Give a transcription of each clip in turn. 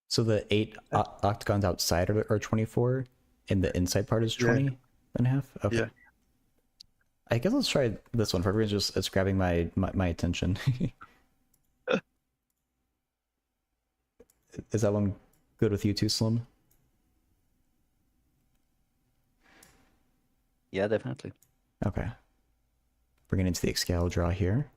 So the 8 octagons outside are 24, and the inside part is Yeah, 20 and a half? Okay. yeah. I guess let's try this one. For everyone's just, it's grabbing my attention. Is that one good with you too, Slim? Yeah, definitely. Okay. Bring it into the Excel draw here.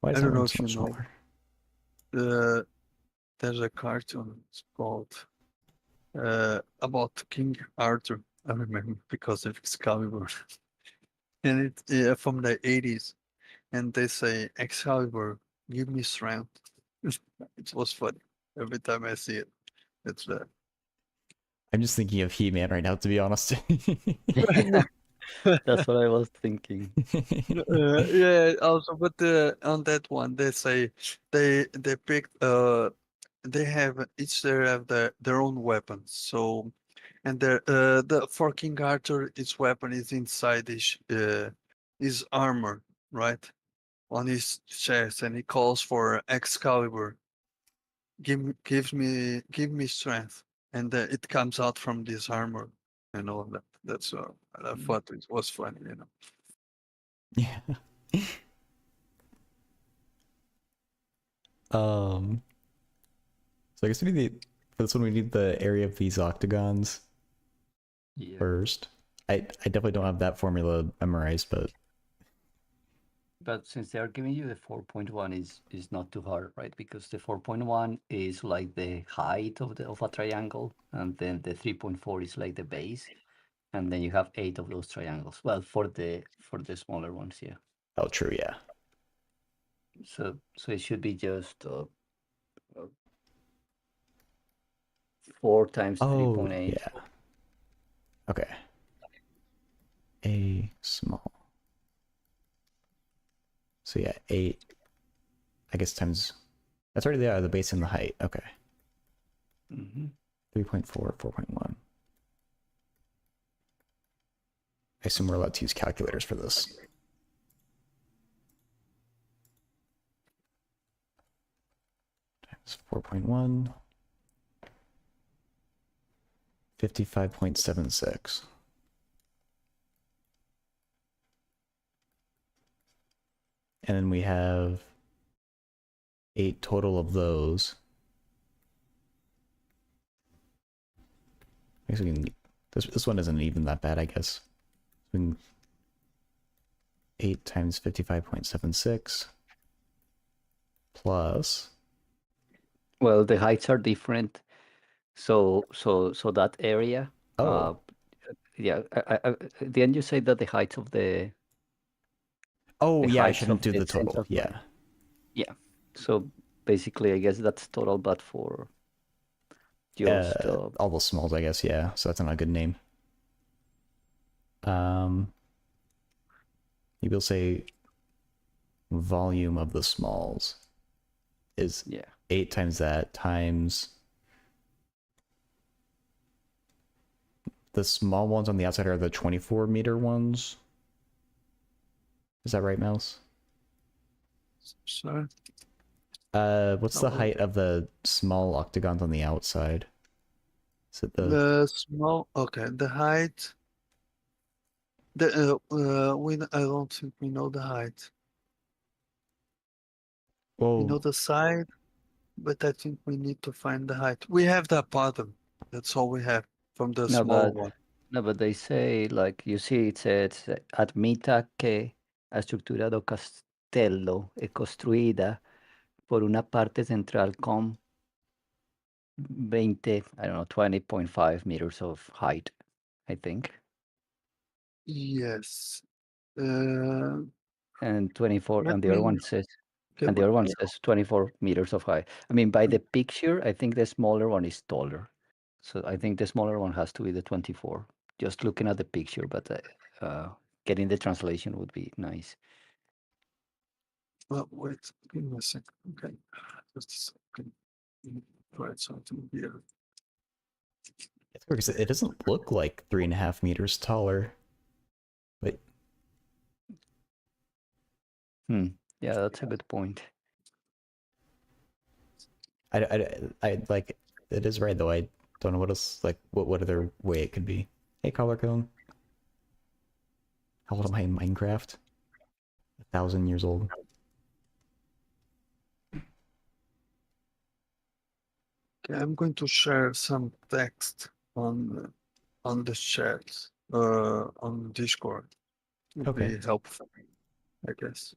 Why I is that don't know one so if you much know. smaller? There's a cartoon. It's called about King Arthur. I remember because of Excalibur, and it's from the 80s. And they say, "Excalibur, give me strength." It was funny every time I see it. It's that. I'm just thinking of He-Man right now, to be honest. That's what I was thinking. Yeah. Also, but on that one, they say they picked they have each they have their own weapons. So and the for King Arthur, his weapon is inside his armor, right, on his chest, and he calls for Excalibur. Give me strength, and it comes out from this armor and all that. That's I thought it was funny, you know. Yeah. So I guess we need for this one we need the area of these octagons Yeah. first. I definitely don't have that formula memorized, but since they are giving you the 4.1 is not too hard, right? Because the 4.1 is like the height of a triangle, and then the 3.4 is like the base, and then you have 8 of those triangles. Well, for the smaller ones, yeah. oh, true, yeah. So it should be just 4 times Oh, 3.8. yeah. Okay. A small. So yeah, 8. I guess times. That's already there. The base and the height. Okay. 3.4, 4.1. I assume we're allowed to use calculators for this. Times 4.1. 55.76. And then we have 8 total of those. I guess we can. This one isn't even that bad, I guess. 8 times 55.76 plus. Well, the heights are different. So that area. Oh. Yeah. At the end, you say that the heights of the Oh, yeah, I heights shouldn't of do the the total. central point. Yeah. Yeah. So basically, I guess that's total, but for just All those smalls, I guess, yeah. So that's not a good name. Maybe we'll say volume of the smalls is 8 times that times the small ones on the outside are the 24 meter ones. Is that right, Mouse? Sorry. What's the height of the small octagons on the outside? Is it the small? Okay, the height. The I don't think we know the height. Well, we know the side, but I think we need to find the height. We have the bottom. That's all we have from the small one. No, but they say, like, you see, it says, admita que la estructura do castello è costruida por una parte central con 20, I don't know, 20.5 meters of height, I think. Yes. And 24, Let and the me other one says, get and the my other one email. says 24 meters of height. I mean, by the picture, I think the smaller one is taller. So I think the smaller one has to be the 24. Just looking at the picture, but getting the translation would be nice. Well, wait, give me a second. Okay, just a second. Try something here. It's weird because it doesn't look like 3.5 meters taller. But Yeah, that's a good point. I like it is right though. I don't know what else like what other way it could be. Hey, color cone. How old am I in Minecraft? 1,000 years old. Okay, I'm going to share some text on the chat on Discord. Would Okay. be helpful, I guess.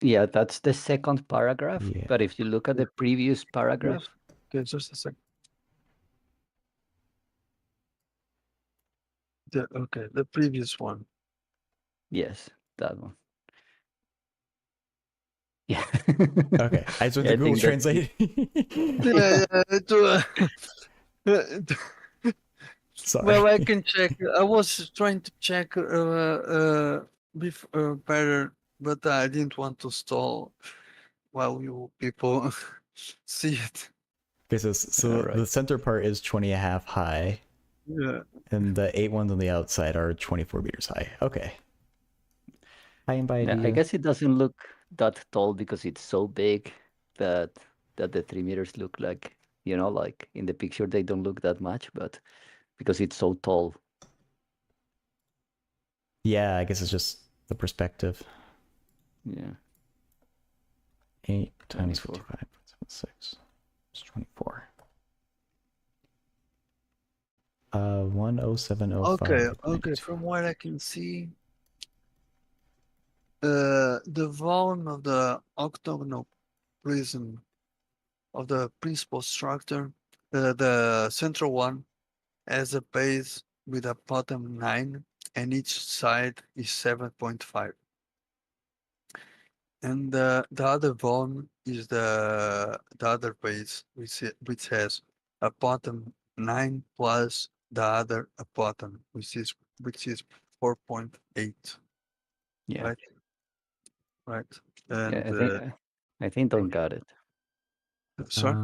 Yeah, that's the second paragraph. Yeah. But if you look at the previous paragraph, Okay, just a second. The previous one. yes, that one. Yeah. Okay. I just went Yeah, to I Google think that Translate. Sorry. Well, I can check. I was trying to check better, but I didn't want to stall while you people see it. Okay, so Alright. the center part is 20.5 high, Yeah. and the 8 ones on the outside are 24 meters high. Okay. I invite Yeah, you. I guess it doesn't look that tall because it's so big that the 3 meters look like, like in the picture they don't look that much, but because it's so tall. Yeah, I guess it's just the perspective. Yeah. 8 times 24. 55.76 is 24. 10705. Okay. From what I can see, the volume of the octagonal prism of the principal structure, the central one, has a base with a bottom 9, and each side is 7.5. And the other volume is the other base, which has a bottom 9 plus the other a bottom, which is 4.8. Yeah. Right. Yeah, And I think Don got it. sorry.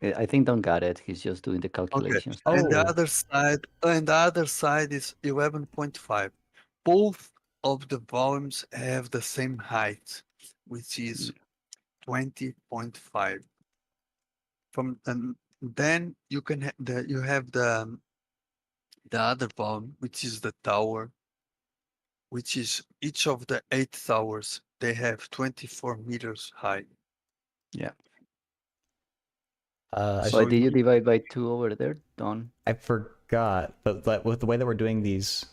I think Don got it. He's just doing the Okay. calculations. And the Oh. other side is 11.5. Both of the volumes have the same height, which is 20.5. And then you can you have the other volume, which is the tower, which is each of the 8 towers. They have 24 meters high. Yeah. I, Why did you divide by 2 over there, Don? I forgot, but with the way that we're doing these.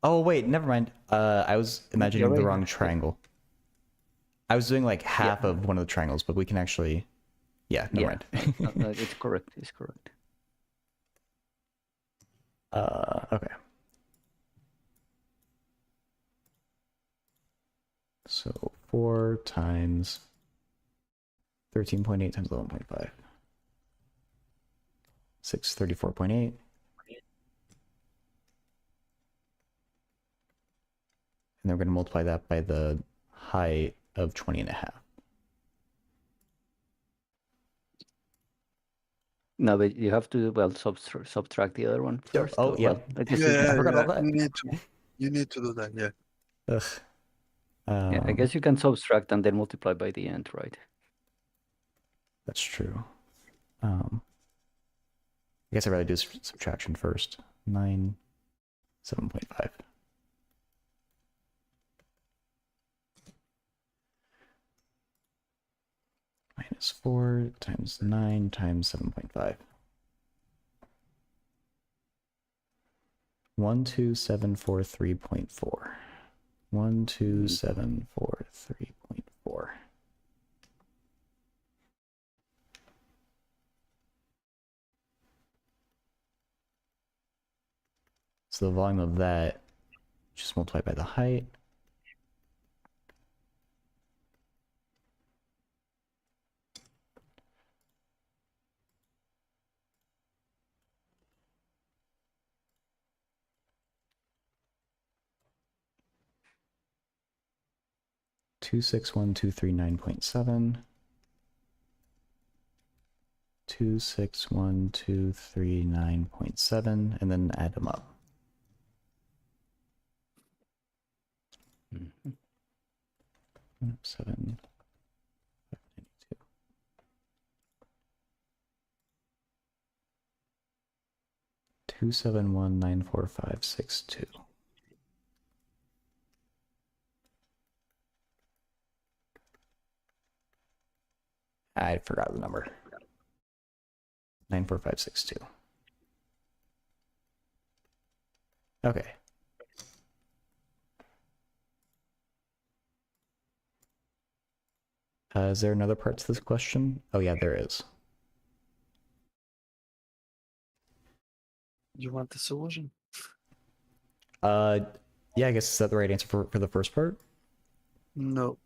Oh wait, never mind. I was imagining the already wrong have- triangle. I was doing like half Yeah. of one of the triangles, but we can actually. Yeah, never mind. No, it's correct. It's correct. Okay. So 4 times 13.8 times 11.5. 634.8. And then we're going to multiply that by the height of 20.5. No, but you have to subtract the other one Yep. first. Oh, or, yeah. Well, I guess Yeah, I forgot yeah, about that. you need to do that. Yeah. Ugh. yeah, I guess you can subtract and then multiply by the end, right? That's true. I guess I'd rather do subtraction first. 9, 7.5. Minus 4 times 9 times 7.5. 12743.4. 12743.4. So the volume of that, just multiply by the height. 261,239.7. 261,239.7, and then add them up. Mhm. 7. 271,94562. I forgot the number. 94562. Okay. Is there another part to this question? Oh yeah, there is. You want the solution? Yeah, I guess is that the right answer for the first part? No,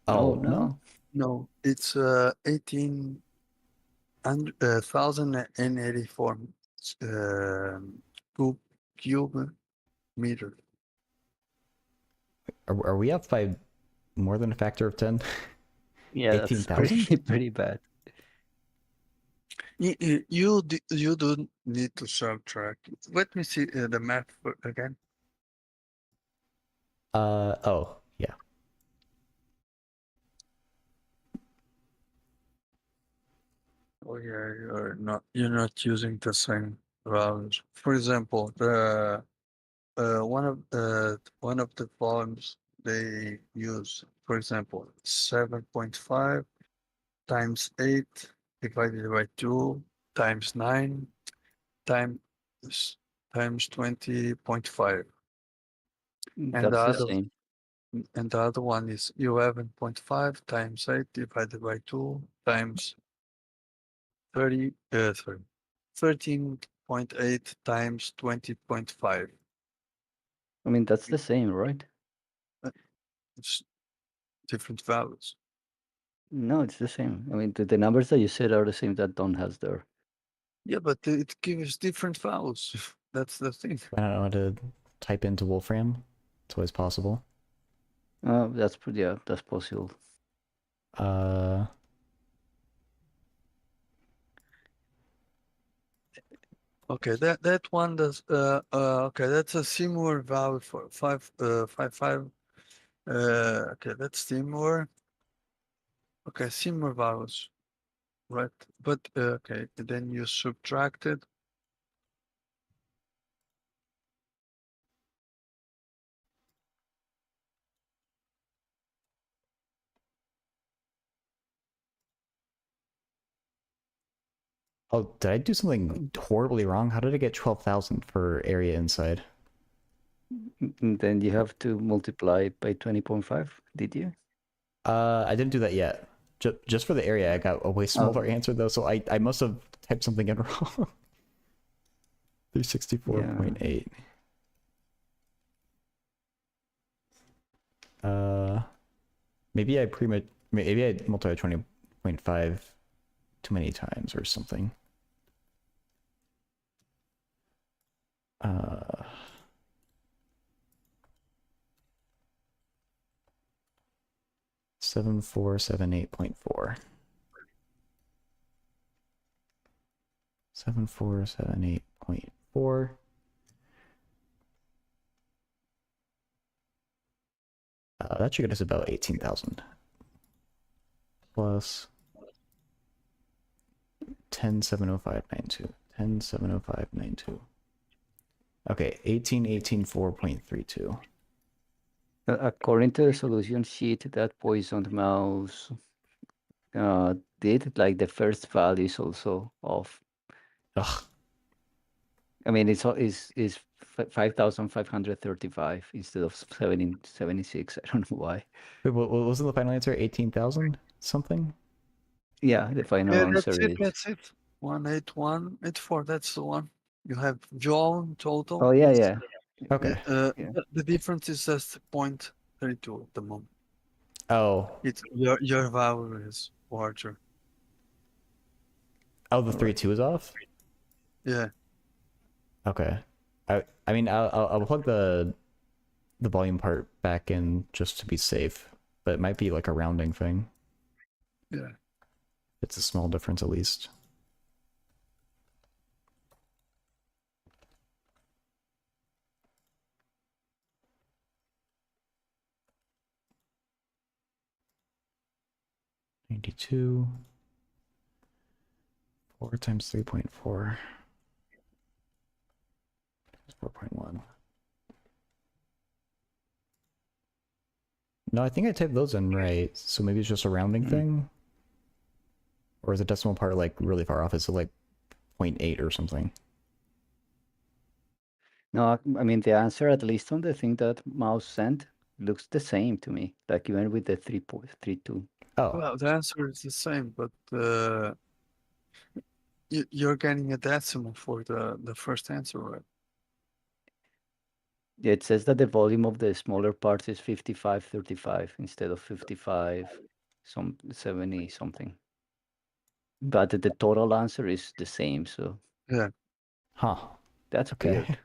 Oh, Oh, no? no. no. It's 18,084 cube meter. Are we up by more than a factor of 10? Yeah, that's 18,000? pretty bad. You do need to subtract. Let me see the math again. Oh, yeah. Oh yeah, you're not using the same values. For example, the one of the volumes they use, for example, 7.5 times 8 divided by 2 times 9 times times 20.5, and That's the same. the other one is 11.5 times 8 divided by 2 times 13.8 times 20.5. I mean, that's the same, right? It's different values. No, it's the same. I mean, the numbers that you said are the same that Don has there. Yeah, but it gives different values. That's the thing. I don't know how to type into Wolfram. It's always possible. Yeah, that's possible. Okay, that one does. Okay, that's a similar value for 5. Okay, that's similar. Okay, similar values, right? But okay, then you subtracted. Oh, did I do something horribly wrong? How did I get 12,000 for area inside? And then you have to multiply by 20.5, did you? I didn't do that yet. Just for the area, I got a way smaller answer though, so I must have typed something in wrong. 364.8. Maybe maybe I multiplied 20.5 too many times or something. 7478.4. 7478.4. That should get us about 18,000. Plus 10,705.92. 10,705.92. Okay, 18,804.32. According to the solution sheet that Poisoned Mouse did, like the first value is also off. Ugh. I mean, it's 5,535 instead of 76. I don't know why. Wait, what wasn't the final answer? 18,000 something? Yeah, the final Yeah, answer that's it. is. That's it. 18184. That's the one. You have Joel total. Oh yeah. Okay. Yeah. The difference is just 0.32 at the moment. Oh. It's your value is larger. Oh, the 3-2 is off? Yeah. Okay. I mean, I'll plug the volume part back in just to be safe. but it might be like a rounding thing. Yeah. It's a small difference at least. $92. 4 times 3.4. 4.1. No, I think I typed those in right. So maybe it's just a rounding thing? Or is the decimal part like really far off? Is it like 0.8 or something? No, I mean, the answer, at least on the thing that Mouse sent, looks the same to me. Like even with the 3.32. Oh, Well, the answer is the same, but you're getting a decimal for the first answer, right? It says that the volume of the smaller parts is 5535 instead of 55 70 something. But the total answer is the same, so Yeah. huh. that's Okay. weird.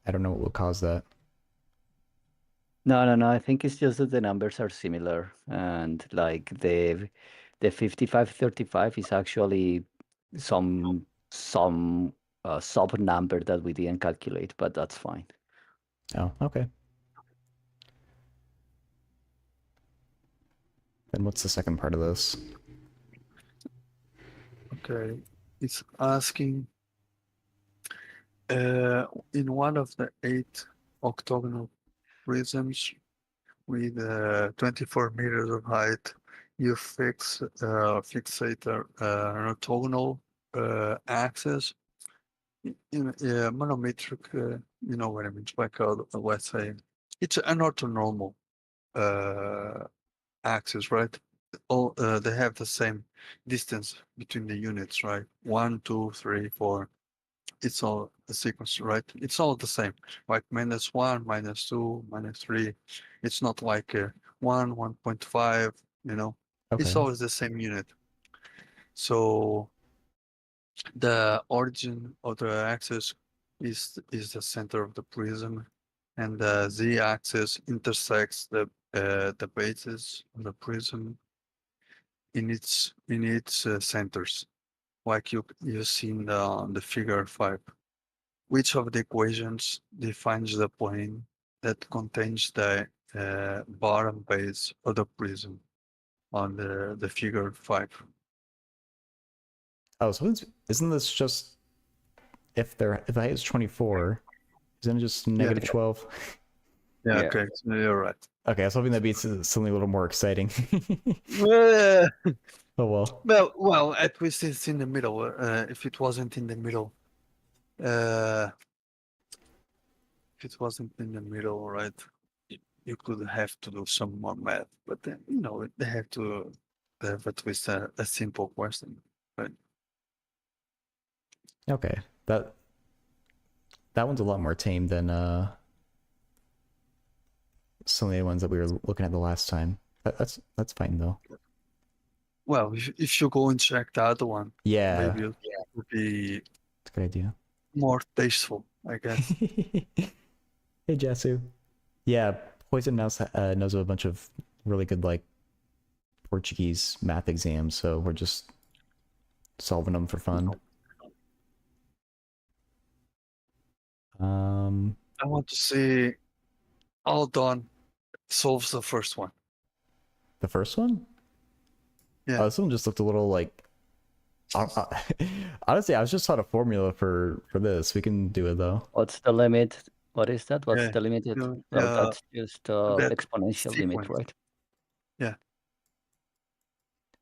I don't know what will cause that. No. I think it's just that the numbers are similar, and like the 5535 is actually some sub number that we didn't calculate, but that's fine. Oh, okay. Then what's the second part of this? Okay. It's asking in one of the 8 octagonal prisms with 24 meters of height, you fixate an orthogonal axis in a monometric, you know what I mean, it's like let's say, it's an orthonormal axis, right? All they have the same distance between the units, right? 1, 2, 3, 4. It's all the sequence, right? It's all the same, like -1, -2, -3. It's not like 1, 1.5, you know, it's Okay. always the same unit. So the origin of the axis is the center of the prism, and the z-axis intersects the bases of the prism in its centers, like you see in the figure 5. Which of the equations defines the plane that contains the bottom base of the prism on the figure 5? Oh, so isn't this just if the height is 24, isn't it just negative 12? Yeah, Yeah. okay, so you're right. Okay, I was hoping that'd be something a little more exciting. Uh, Oh well. well, at least it's in the middle. If it wasn't in the middle, uh, right, you could have to do some more math. But then, they have to have at least a simple question, right? Okay. That one's a lot more tame than some of the ones that we were looking at the last time. That's fine though. Well, if you go and check the other one, Yeah, maybe it would be it's a good idea. more tasteful, I guess. Hey Jasu. Yeah, Poison knows knows a bunch of really good like Portuguese math exams, so we're just solving them for fun. I want to see how Don solves the first one. The first one? Yeah. Oh, this one just looked a little like. Honestly, I was just taught a formula for this. We can do it though. What's the limit? What is that? What's Yeah. the limit? Yeah, Well, that's just that exponential limit, sequence. right? Yeah.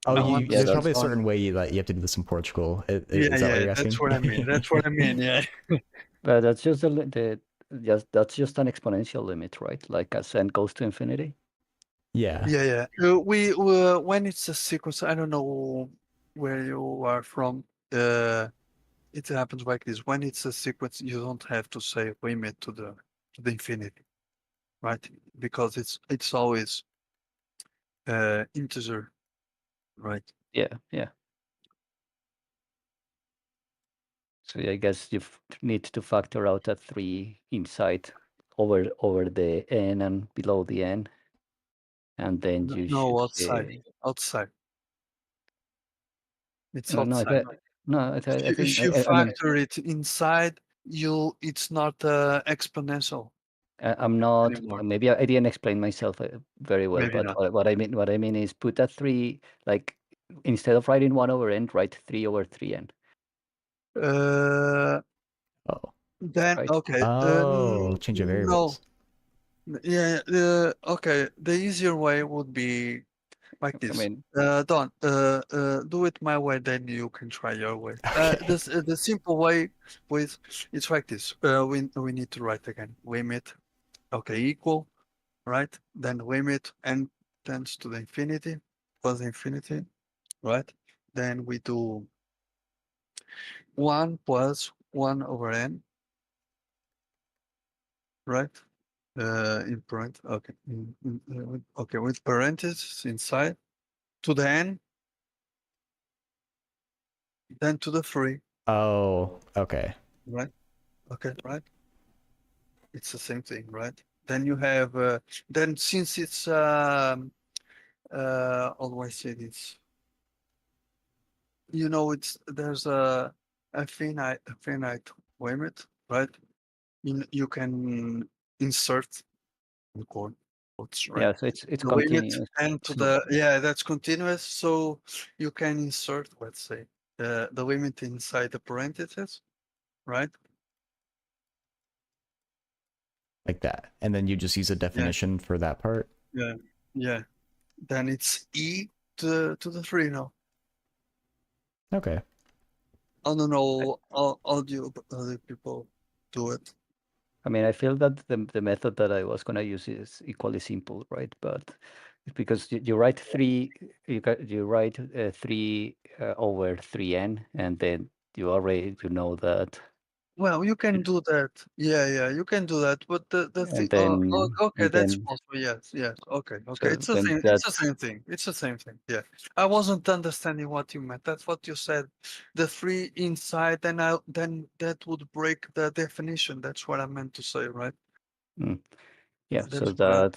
Oh, I want to Yeah, there's see probably a Don. certain way that you have to do this in Portugal. Yeah, Is that what you're that's asking? what I mean. That's what I mean. Yeah. but that's just that's just an exponential limit, right? Like as n goes to infinity. Yeah. Yeah. We when it's a sequence, I don't know where you are from. It happens like this. When it's a sequence, you don't have to say limit to the infinity, right? Because it's always integer, right? Yeah. So I guess you need to factor out a 3 inside over the n and below the n, and then you No, should outside. Outside. It's no, outside. I think If you I mean factor it inside, it's not exponential I'm not. anymore. Maybe I didn't explain myself very well, Maybe but not. what I mean is put a 3, like instead of writing 1 over n, write 3 over 3n, Uh, Oh. then right? okay. Oh, change of No. variables. Yeah. Okay. The easier way would be like I this. mean, Don. Do it my way, then you can try your way. Okay. The simple way with it's like this. We need to write again. Limit. Okay, equal. Right. Then limit n tends to the infinity plus infinity. Right. Then we do 1 plus 1 over n. Right. In parentheses. Okay. Okay, with parentheses inside to the n, then to the 3. Oh, okay. Right. Okay. Right. It's the same thing, right? Then you have then since it's how do I say this? It's there's a finite limit, right? You can insert in quotes, right? yeah. So it's The limit continuous. and to So that's continuous. So you can insert, let's say, the limit inside the parentheses, right? Like that. And then you just use a definition for that part. Yeah, yeah. Then it's e to the 3 now. Okay. I don't know how other people do it. I mean, I feel that the method that I was gonna use is equally simple, right? But because you write 3, you write 3 over 3n, and then you know that, Well, you can do that. Yeah, you can do that. But the thing, and then okay, and that's then possible. Yes. Okay. so It's the then same. It's the that's same thing. It's the same thing. Yeah. I wasn't understanding what you meant. That's what you said. The 3 inside, then that would break the definition. That's what I meant to say, right? mm, yeah. So That's what I.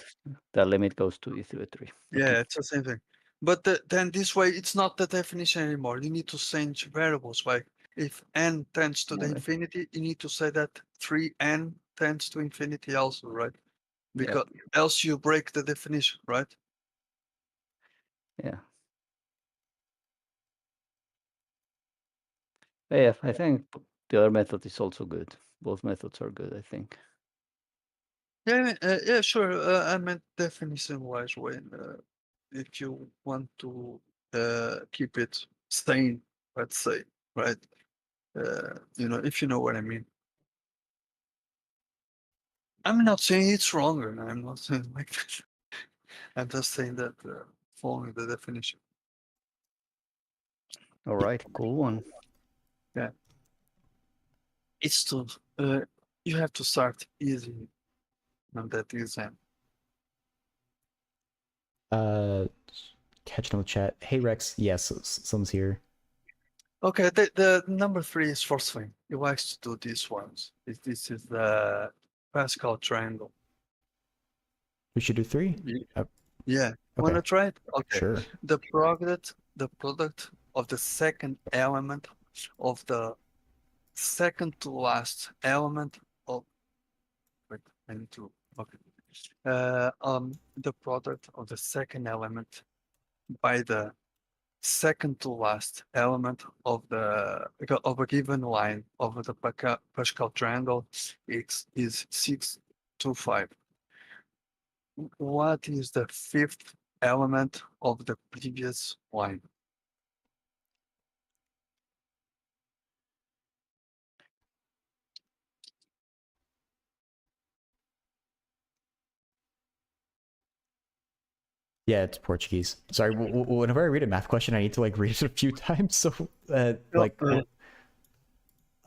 that limit goes to e to the 3. Okay. Yeah, it's the same thing. But then this way, it's not the definition anymore. You need to change variables. Like if n tends to the All right. infinity, you need to say that 3n tends to infinity also, right? Yeah. Because else you break the definition, right? Yeah. Yeah. I think the other method is also good. Both methods are good, I think. Yeah, sure. I meant definition-wise when if you want to keep it sane, let's say, right? If you know what I mean. I'm not saying it's wrong, and I'm not saying like that. I'm just saying that following the definition. All right. Cool one. Yeah. It's to you have to start easy on that exam. Catching up with chat. Hey Rex, yes, someone's here. Okay, the number 3 is for swing. He likes to do these ones. This is the Pascal triangle. We should do 3? Yeah. Wanna try it? Okay. Sure. The product of the second element of the second to last element of wait, I need to okay. The product of the second element by the second to last element of a given line of the Pascal triangle is 6 to 5. What is the fifth element of the previous line? Yeah, it's Portuguese. Sorry, whenever I read a math question, I need to like read it a few times. So, like,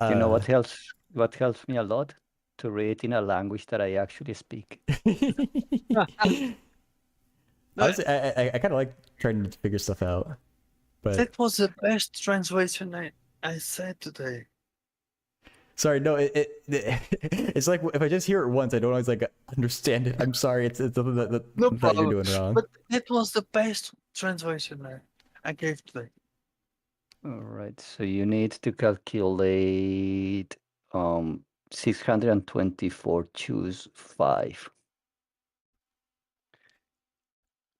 You know what helps? What helps me a lot to read in a language that I actually speak. Honestly, I kind of like trying to figure stuff out, but That was the best translation I said today. Sorry, no, it's like if I just hear it once, I don't always like understand it. I'm sorry, it's something that No that you're problem. doing wrong. But it was the best translation I gave today. All right, so you need to calculate 624 choose 5.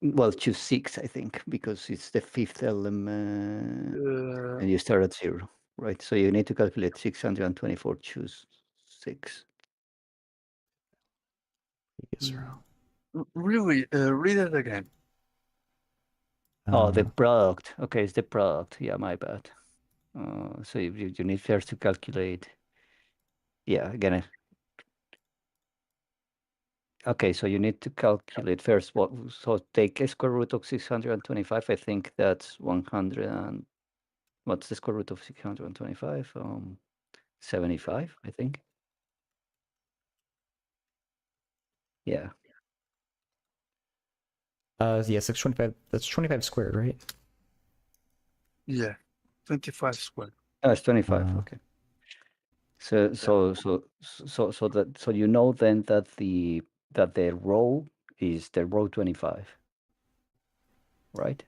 Well, choose 6, I think, because it's the 5th element, and you start at 0, right? So you need to calculate 624 choose 6. Really, read it again. Oh, the product. Okay, it's the product. Yeah, my bad. So you need first to calculate. Yeah, again. Okay, so you need to calculate first what. So take a square root of 625. I think that's 100. And what's the square root of 625? 75, I think. Yeah. Yeah, 625. That's 25 squared, right? Yeah, 25 squared. Oh, it's 25. Okay. So you know then that the row is the row 25, right?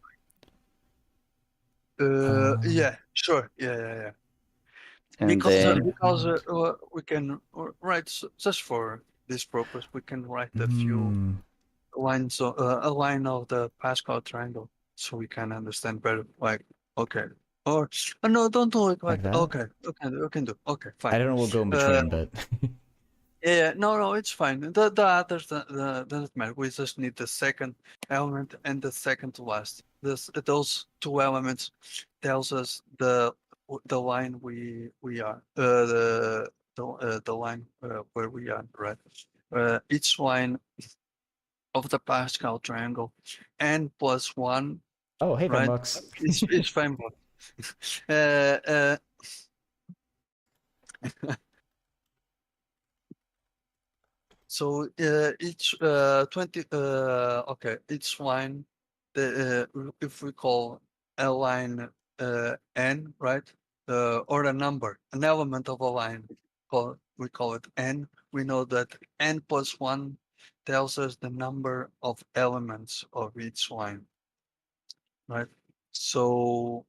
Yeah, sure. Yeah. And Because then we can write just for this purpose, we can write a few lines, a line of the Pascal triangle, so we can understand better. Like, okay, or no, don't do it Like that? Okay, we can do. Okay, fine. I don't know what will go in between, but Yeah, no, it's fine. The others doesn't matter. We just need the second element and the second to last. Those two elements tells us the line we are the line where we are, right? Each line of the Pascal triangle n plus one, oh, hey, right? $5. Is fine. So each 20 okay, each line if we call a line n, right? Or a number, an element of a line, we call it n. We know that n plus 1 tells us the number of elements of each line, right? So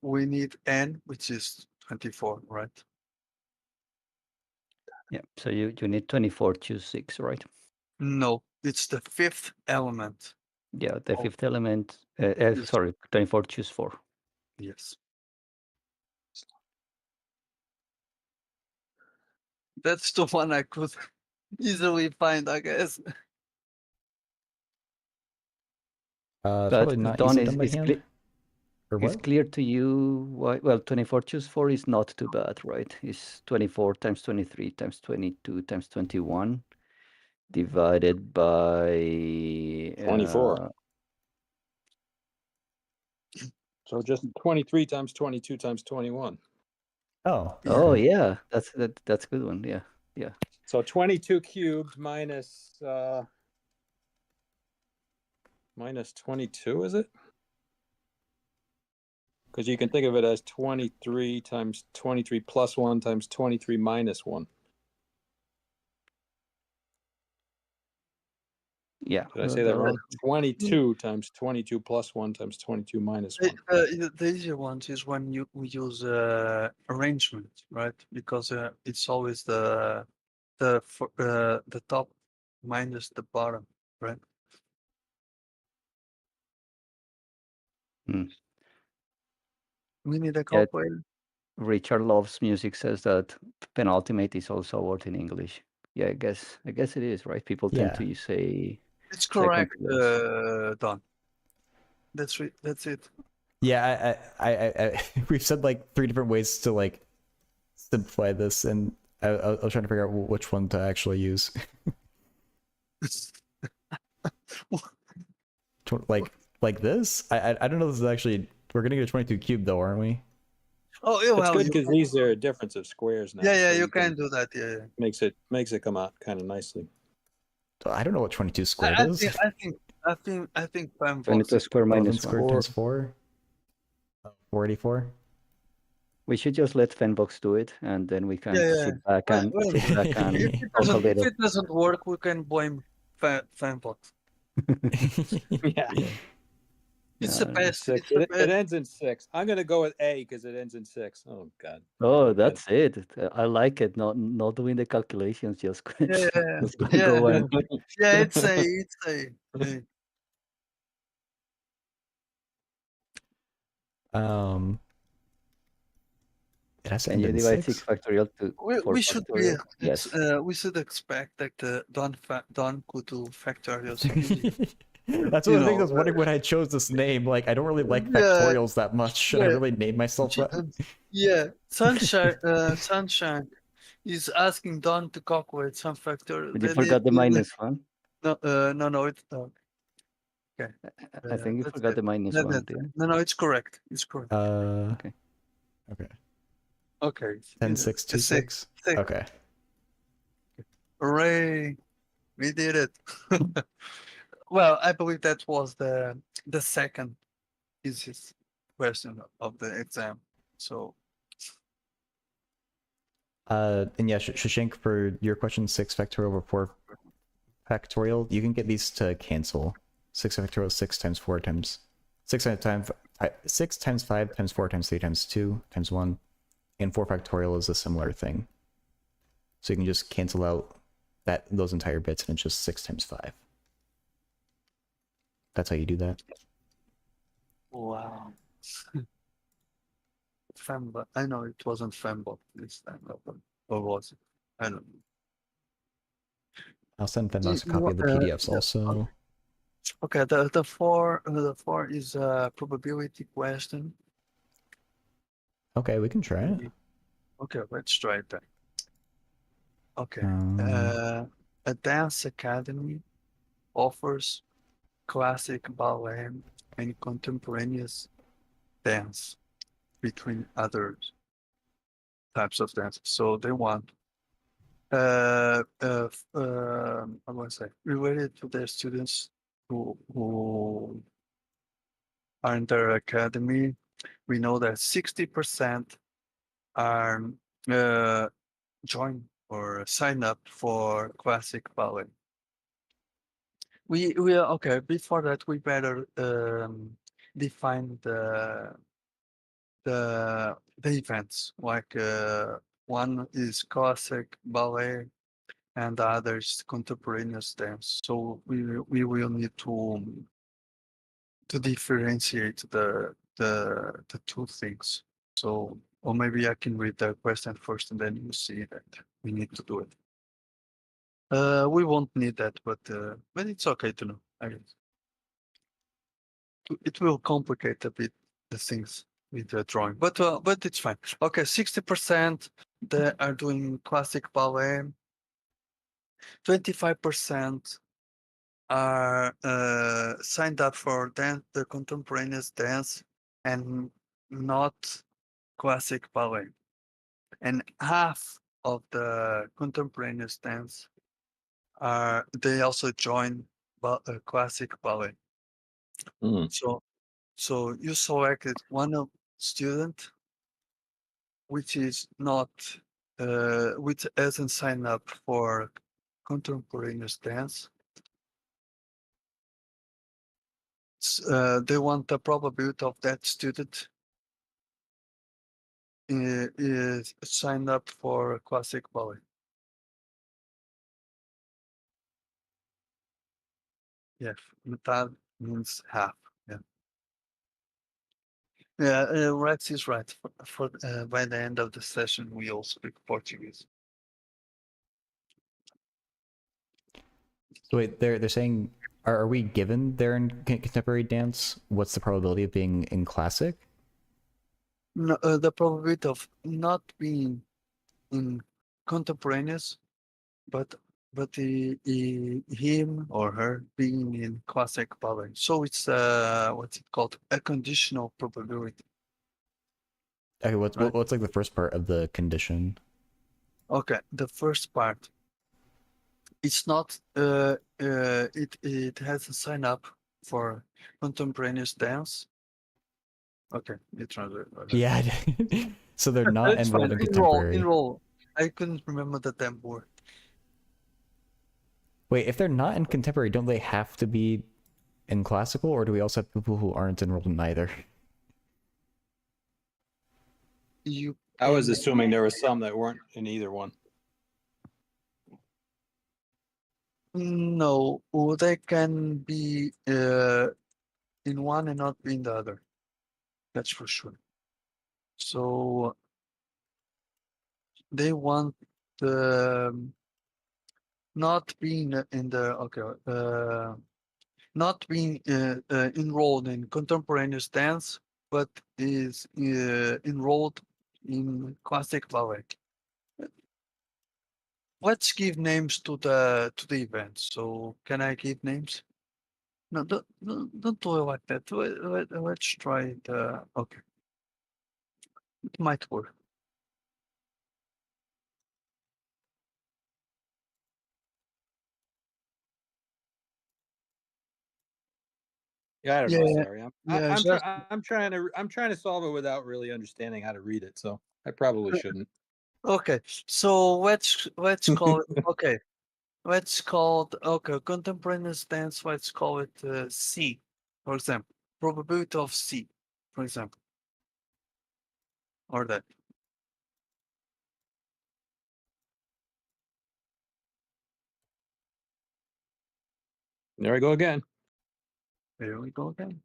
we need n, which is 24, right? yeah, so you need 24 choose 6, right? No, it's the fifth element. Yeah, the fifth element. Yes. Sorry, 24 choose 4. Yes. That's the one I could easily find, I guess. It's But probably not Don, easily done by hand. Or it's what? clear to you why? Well, 24 choose 4 is not too bad, right? It's 24 times 23 times 22 times 21 divided by 24. So just 23 times 22 times 21. Oh. Oh okay. yeah, that's a good one. Yeah. So 22 cubed minus 22, is it? Because you can think of it as 23 times 23 plus 1 times 23 minus 1. Yeah. Did I say that wrong? 22 times 22 plus 1 times 22 minus 1. The easier ones is when we use arrangement, right? Because it's always the top minus the bottom, right? Mm. We need a Yeah, calculator. Richard Loves Music says that penultimate is also a word in English. Yeah, I guess it is, right? People tend to say It's second correct, to last. Don. That's it. Yeah, I we've said like 3 different ways to like simplify this, and I was trying to figure out which one to actually use. like this? I don't know. This is actually, we're gonna get a 22 cube though, aren't we? Oh, yeah, It's well, good because these are a difference of squares now. yeah, so you can do that. Yeah. Makes it come out kind of nicely. I don't know what 22 squared I is. think 22 square 11 minus 1. squared times 4. 484. We should just let Fanbox do it, and then we can Yeah, sit back Well, and well, talk a little. if it doesn't work, we can blame Fanbox. Yeah. It's the best. Six. It's the It best. ends in 6. I'm gonna go with A because it ends in 6. Oh God. Oh, that's it. I like it. Not doing the calculations. Just Yeah, just yeah, go and yeah. It's a. It has to can end you in divide 6. 6 factorial to We 4 should be. factorial? Yes. We should expect that Don could do factorials. That's You one of the things I know, was wondering when I chose this name. Like, I don't really like yeah, factorials that much. Should I yeah, really name myself that? yeah. Sunshine is asking Don to calculate some factorial. But you forgot the minus one. No, it's okay. I think you That's forgot it. the minus No, one. that's it. Didn't No, it's correct. It's correct. Okay. Okay. 10, It's 6, 2, 6. six. Okay. Hooray! We did it. Well, I believe that was the second easiest question of the exam. So And yeah, Shashank, for your question, 6 factorial over 4 factorial, you can get these to cancel. 6 factorial, 6 times 4 times 6 times 6 times 5 times 4 times 3 times 2 times 1, and 4 factorial is a similar thing. So you can just cancel out those entire bits, and it's just 6 times 5. That's how you do that. wow. Fembot. I know it wasn't Fembot this time, or was it? I don't know. I'll send Fenbox a You copy of the want- PDFs yeah, also. Okay, the four is a probability question. Okay, we can try it. Okay, let's try it then. Okay. A dance academy offers classic ballet and contemporaneous dance between other types of dance. So they want I want to say related to their students who are in their academy. We know that 60% are join or sign up for classic ballet. We are okay. Before that, we better define the events. Like one is classic ballet, and the other is contemporaneous dance. So we will need to differentiate the two things. So, or maybe I can read the question first, and then you see that we need to do it. We won't need that, but it's okay to know, I guess. It will complicate a bit the things with the drawing, but it's fine. Okay, 60% they are doing classic ballet. 25% are signed up for the contemporaneous dance and not classic ballet, and half of the contemporaneous dance they also join classic ballet. So you selected one of student which is not which hasn't signed up for contemporaneous dance. They want the probability of that student is signed up for classic ballet. Yes, that means half. Yeah. Yeah, Rex is right. For by the end of the session, we all speak Portuguese. So wait, they're saying, are we given they're in contemporary dance? What's the probability of being in classic? No, the probability of not being in contemporaneous, but him or her being in classic ballet. So it's what's it called? A conditional probability. Okay, what's Right. what's like the first part of the condition? Okay, the first part. It's not. It has a sign up for contemporaneous dance. Okay, you translate. Yeah, So they're not It's enrolled fine. in Enroll, contemporary. enroll. I couldn't remember the damn word. Wait, if they're not in contemporary, don't they have to be in classical, or do we also have people who aren't enrolled in either? You I was can- assuming there were some that weren't in either one. No, they can be in one and not be in the other. That's for sure. So they want not being in the not being enrolled in contemporaneous dance, but is enrolled in classic ballet. Let's give names to the event. So can I give names? No, don't do it like that. Let's try the okay. It might work. Yeah, I don't know. Yeah, Sorry, yeah. Just I'm trying to solve it without really understanding how to read it. So I probably shouldn't. okay. So let's call it okay. Let's call it okay. Contemporaneous dance. Let's call it C, for example. Probability of C, for example, or that. There I go again. There we go again.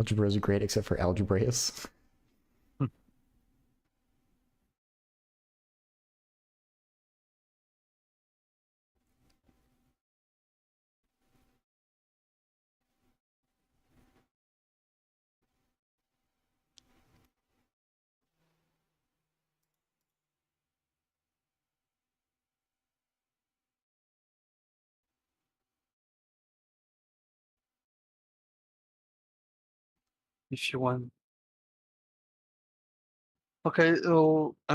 Algebras are great except for algebraists. If you want. Okay, I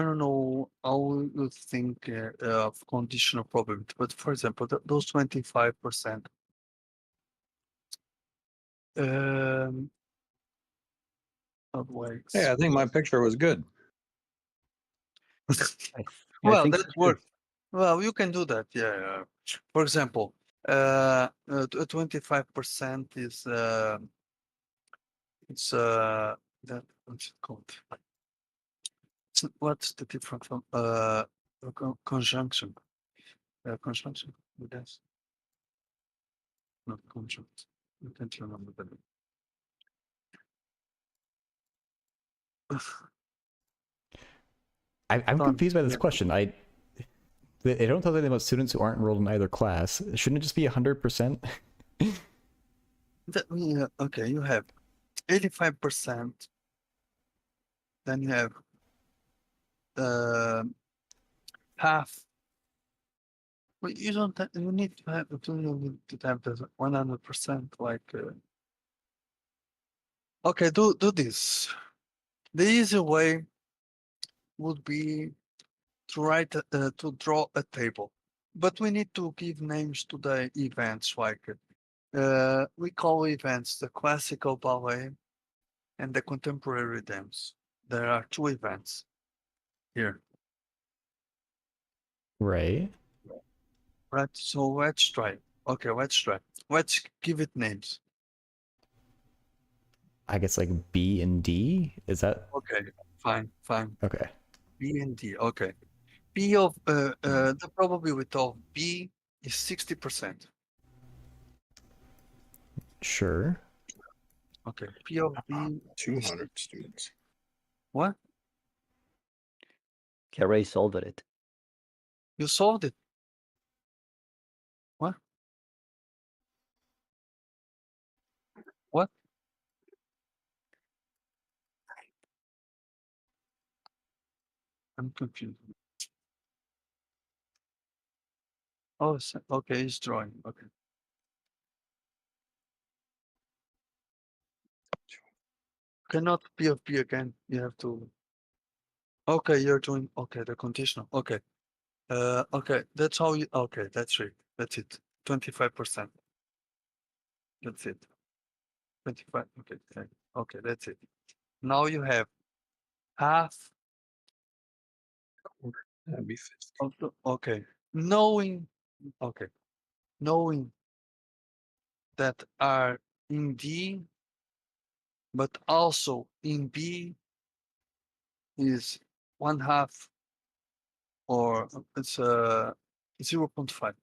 don't know how you think of conditional probability, but for example, those 25%. Otherwise, Yeah, I think my picture was good. I well, think that so too. works. Well, you can do that. Yeah. For example, 25% is it's that what's it called? What's the difference from conjunction? Conjunction with this? Not conjunct. I can't remember the name. I'm Done. confused by this Yeah. question. They don't tell anything about students who aren't enrolled in either class. Shouldn't it just be 100%? Yeah, okay, you have 85%. Then you have half. Well, you don't. You need to have. You need to have the 100%. Like, okay, do this. The easy way would be to write to draw a table, but we need to give names to the events. Like, we call events the classical ballet and the contemporary dance. There are two events here. Right. Right, so let's try. Okay, let's try. Let's give it names. I guess like B and D? Is that Okay, fine. okay? B and D. Okay. B of the probability of B is 60%. Sure. Okay. P of B 200 students. what? Carey solved it. You solved it. What? What? I'm confused. Oh, okay, it's drawing. Okay. Cannot P of B again. You have to. Okay, you're doing. Okay, the conditional. Okay. Okay, that's how you. Okay, that's it. That's it. 25%. That's it. 25. Okay, okay, that's it. Now you have half That'd be 50. of the, okay, knowing, okay, knowing that are in D, but also in B is 1/2, or it's 0.5.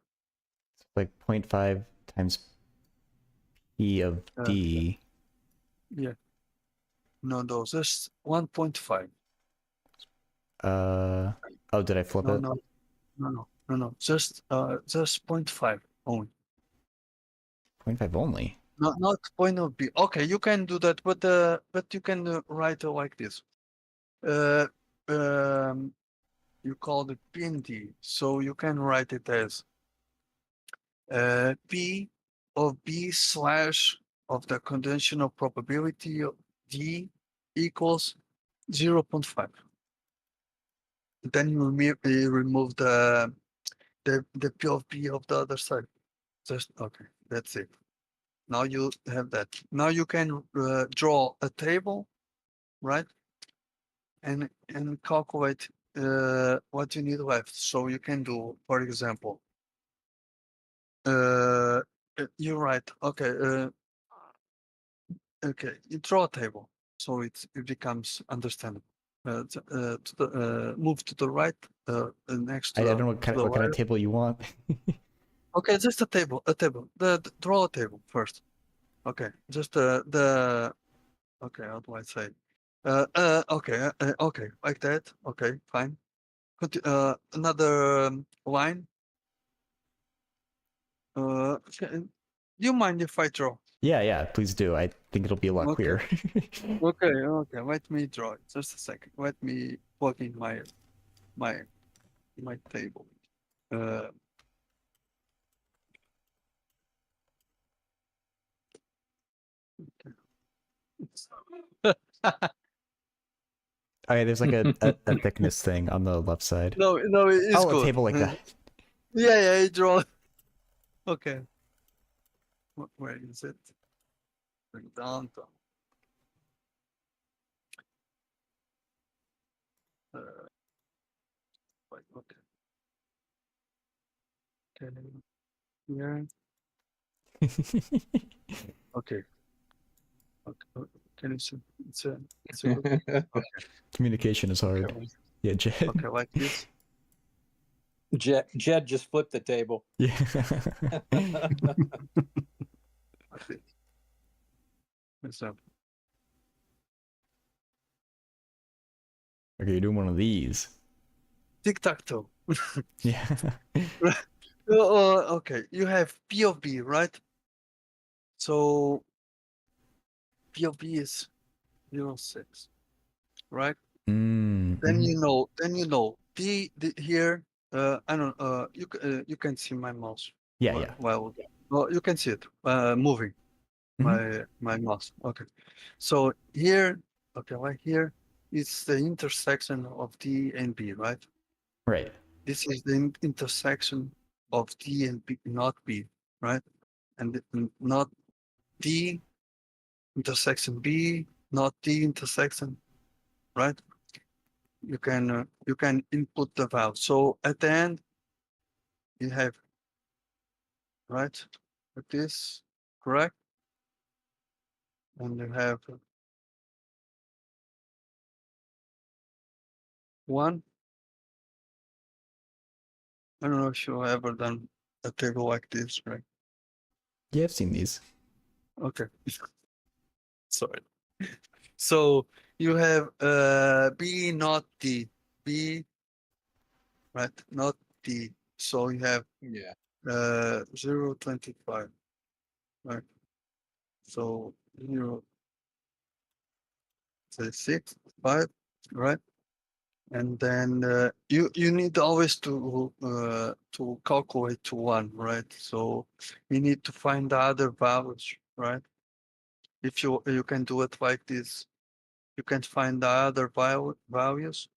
Like 0.5 times P of D. Yeah. No, just 1.5. Oh, did I flip No, it? no. Just 0.5 only. 0.5 only. Not point of B. Okay, you can do that, but you can write it like this. You call it P and D, so you can write it as P of B slash of the conditional probability of D equals 0.5. Then you remove the P of B of the other side. Just okay, that's it. Now you have that. Now you can draw a table, right? And calculate what you need left. So you can do, for example, you write, okay, okay, you draw a table, so it becomes understandable. Move to the right, next to I the, don't know what kind of table you want. okay, just a table, draw a table first. Okay, just okay, how do I say? Okay, okay, like that. Okay, fine. Another line. Do you mind if I draw? Yeah, please do. I think it'll be a lot Okay. clearer. Okay. Let me draw it. Just a second. Let me plug in my table. Okay, there's like a thickness thing on the left side. No, it's Oh, good. a table like that. Yeah, I draw. Okay. Where is it? Bring down. Right, okay. Okay. Here. Okay. Okay. Can you see? It's a Communication is hard. okay. Yeah, Jed. Okay, like this. Jed just flipped the table. Yeah. Like this. So, Okay, you're doing one of these. tic-tac-toe. Yeah. Okay, you have P of B, right? So P of B is 0.6, right? Mm, Then mhm. you know here. I don't. You can see my mouse. Yeah. Well, you can see it moving. Mhm. My mouse. Okay. So here, okay, right here, it's the intersection of D and B, right? Right. This is the intersection of D and B, not B, right? And not D intersection B, not D intersection, right? You can input the value. So at the end, you have, right, like this, correct? And you have 1. I don't know if you've ever done a table like this, right? Yeah, I've seen these. Okay. Sorry. So you have B, not D. B, right, not D. So you have Yeah. 0.25, right? So 0.6, 5, right? And then you need always to calculate to 1, right? So you need to find the other values, right? If you can do it like this, you can find the other values,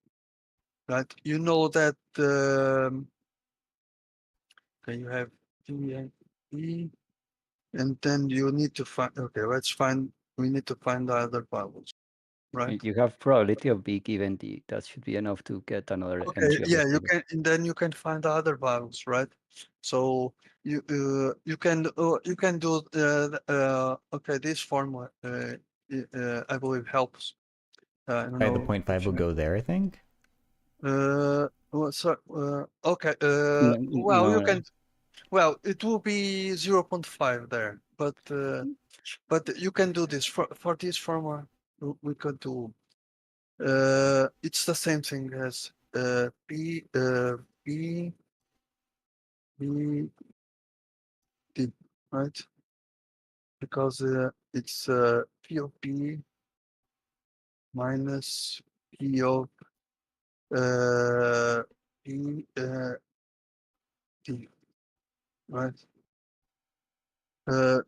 right? You know that okay, you have D and E. And then you need to find, okay, we need to find the other values, right? You have probability of B given D. That should be enough to get another Okay, entry on the yeah, you table. can, and then you can find the other values, right? So you can do okay, this formula I believe helps. I don't Right, the know 0.5 if will you go there, I think. well, so, okay, No, well, you no, can, well, it will be 0.5 there, but you can do this for this formula. We could do. It's the same thing as B B B D, right? Because it's P of B minus P of B D, right?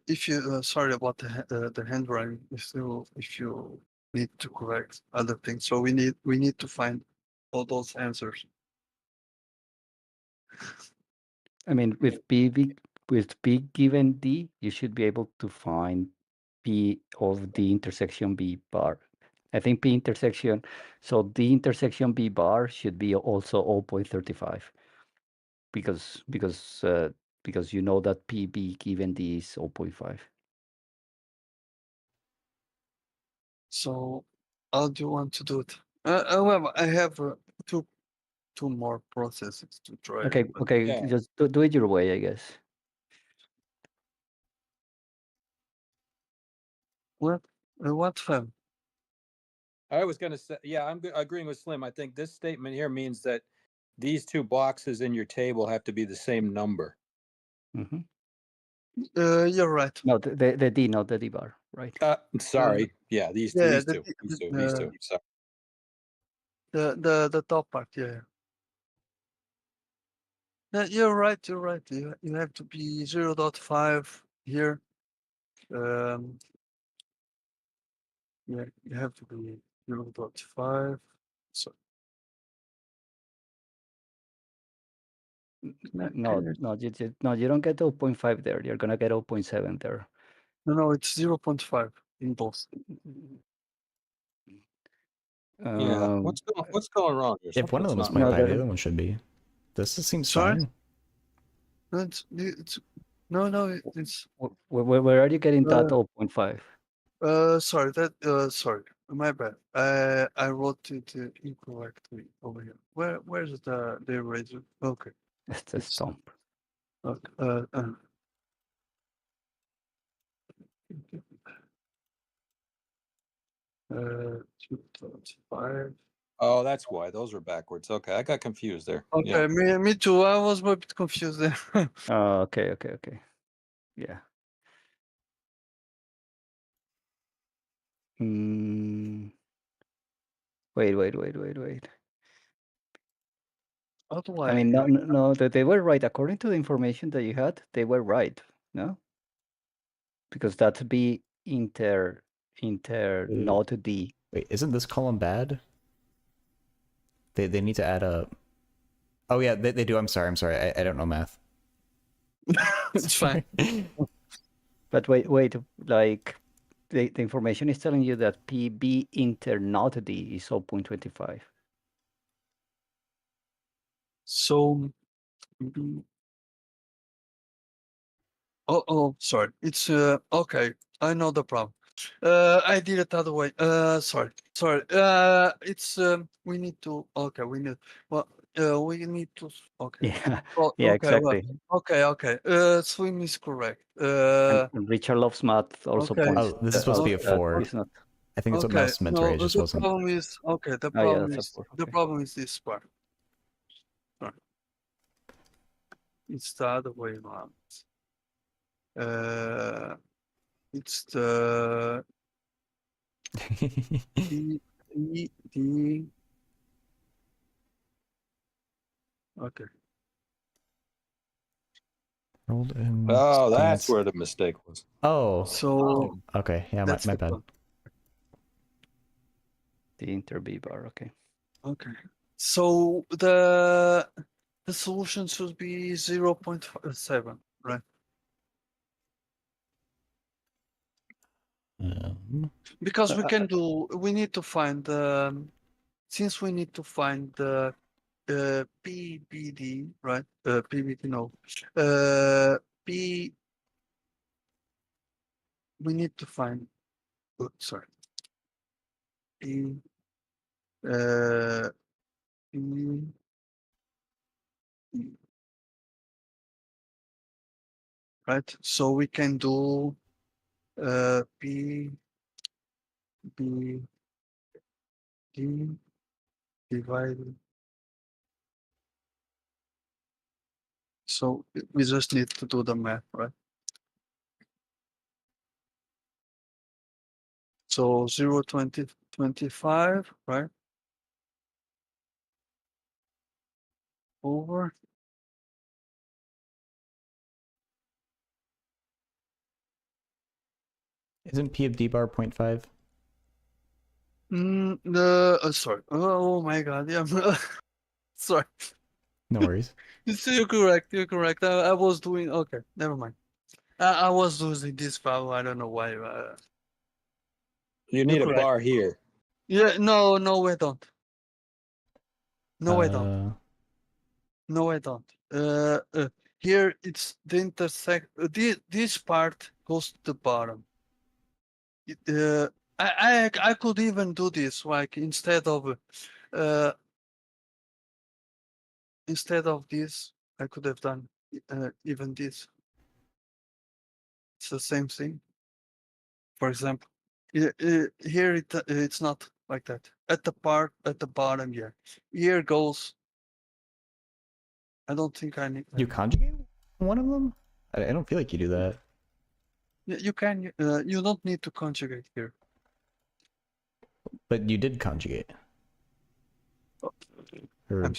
If you sorry about the handwriting, if you need to correct other things, so we need to find all those answers. I mean, with B given D, you should be able to find P of the intersection B bar. I think P intersection, so the intersection B bar should be also 0.35 because you know that PB given D is 0.5. So how do you want to do it? Well, I have two more processes to try. Okay, but- okay, Yeah. just do it your way, I guess. What fam? I was going to say, yeah, I'm agreeing with Slim. I think this statement here means that these two boxes in your table have to be the same number. Hmm. You're right. No, the D, not the D bar, right? Sorry. Yeah, these Yeah, two. Sorry. the top part. Yeah. You're right. You're right. You have to be 0.5 here. Yeah, you have to be 0.5. So No, you don't get 0.5 there. You're gonna get 0.7 there. no, it's 0.5 in both. Yeah. What's going wrong here? If one of them is Something's not 0.5, No, the other one should be. This seems Sorry? fine. No, it's no, it's where are you getting that Uh, 0.5? sorry, sorry, my bad. I wrote it incorrectly over here. Where's the eraser? Okay, It's a it's stump. okay. 2.5. Oh, that's why those are backwards. Okay, I got confused there. Okay, Yeah. me too. I was a bit confused there. Oh, okay. Yeah. Wait. How do I mean, no, that they were right. According to the information that you had, they were right. No? Because that's B inter not D. Wait, isn't this column bad? They need to add a... Oh yeah, they do. I'm sorry. I don't know math. It's fine. But wait, like the information is telling you that PB inter not D is 0.25. So, sorry. It's okay. I know the problem. I did it the other way. Sorry. It's we need to. Okay, we need. Well, we need to. Okay. Yeah, Well, yeah, okay. exactly. Well, okay. Swim is correct. And Richard Loves Math also Okay. points. Oh, this is supposed to be a that 4. it's not. I think that's what Okay. Mouse meant, No, right? It just the wasn't. problem is okay. The Oh, yeah, problem that's a is 4. the Okay. problem is this part. Sorry. It's the other way around. It's the D. Okay. Rolled in. Oh, that's stance. where the mistake was. Oh. So Okay. Yeah, that's my the bad. problem. The inter B bar. Okay. Okay. So the solution should be 0.7, right? Because we can do. We need to find the. Since we need to find the PBD, right? PBD, no. P. We need to find. Oh, sorry. P. P. Right. So we can do P. B. D divided. So we just need to do the math, right? So 0, 20, 25, right? Over. Isn't P of D bar 0.5? Sorry. Oh my God. Yeah. Sorry. No worries. You're correct. You're correct. I was doing. Okay. Never mind. I was using this value. I don't know why. You need a correct. bar here. Yeah. No, I don't. No, I don't. No, I don't. Here it's the intersect. This part goes to the bottom. I could even do this like instead of this, I could have done even this. It's the same thing. For example, here it's not like that. At the bottom here. Here goes. I don't think I need. You conjugate one of them? I don't feel like you do that. You can. You don't need to conjugate here. But you did conjugate. Or,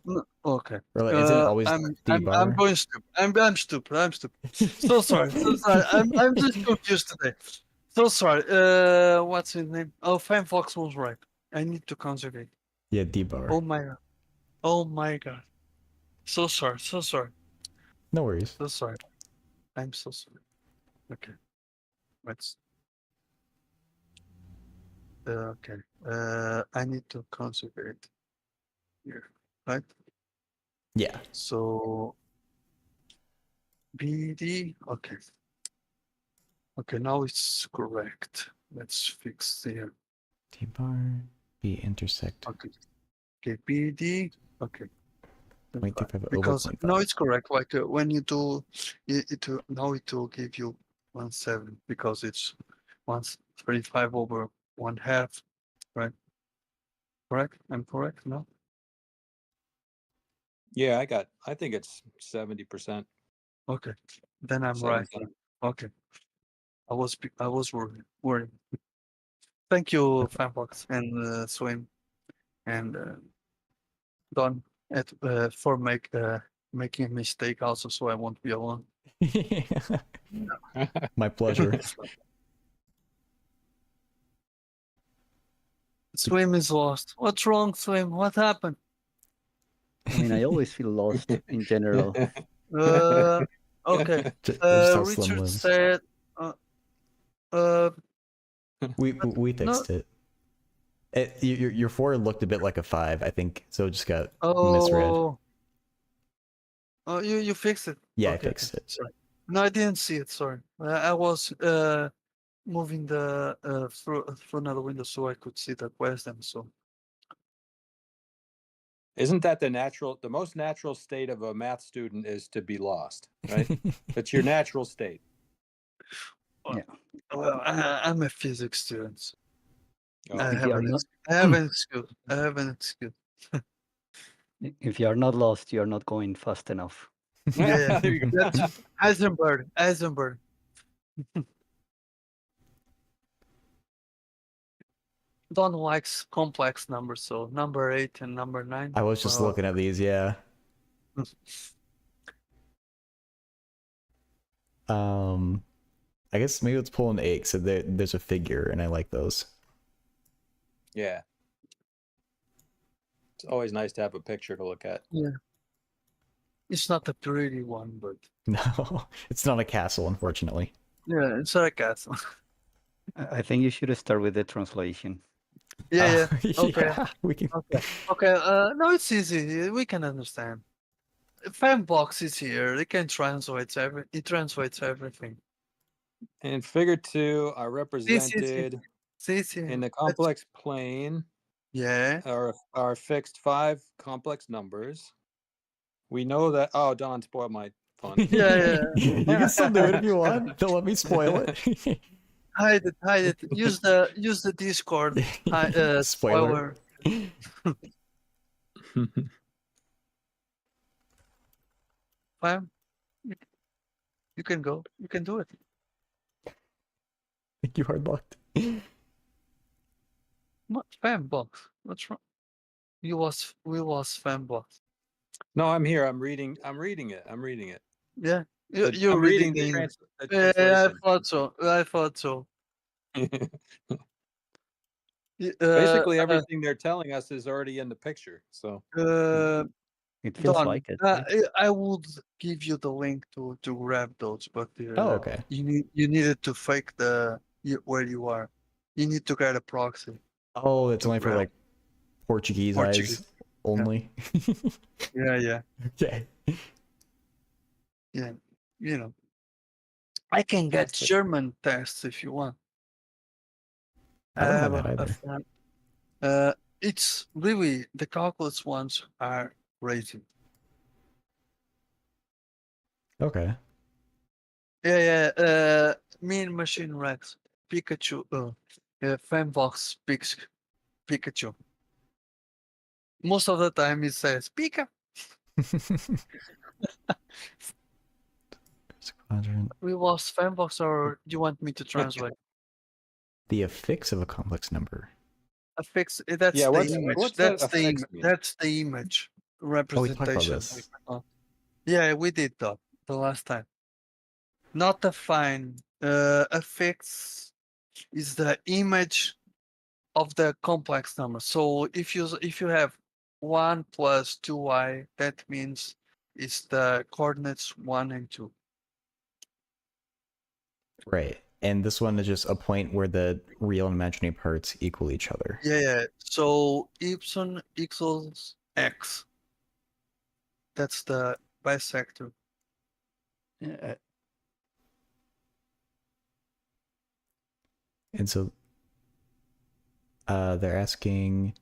No, okay. or like, isn't it always D bar? I'm going stupid. I'm stupid. So sorry. So sorry. I'm just confused today. So sorry. What's his name? Oh, Fanfox was right. I need to conjugate. Yeah, D bar. Oh my God. Oh my God. So sorry. So sorry. No worries. So sorry. I'm so sorry. Okay. Let's. Okay. I need to conjugate here, right? Yeah. So BD. Okay. Okay, now it's correct. Let's fix here. D bar B intersect. Okay. Okay, BD. Okay. 0.25 over Because 0.5. now it's correct. Like when you do now it will give you 1/7 because it's 1/35 over 1/2, right? Correct? I'm correct? No? Yeah, I think it's 70%. Okay. Then I'm right. Okay. I was worried. Thank you, Fanbox and Swim and Don for making a mistake also, so I won't be alone. My pleasure. Swim is lost. What's wrong, Swim? What happened? I mean, I always feel lost in general. Okay. Just how Slim Richard lives. said. We fixed it. Your 4 looked a bit like a 5, I think, so it just got misread. Oh, you fixed it. Yeah, okay, I fixed it. Sorry. No, I didn't see it. Sorry. I was moving the through another window so I could see the question. So. Isn't that the most natural state of a math student is to be lost, right? It's your natural state. Yeah. Well, I'm a physics student. So Oh. I have an excuse. If you are not lost, you are not going fast enough. Yeah, There you go. that's Eisenberg. Don likes complex numbers, so number 8 and number 9. I was just looking at these, yeah. I guess maybe let's pull an 8, so there's a figure, and I like those. Yeah. It's always nice to have a picture to look at. Yeah. It's not a pretty one, but No, it's not a castle, unfortunately. yeah, it's not a castle. I think you should start with the translation. Yeah, Okay. Yeah, we can. Okay. Okay. No, it's easy. We can understand. Fanbox is here. It can translate It translates everything. And figure 2 are See. represented in the complex plane Yeah. are fixed 5 complex numbers. We know that. Oh, Don spoiled my fun. Yeah. You can still do it if you want. Don't let me spoil it. Hide it. Hide it. Use the Discord. Spoiler. Fam, you can go. You can do it. You hard locked. What Fanbox? What's wrong? We lost Fanbox. No, I'm here. I'm reading it. I'm reading it. Yeah. The- You're I'm reading the, the trans- the Yeah, I translation. thought so. I thought so. Basically, everything they're telling us is already in the picture. So It feels Don, like it. Right? I would give you the link to grab those, but Oh, okay. you needed to fake where you are. You need to get a proxy. Oh, it's To only for grab. like Portuguese eyes only. Yeah. Okay. Yeah. You know, I can get That's it. German tests if you want. I don't have have that a either. friend. It's really the calculus ones are crazy. Okay. Yeah. Mean Machine Rex, Pikachu, Fanbox picks Pikachu. Most of the time it says Pika. Quadrant. We lost Fanbox, or do you want me to translate? The affix of a complex number. Affix. That's Yeah, the what's- image. what's That's that the affix image. mean? That's the image Oh, we talked about representation. this. Yeah, we did that the last time. Not affine. Affix is the image of the complex number. So if you have 1 plus 2y, that means it's the coordinates 1 and 2. Right. And this one is just a point where the real and imaginary parts equal each other. Yeah. So y equals x. That's the bisector. Yeah, And so they're asking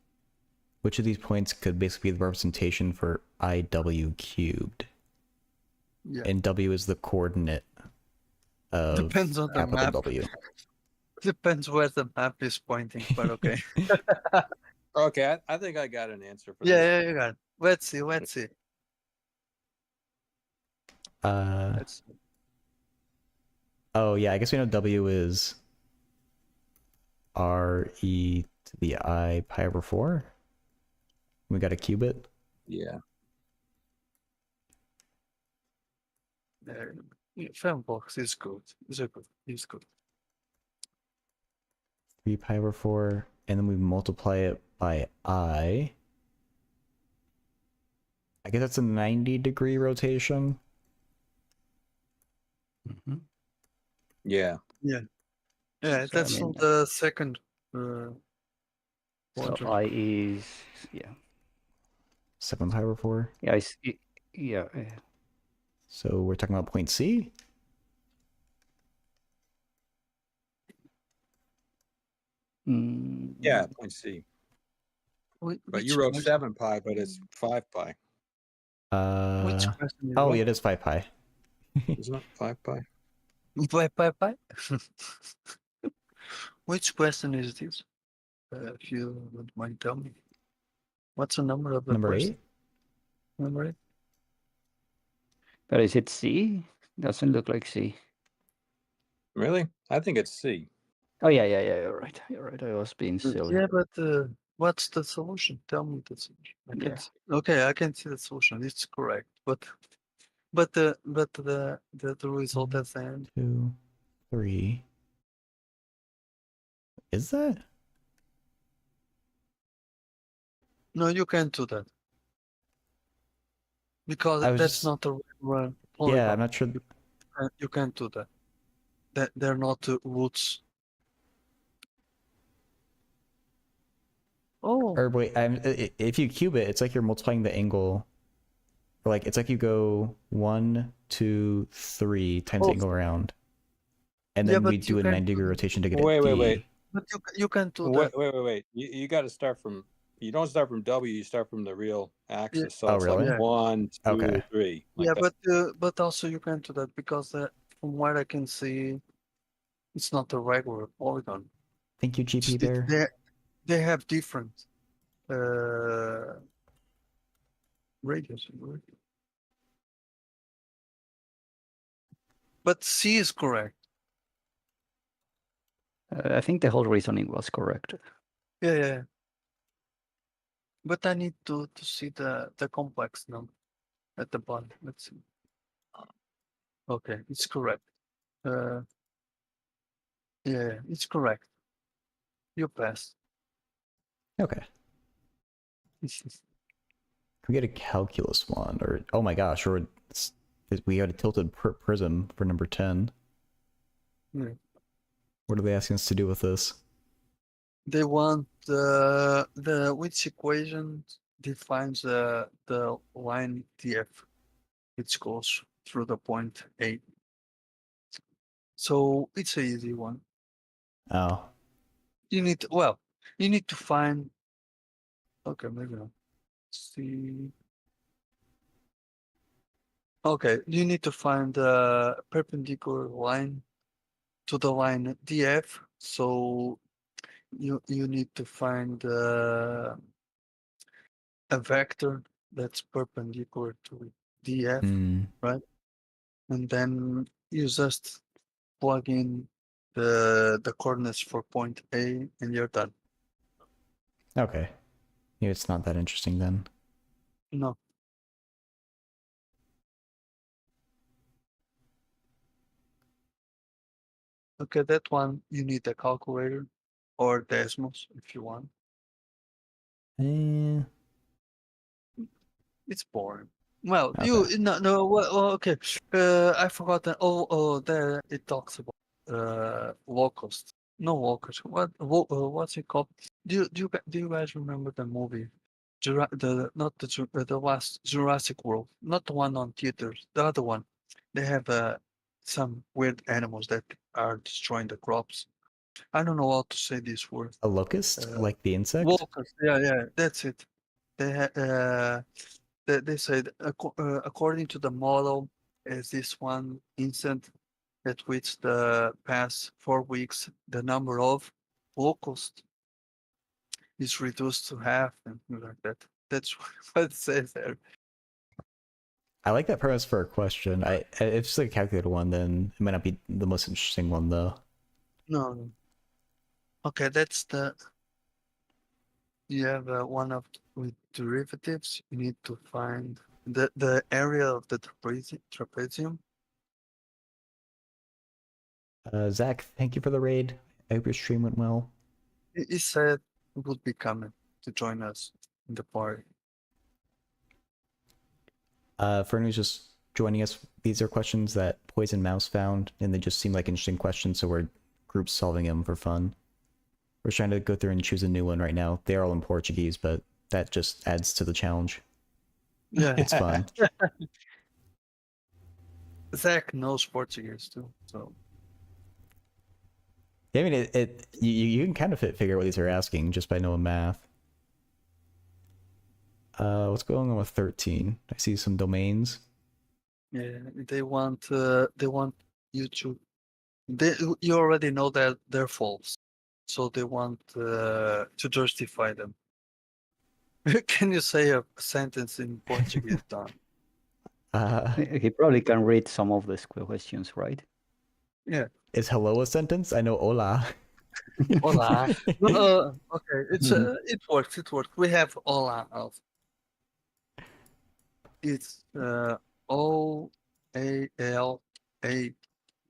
which of these points could basically be the representation for IW cubed. Yeah. And W is the coordinate of Depends on the applicable map. W. Depends where the map is pointing, but okay. Okay, I think I got an answer for Yeah, this. you got it. Let's see. Oh yeah, I guess we know W is RE to the I pi over 4. We got a cubit. Yeah. Fanbox is good. It's good. 3 pi over 4, and then we multiply it by I. I guess that's a 90-degree rotation. mhm. Yeah, So, that's I mean, on the second. So quadrant. I is 7 pi over 4. Yeah. So we're talking about point C? Yeah, point C. But you wrote 7 pi, but it's 5 pi. Which question is Oh, what? yeah, it is 5 pi. Isn't it 5 pi? Bye. Which question is this? If you would mind tell me. What's the number of the Number question? 8? Number 8? But is it C? Doesn't look like C. Really? I think it's C. Oh yeah. You're right. I was being silly. Yeah, but what's the solution? Tell me the solution. Okay, I can see the solution. It's correct, but the result at the end. 2, 3. Is that? No, you can't do that because I was that's just- not the right polygon. Yeah, I'm not sure. You can't do that. That they're not roots. Oh, Or wait, if you cube it, it's like you're multiplying the angle. Or like it's like you go 1, 2, 3 times the oh, angle around, and yeah, then we but you do a can 90-degree rotation to get a Wait, wait, wait. D. but you can do Wait, that. wait, wait, wait. You got to start from. You don't start from W. You start from the real Yeah, axis. So Oh, it's like really? yeah, 1, 2, Okay. 3, like yeah, that. but also you can do that because from what I can see, it's not a regular polygon. Thank you, GP Bear. They have different radius. But C is correct. I think the whole reasoning was correct. Yeah, yeah. But I need to see the complex number at the bottom. Let's see. Okay, it's correct. Yeah, it's correct. You passed. Okay. Can we get a calculus one? Or, oh my gosh, or we got a tilted prism for number 10. Yeah. What are they asking us to do with this? They want which equation defines the line df which goes through the point A. So it's an easy one. Oh. You need to find. Okay, maybe not. See. Okay, you need to find the perpendicular line to the line df. So you need to find a vector that's perpendicular to df, right? And then you just plug in the coordinates for point A and you're done. Okay. Maybe it's not that interesting then. No. Okay, that one you need a calculator or Desmos if you want. Eh, It's boring. Well, okay. okay. I forgot that. There it talks about locust. No locust. What's it called? Do you guys remember the movie? The last Jurassic World, not the one on theaters. The other one. They have some weird animals that are destroying the crops. I don't know how to say this word. A locust? Like the insect? Locust. Yeah, that's it. They said according to the model, as this one instant at which the past 4 weeks the number of locusts is reduced to half and things like that. That's what it says there. I like that premise for a question. If it's like a calculated one, then it might not be the most interesting one though. No. Okay, that's the. You have one of with derivatives. You need to find the area of the trapezium. Zach, thank you for the raid. I hope your stream went well. He said he would be coming to join us in the party. For anyone who's just joining us, these are questions that Poison Mouse found, and they just seem like interesting questions, so we're group solving them for fun. We're trying to go through and choose a new one right now. They're all in Portuguese, but that just adds to the challenge. Yeah, It's fun. Zach knows Portuguese too, so. Yeah, I mean, you can kind of figure out what these are asking just by knowing math. What's going on with 13? I see some domains. Yeah, they want you to. You already know that they're false, so they want to justify them. Can you say a sentence in Portuguese, Don? He probably can read some of the questions, right? Yeah. Is hello a sentence? I know hola. Hola. Okay, it works. It works. We have hola. It's O-A-L-A.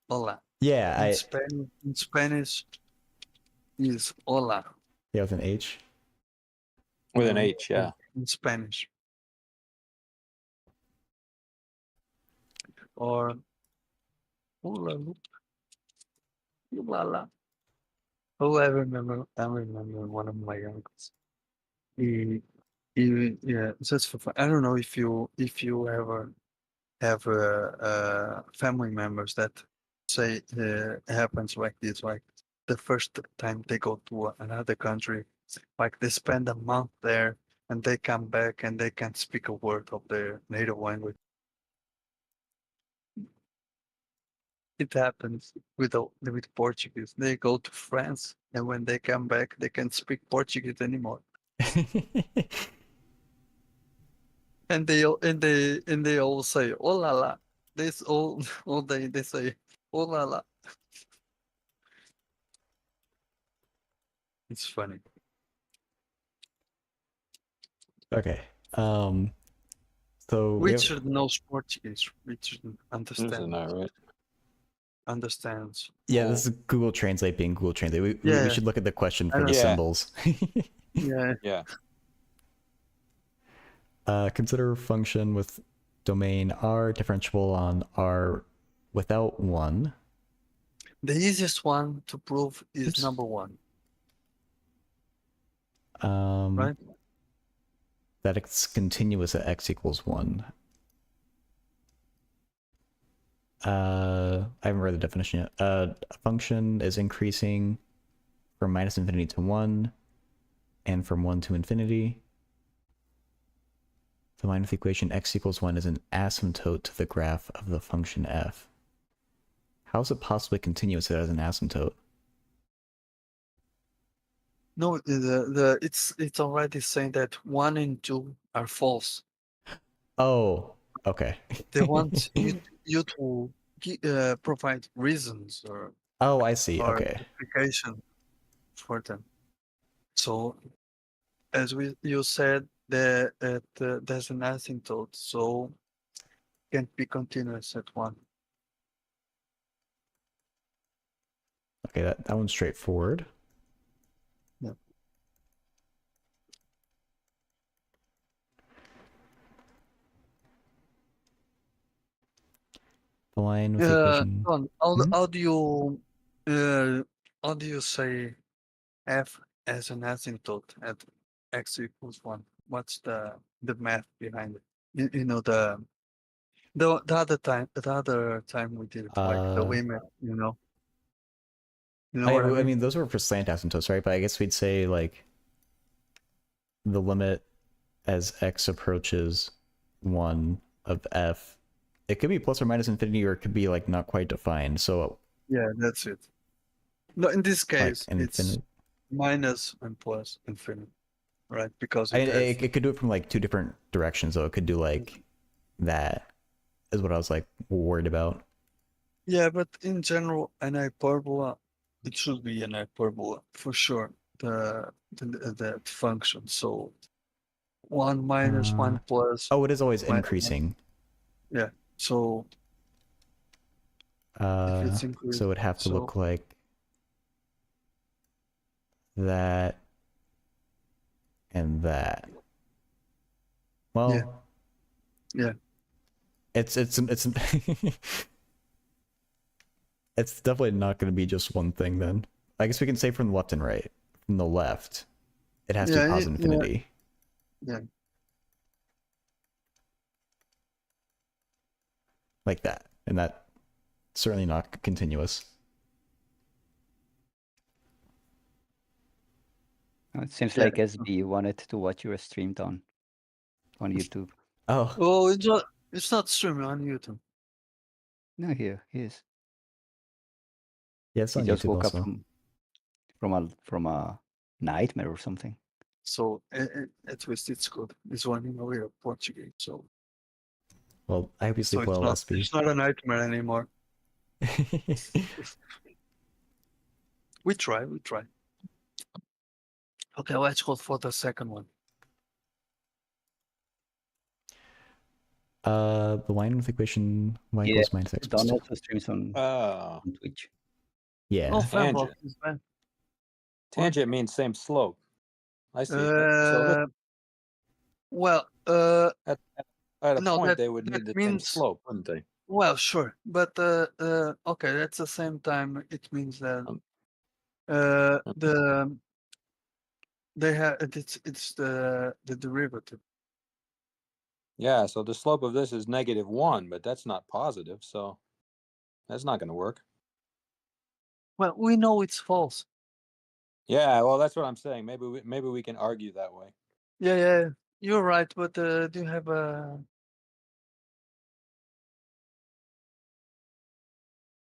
Hola. Yeah, In Spanish is hola. Yeah, with an H. With an H, yeah. In Spanish. Or hola, hola. Oh, I remember one of my uncles. Yeah, just for fun. I don't know if you ever have family members that say happens like this, like the first time they go to another country, like they spend a month there and they come back and they can't speak a word of their native language. It happens with Portuguese. They go to France and when they come back, they can't speak Portuguese anymore. And they all say "oh la la." This all day they say "oh la la." It's funny. Okay. So we have, Richard knows Portuguese. Richard This is understands. not right. Understands. yeah, all- this is Google Translate being Google Translate. We Yeah. should look at the question I for the know. Yeah. symbols. Yeah. Yeah. Consider a function with domain R differentiable on R without 1. The easiest one to prove is Oops. number 1, Um, right? That it's continuous at x equals 1. I haven't read the definition yet. A function is increasing from minus infinity to 1 and from 1 to infinity. The line with the equation x equals 1 is an asymptote to the graph of the function f. How is it possibly continuous as an asymptote? No, it's already saying that 1 and 2 are false. Oh, okay. They want you to provide reasons or Oh, I see. or Okay. justification for them. So, as you said, there's an asymptote, so can't be continuous at 1. Okay, that one's straightforward. Yeah. The line with the equation. Don, Hmm? how do you say f as an asymptote at x equals 1? What's the math behind it? You know the other time we did it, like the limit, you know. You know what I I mean? mean, those were for slant asymptotes, right? But I guess we'd say like the limit as x approaches 1 of f. It could be plus or minus infinity, or it could be like not quite defined. So Yeah, that's it. No, in this like case, an it's infinite. minus and plus infinity, right? Because I it mean, has it could do it from like two different directions. So it could do like that. Is what I was like worried about. yeah, but in general, an hyperbola, it should be an hyperbola for sure. The function. So 1 minus 1 plus. Oh, it is always mi- increasing. Yeah. So if it's increasing, So it would have to look like that and that. Well, yeah. it's it's definitely not going to be just one thing then. I guess we can say from the left and right. From the left, it has to be positive infinity. Yeah. Like that. And that's certainly not continuous. It seems Yeah. like SB wanted to watch your stream on YouTube. Oh, Oh, it's not streaming on YouTube. No, here he is. yeah, it's He on just YouTube woke also. up from a nightmare or something. So at least it's good. It's running away of Portuguese. So Well, I hope you sleep well, SB. it's not a nightmare anymore. We try. Okay, let's go for the second one. The line with equation y Yeah, equals minus x plus Don 2. also streams on Oh, Twitch. Yeah. Oh, Tangent. Fanbox is bad. tangent means same slope. I see. So Well, at a no, point, that- they would that need the same means- slope, wouldn't they? well, sure, but okay, at the same time, it means that Um, the they have it's the derivative. Yeah, so the slope of this is -1, but that's not positive, so that's not going to work. Well, we know it's false. Yeah, well, that's what I'm saying. Maybe we can argue that way. Yeah, you're right. But do you have a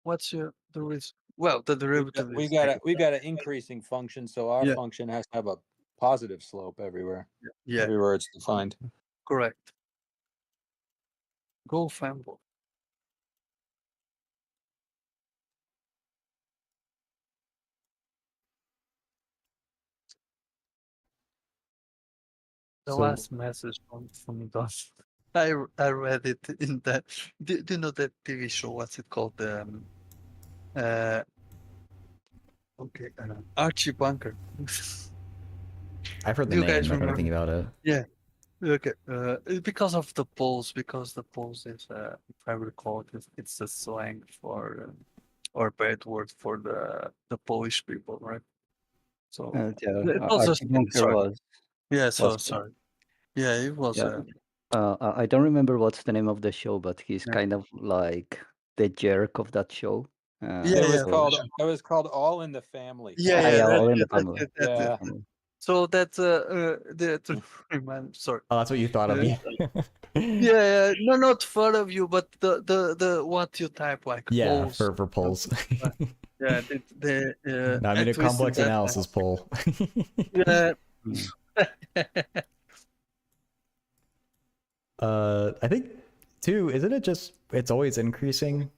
what's the reason? Well, the derivative We is got negative. we got an increasing function, so our Yeah, function has to have a positive slope everywhere. yeah, Everywhere it's defined. correct. Go Fanboy. The So last message from Don. I read it in that. Do you know that TV show? What's it called? Uh, okay, Archie Bunker. I've heard the Do you name, guys not know remember? anything about it. Yeah. Okay. Because of the polls, because the polls is, if I recall, it's a slang for or a bad word for the Polish people, right? So Yeah, it was a Archie Bunker sorry. was Yeah. So was sorry. Yeah, it was yeah. a I don't remember what's the name of the show, but he's yeah. kind of like the jerk of that show. Yeah, It was yeah, for So called sure. it was called All in the Family. Yeah, yeah. yeah, That's all in it. the That's family. it. That's it. Yeah. Family. So that's the remind. Sorry. Oh, that's what you thought of Uh, me. yeah, no, not far of you, but the what you type like Yeah, polls. for polls. Yeah, the No, I mean a at least in complex that analysis poll. yeah. Mm. I think too, isn't it just it's always increasing?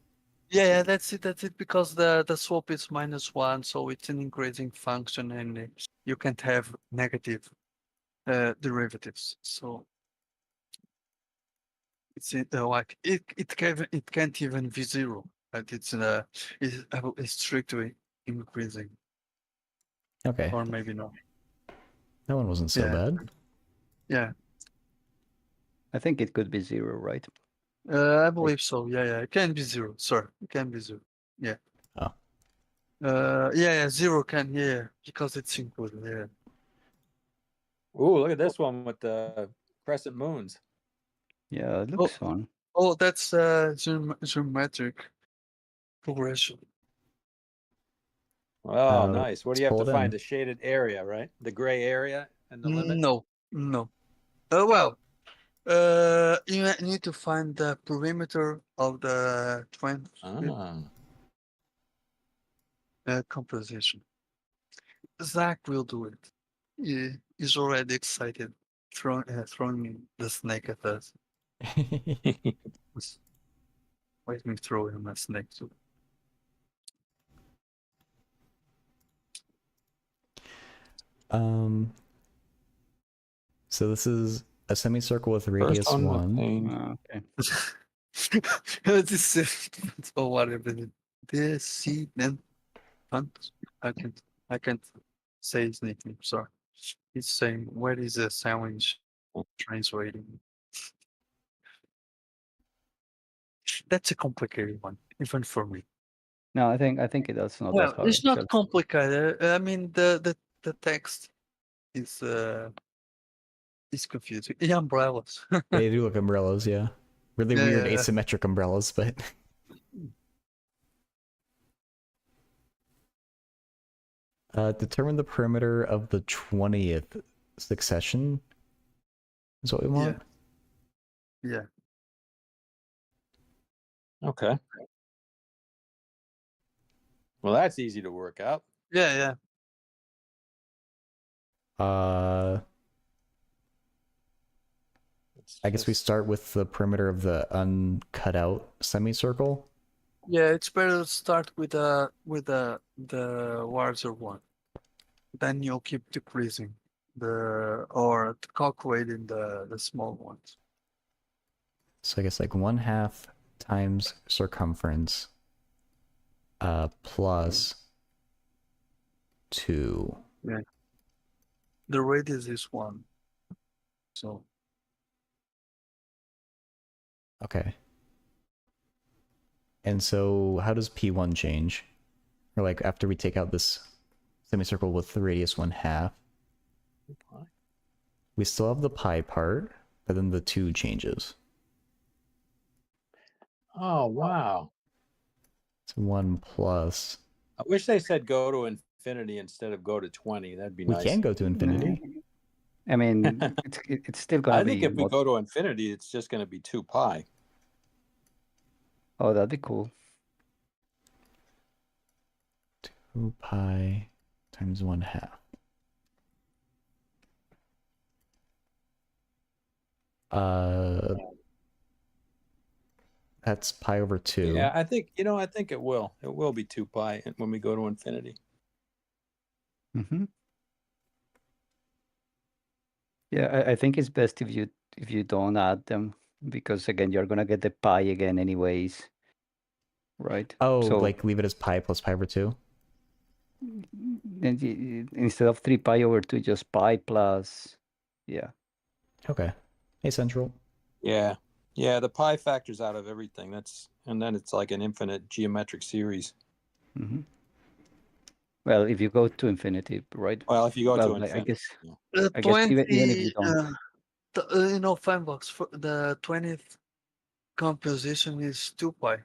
Yeah, that's it. That's it. Because the slope is -1, so it's an increasing function, and you can't have negative derivatives. So it's like it can't even be zero. But it's strictly increasing, Okay. or maybe not. That one wasn't so Yeah, bad. yeah. I think it could be 0, right? I Like, believe so. Yeah. It can be 0. Sorry, it can be 0. Yeah. Oh. Yeah. 0 can. Yeah, because it's included. Yeah. Ooh, look at this one with the crescent moons. yeah, it Oh, looks fun. oh, that's geometric progression. Oh, nice. What Let's do you have pull to it find? in. The shaded area, right? The gray area and the limit? No. Well, you need to find the perimeter of the 20 Ah. composition. Zach will do it. He's already excited, throwing the snake at us. Let me throw him a snake too. So this is a semicircle with First radius on the 1. page. Okay. This is so whatever. This see then I can't say his nickname. Sorry. He's saying where is the sandwich translating? That's a complicated one, even for me. No, I think that's not that Well, hard it's not actually. complicated. I mean the text is confusing. The umbrellas. They do look umbrellas, yeah. Really Yeah, weird yeah. asymmetric umbrellas, but determine the perimeter of the 20th succession is what we want. Yeah. Okay. Well, that's easy to work out. Yeah. I guess we start with the perimeter of the uncut out semicircle. Yeah, it's better to start with the larger one. Then you'll keep decreasing or calculating the small ones. So I guess like 1/2 times circumference plus 2. Yeah. The radius is 1. So Okay. And so how does P1 change? Or like after we take out this semicircle with the radius 1/2? 2 pi. We still have the pi part, but then the 2 changes. Oh, wow. It's 1 plus. I wish they said go to infinity instead of go to 20. That'd be We nice. can go to infinity. I mean, it's still gonna I be. think if we go to infinity, it's just going to be 2 pi. Oh, that'd be cool. 2 pi times 1/2. That's pi over 2. Yeah, I think, I think it will. It will be 2 pi when we go to infinity. Mm-hmm. Yeah, I think it's best if you don't add them, because again you're gonna get the pi again anyways, right? Oh, So like leave it as pi plus pi over 2? and instead of 3 pi over 2, just pi plus, yeah. Okay. Hey, Central. Yeah. Yeah, the pi factors out of everything. And then it's like an infinite geometric series. Mm-hmm. Well, if you go to infinity, right? Well, if you go to Well, I infinity. guess Yeah. I guess even if you don't. Fanbox, for the 20th composition is 2 pi.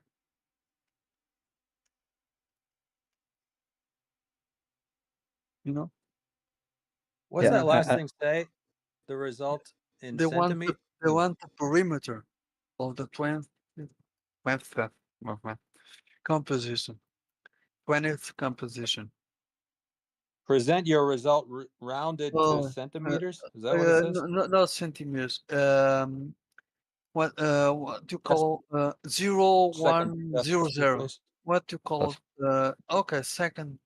You know, What's Yeah, that last I- thing say? The result in they want centimeters? they want the perimeter of the 20th composition. 20th composition. Present your result rounded to Oh, centimeters? Is that what it says? not centimeters. What do you call 0, Second 1, decimal 0, 0? place? What do you call That's- okay, second.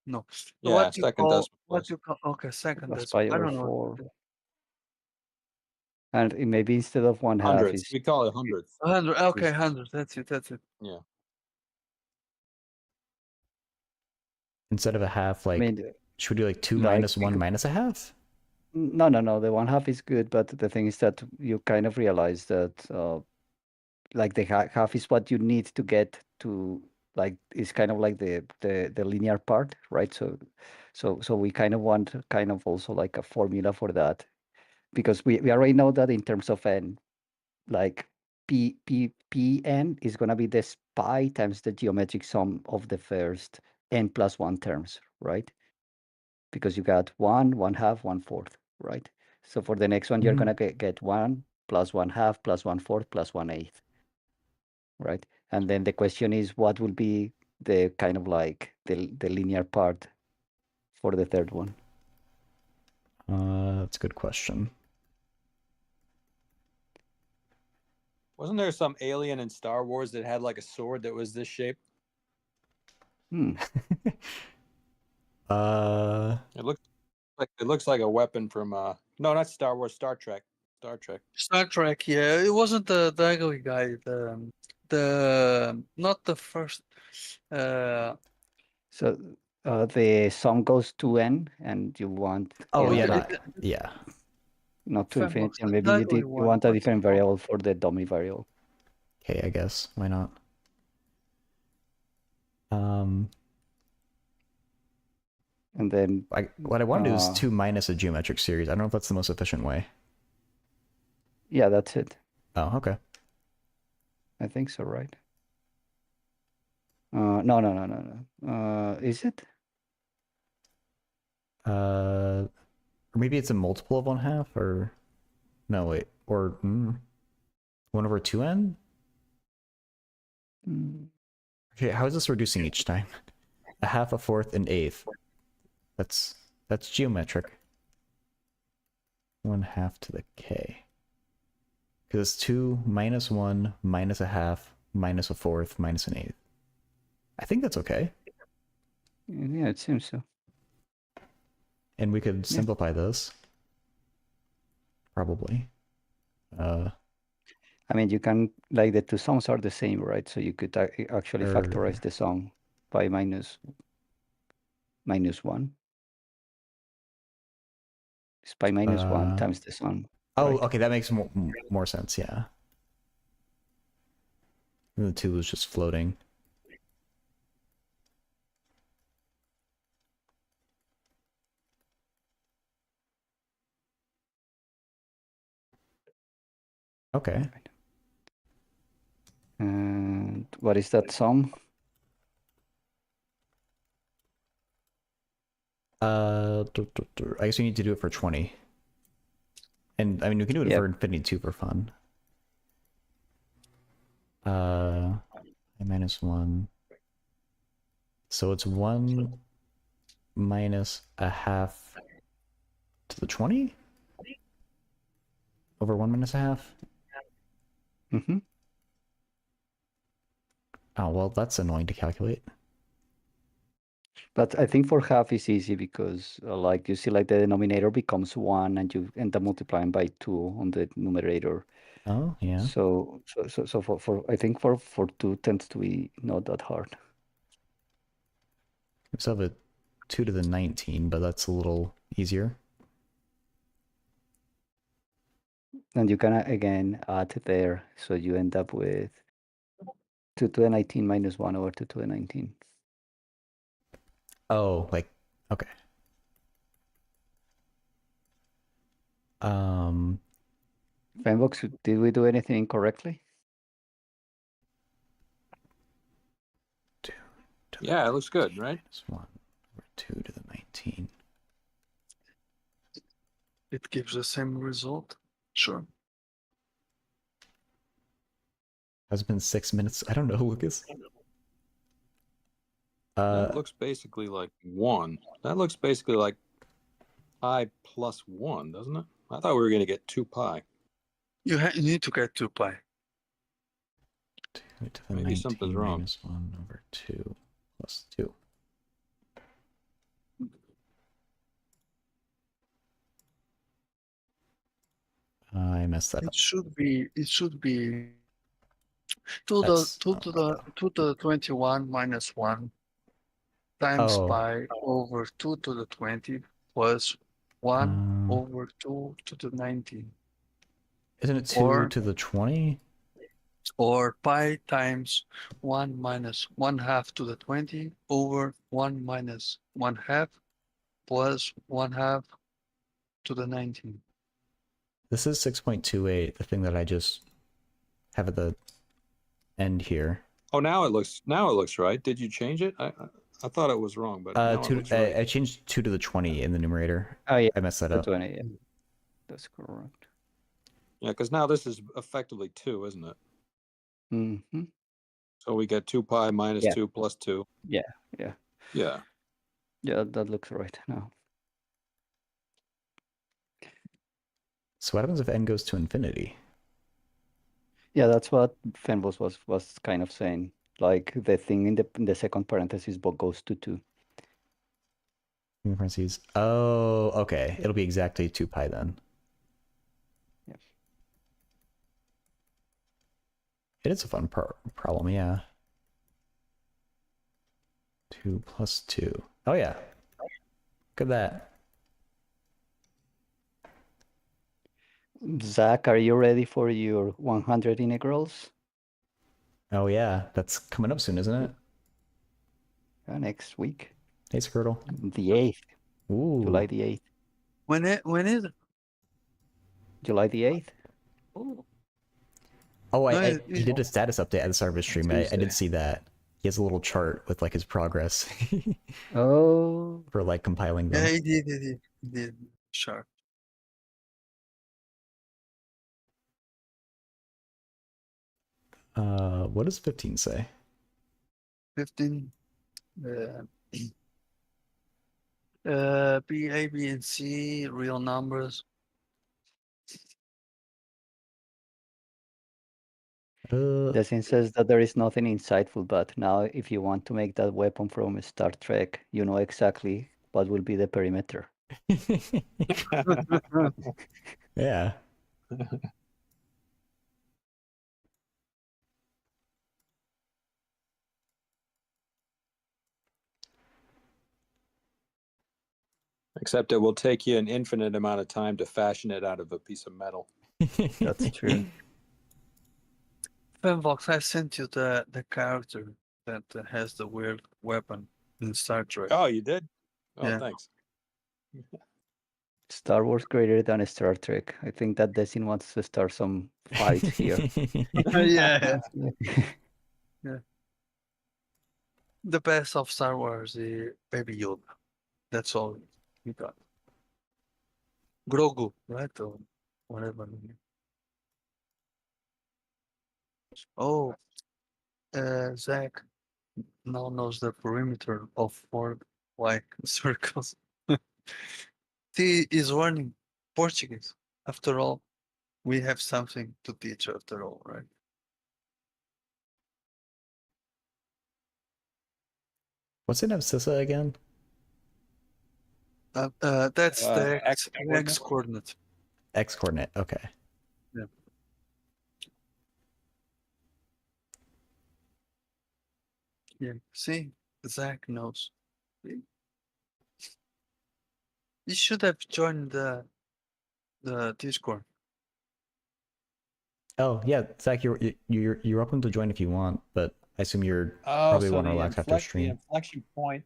No. Yeah, What do you second call decimal place. okay, second that's decimal. pi I over don't know. 4, and maybe instead of 1/2 Hundredths. is We call it hundredths. 100. Okay, Is- 100. That's it. Yeah. Instead of a half, I like, mean, should we do like 2 like, minus 1 minus a half? no, the 1/2 is good, but the thing is that you kind of realize that like the half is what you need to get to, like, it's kind of like the linear part, right? So we kind of want kind of also like a formula for that, because we already know that in terms of n, like Pn is gonna be this pi times the geometric sum of the first n plus 1 terms, right? Because you got 1, 1/2, 1/4, right? So for the next one, you're Mhm. gonna get 1 plus 1/2 plus 1/4 plus 1/8, right? And then the question is, what will be the kind of like the linear part for the third one? That's a good question. Wasn't there some alien in Star Wars that had like a sword that was this shape? Hmm. It looks like a weapon from no, not Star Wars, Star Trek. Star Trek. Star Trek, yeah. It wasn't the ugly guy, the not the first So the sum goes to n, and you want Oh, n yeah, to be that. Yeah. not to Fanbox, infinity, and the maybe ugly you one. want a What's it different called? variable for the dummy variable. Okay, I guess. Why not? Um, And then what I want to do is uh, 2 minus a geometric series. I don't know if that's the most efficient way. yeah, that's it. Oh, okay. I think so, right? No. Is it? Or maybe it's a multiple of 1/2, or no, wait, or 1 over 2n. Mm. Okay, how is this reducing each time? A half, a fourth, an eighth. That's geometric. 1/2 to the k. Because it's 2 minus 1 minus a half minus a fourth minus an eighth. I think that's okay. Yeah, it seems so. And we could simplify this. Probably. I mean, you can, like, the two sums are the same, right? So you could actually Or- factorize the sum by minus 1. It's by minus 1 times the sum. Oh, right? okay, that makes more sense, yeah. And the 2 was just floating. Okay. And what is that sum? I guess we need to do it for 20. And I mean, we can do it Yep. for infinity too for fun. I minus 1. So it's 1 minus a half to the 20? Over 1 minus a half? Mm-hmm. Oh, well, that's annoying to calculate. But I think for half is easy because like you see like the denominator becomes 1 and you end up multiplying by 2 on the numerator. Oh, yeah. So for I think for 2 tends to be not that hard. We still have a 2 to the 19, but that's a little easier. And you can again add there, so you end up with 2 to the 19 minus 1 over 2 to the 19. Oh, like, okay. Fanbox, did we do anything correctly? 2 to the Yeah, it looks good, right? minus 1 over 2 to the 19. It gives the same result. Sure. Has been 6 minutes. I don't know, Lucas. That looks basically like 1. That looks basically like pi plus 1, doesn't it? I thought we were going to get 2 pi. You need to get 2 pi. 2 to the Maybe 19 something's wrong. minus 1 over 2 plus 2. I messed that up. It should be 2 That's to the 21 minus 1 times Oh. pi over 2 to the 20 plus 1 Uh, over 2 to the 19. Isn't it 2 Or- to the 20? Or pi times 1 minus 1/2 to the 20 over 1 minus 1/2 plus 1/2 to the 19. This is 6.28, the thing that I just have at the end here. Oh, now it looks right. Did you change it? I thought it was wrong, but now it looks right. I changed 2 to the 20 in the numerator. Oh yeah, I messed that the up. 20. Yeah. That's correct. Yeah, because now this is effectively 2, isn't it? Mm-hmm. So we get 2 pi minus Yeah. 2 plus 2. Yeah. Yeah. Yeah, that looks right now. So what happens if n goes to infinity? Yeah, that's what Fenbos was kind of saying. Like the thing in the second parenthesis but goes to 2. Parentheses. Oh, okay. It'll be exactly 2 pi then. Yes. It is a fun problem, yeah. 2 plus 2. Oh, yeah. Look at that. Zach, are you ready for your 100 integrals? Oh, yeah. That's coming up soon, isn't it? Next week. Hey, Squirtle. The 8th. Ooh. July the 8th. When is it? July the 8th. Oh, Oh, No, he did a status update at the start of his stream. I Tuesday. did see that. He has a little chart with like his progress Oh, for like compiling them. yeah, he did. Sure. What does 15 say? 15. B, A, B, and C, real numbers. the scene says that there is nothing insightful, but now if you want to make that weapon from Star Trek, you know exactly what will be the perimeter. Yeah. Except it will take you an infinite amount of time to fashion it out of a piece of metal. That's true. Fanvox, I sent you the character that has the weird weapon in Star Trek. Oh, you did? Oh, Yeah. thanks. Star Wars greater than Star Trek. I think that Desin wants to start some fights here. Yeah. Yeah. The best of Star Wars is Baby Yoda. That's all you got. Grogu, right? Or whatever. Oh, Zach now knows the perimeter of 4 like circles. He is learning Portuguese. After all, we have something to teach after all, right? What's an abscissa again? That's the X X coordinate. X coordinate. Okay. Yeah. See, Zach knows. You should have joined the Discord. Oh yeah, Zach, you're welcome to join if you want, but I assume you're Oh, probably so want to the relax after stream. inflection point,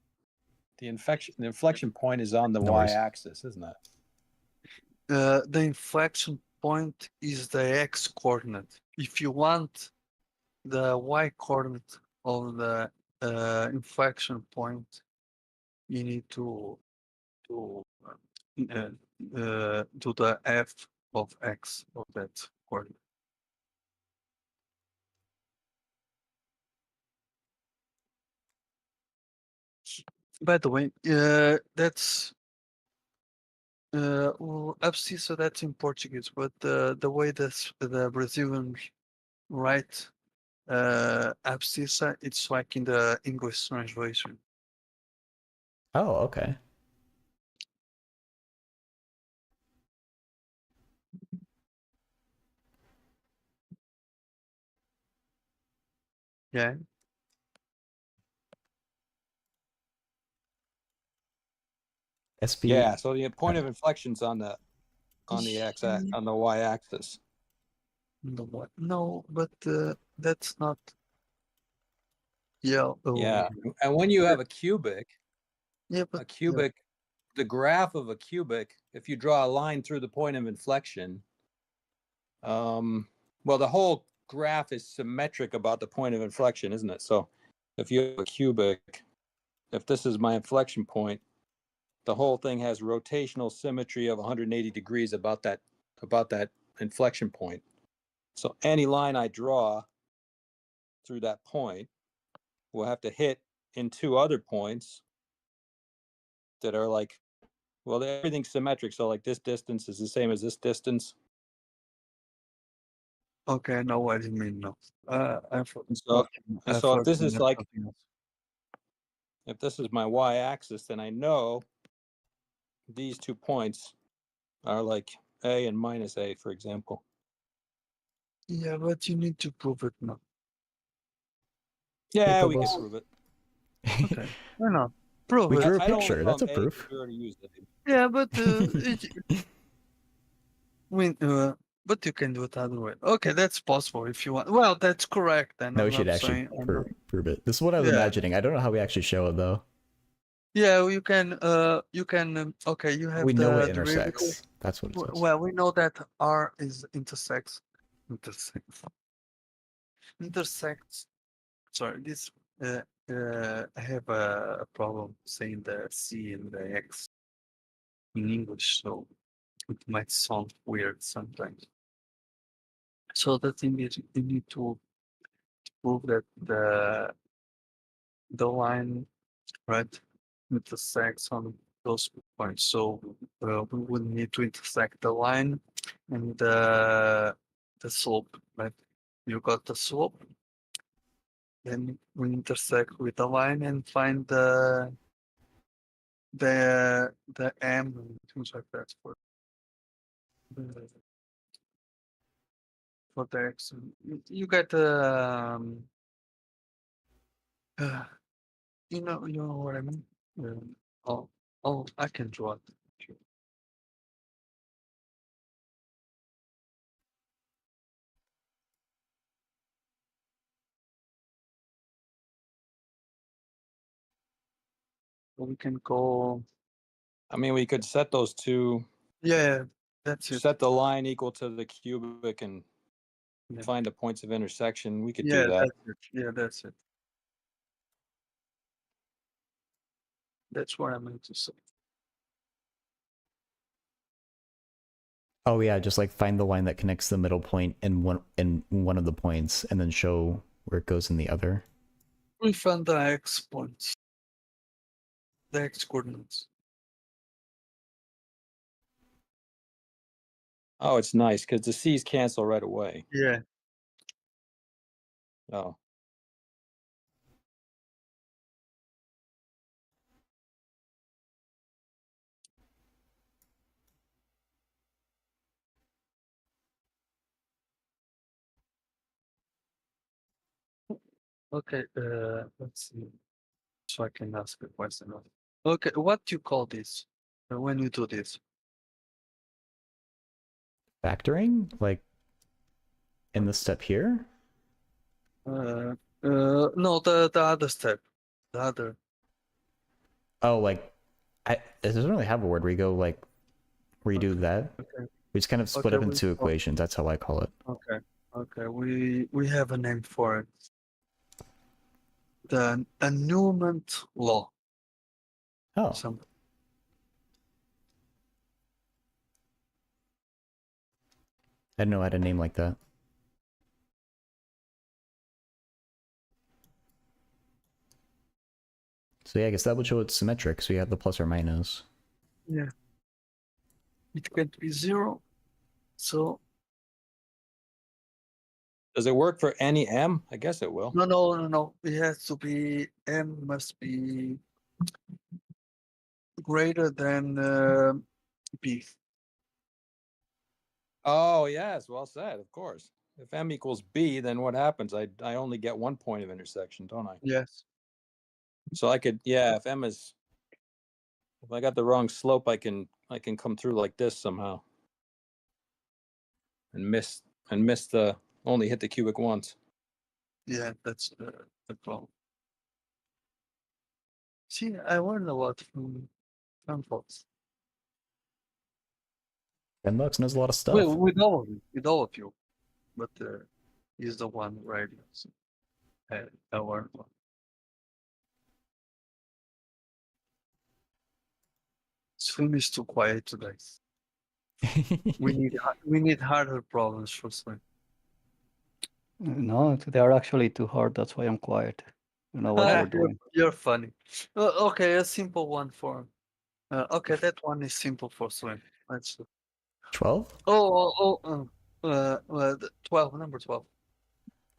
the inflection point is on the No worries. y-axis, isn't it? The inflection point is the X coordinate. If you want the Y coordinate of the inflection point, you need to do the F of X of that coordinate. By the way, that's abscissa, that's in Portuguese, but the way the Brazilians write abscissa, it's like in the English translation. Oh, okay. Yeah. SB. Yeah, so the point of inflection's on the x on the y-axis. No, but that's not. Yeah. Yeah, and when you have a cubic, Yeah, but the graph of a cubic, if you draw a line through the point of inflection, well, the whole graph is symmetric about the point of inflection, isn't it? So if you have a cubic, if this is my inflection point, the whole thing has rotational symmetry of 180 degrees about that inflection point. So any line I draw through that point will have to hit in 2 other points that are like, well, everything's symmetric. So like this distance is the same as this distance. okay, I know what you mean now. So if this is like, if this is my y-axis, then I know these 2 points are like A and minus A, for example. Yeah, but you need to prove it now. Yeah, Hey, we can Phobos. prove it. Okay, why not? Prove We it. drew a I don't picture. know That's a if A proof. we already used it. Yeah, but but you can do it other way. Okay, that's possible if you want. Well, that's correct. Then No, I'm we should not actually saying. prove it. This is what I was Yeah. imagining. I don't know how we actually show it though. Yeah, you can. Okay, you have We the know it derivative. intersects. That's what it says. Well, we know that R is intersects. Sorry, this I have a problem saying the C and the X in English, so it might sound weird sometimes. So the thing is, you need to prove that the line, right, intersects on those points. So we would need to intersect the line and the slope, right? You got the slope, then we intersect with the line and find the M and things like that for the X. You get you know what I mean. I can draw it. We can go. I mean, we could set those two. Yeah, that's it. Set the line equal to the cubic and Yeah. find the points of intersection. We could Yeah, do that. that's it. Yeah, that's it. That's what I meant to say. Oh yeah, just like find the line that connects the middle point in one of the points, and then show where it goes in the other. We found the x points, the x coordinates. Oh, it's nice because the C's cancel right away. Yeah. Oh. Okay. Let's see. So I can ask a question. Okay, what do you call this when you do this? Factoring, like in the step here. No, the other step, the other. Oh, like it doesn't really have a word where you go like redo Okay, that. Okay. We just kind of split Okay, up into two equations. That's how I call it. Okay. Okay. We have a name for it. The annulment law. Oh, Some. I didn't know I had a name like that. So yeah, I guess that would show it's symmetric. So you have the plus or minus. Yeah. It can't be 0. So Does it work for any M? I guess it will. no. It has to be m must be greater than b. Oh, yes. Well said. Of course. If M equals B, then what happens? I only get 1 point of intersection, don't I? Yes. So I could, yeah, if M is, if I got the wrong slope, I can come through like this somehow and miss the, only hit the cubic once. Yeah, that's the problem. See, I learned a lot from folks. $10 knows a lot of stuff. With all of you, but he's the one writing. So I learned a lot. Swim is too quiet today. We need harder problems for swim. No, they are actually too hard. That's why I'm quiet. You know what we're doing. You're funny. Okay, a simple one for. Okay, that one is simple for swim. Let's do. 12? 12, number 12.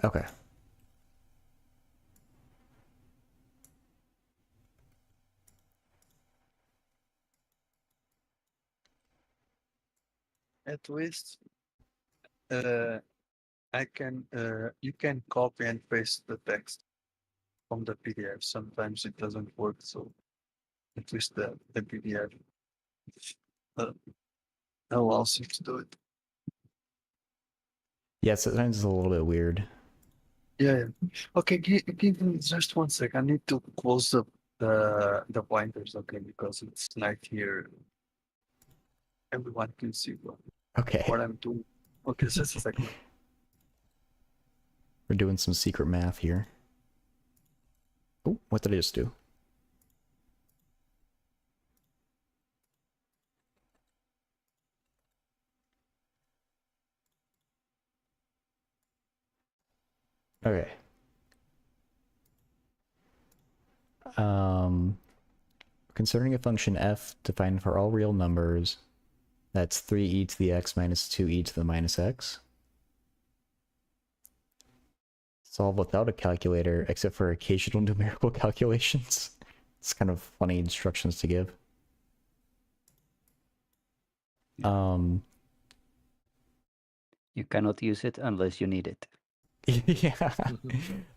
Okay. At least I can you can copy and paste the text from the PDF. Sometimes it doesn't work, so at least the PDF allows you to do it. Yeah, sometimes it's a little bit weird. Yeah. Okay, give me just 1 sec. I need to close the blinders, okay, because it's night here. Everyone can see Okay. what I'm doing. Okay, just a second. We're doing some secret math here. Oh, what did I just do? Okay. Considering a function f defined for all real numbers, that's 3e to the x minus 2e to the minus x. Solve without a calculator, except for occasional numerical calculations. It's kind of funny instructions to give. You cannot use it unless you need it. Yeah. I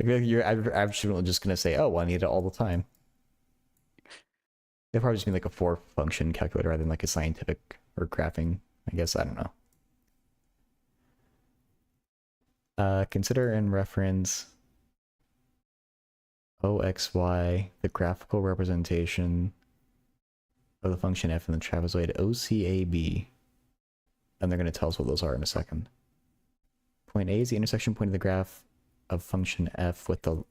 feel like you're absolutely just gonna say, oh, well, I need it all the time. It'd probably just be like a four-function calculator rather than like a scientific or graphing, I guess. I don't know. Consider and reference OXY, the graphical representation of the function f in the trapezoid OCAB. and they're going to tell us what those are in a second. Point A is the intersection point of the graph of function f with the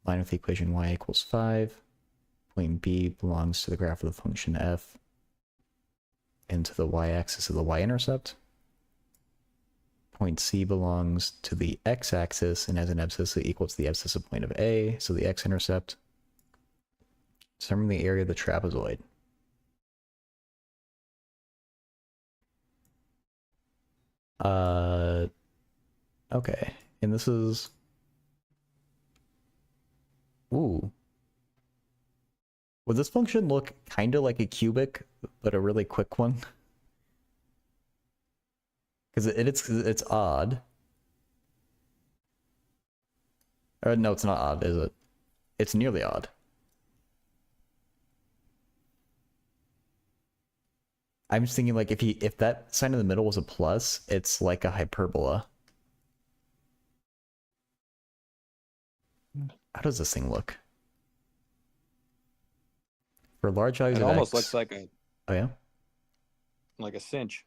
line with the equation y equals 5. Point B belongs to the graph of the function f into the y-axis of the y-intercept. Point C belongs to the x-axis and has an abscissa equal to the abscissa point of A, so the x-intercept. Determine the area of the trapezoid. Okay, and this is... Ooh. Would this function look kind of like a cubic, but a really quick one? Because it's odd. Or no, it's not odd, is it? It's nearly odd. I'm just thinking like if that sign in the middle was a plus, it's like a hyperbola. How does this thing look? For large values It of almost x, looks like a oh yeah, cinch.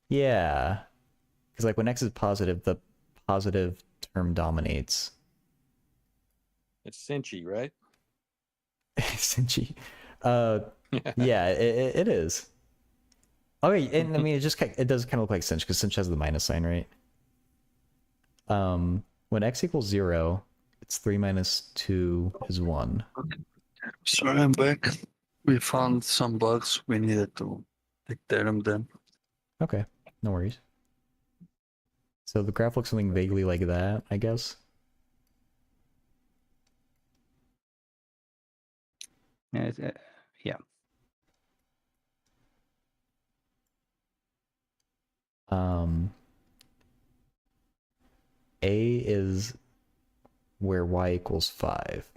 yeah, because like when x is positive, the positive term dominates. It's cinchy, right? Cinchy. Yeah, it is. Okay, and I mean it does kind of look like cinch because cinch has the minus sign, right? When x equals 0, it's 3 minus 2 is 1. Sorry, I'm back. We found some bugs. We needed to take care of them. Okay, no worries. So the graph looks something vaguely like that, I guess. Yeah. Yeah. A is where y equals 5.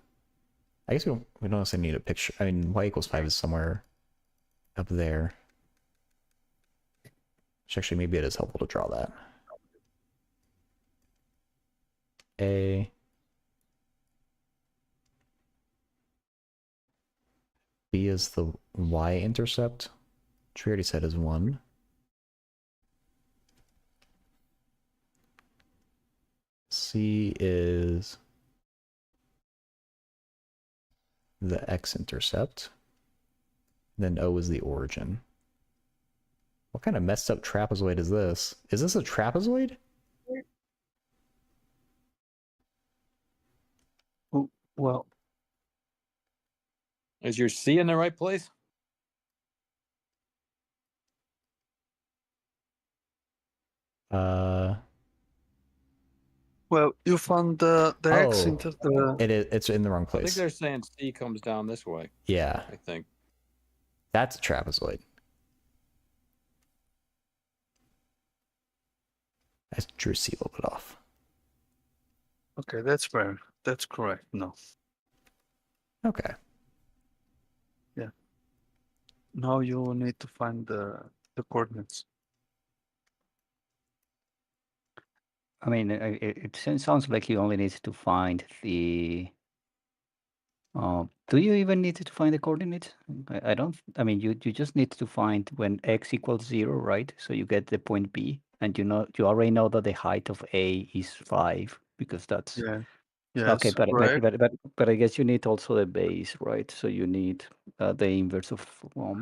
I guess we don't necessarily need a picture. I mean, y equals 5 is somewhere up there. Which actually maybe it is helpful to draw that. A. B is the y-intercept, which we already said is 1. C is the x-intercept. Then O is the origin. What kind of messed up trapezoid is this? Is this a trapezoid? Oh, well, Is your C in the right place? well, you found the X Oh, into the. it's in the wrong I think place. they're saying C comes down this way. Yeah, I think. that's a trapezoid. I drew C a little bit off. Okay, that's fair. That's correct. No. Okay. Now you need to find the coordinates. I mean, it sounds like you only need to find the. Do you even need to find the coordinates? I don't. I mean, you just need to find when x equals 0, right? So you get the point B, and you already know that the height of A is 5 because that's Yeah. Yes. okay. Correct. But I guess you need also the base, right? So you need the inverse of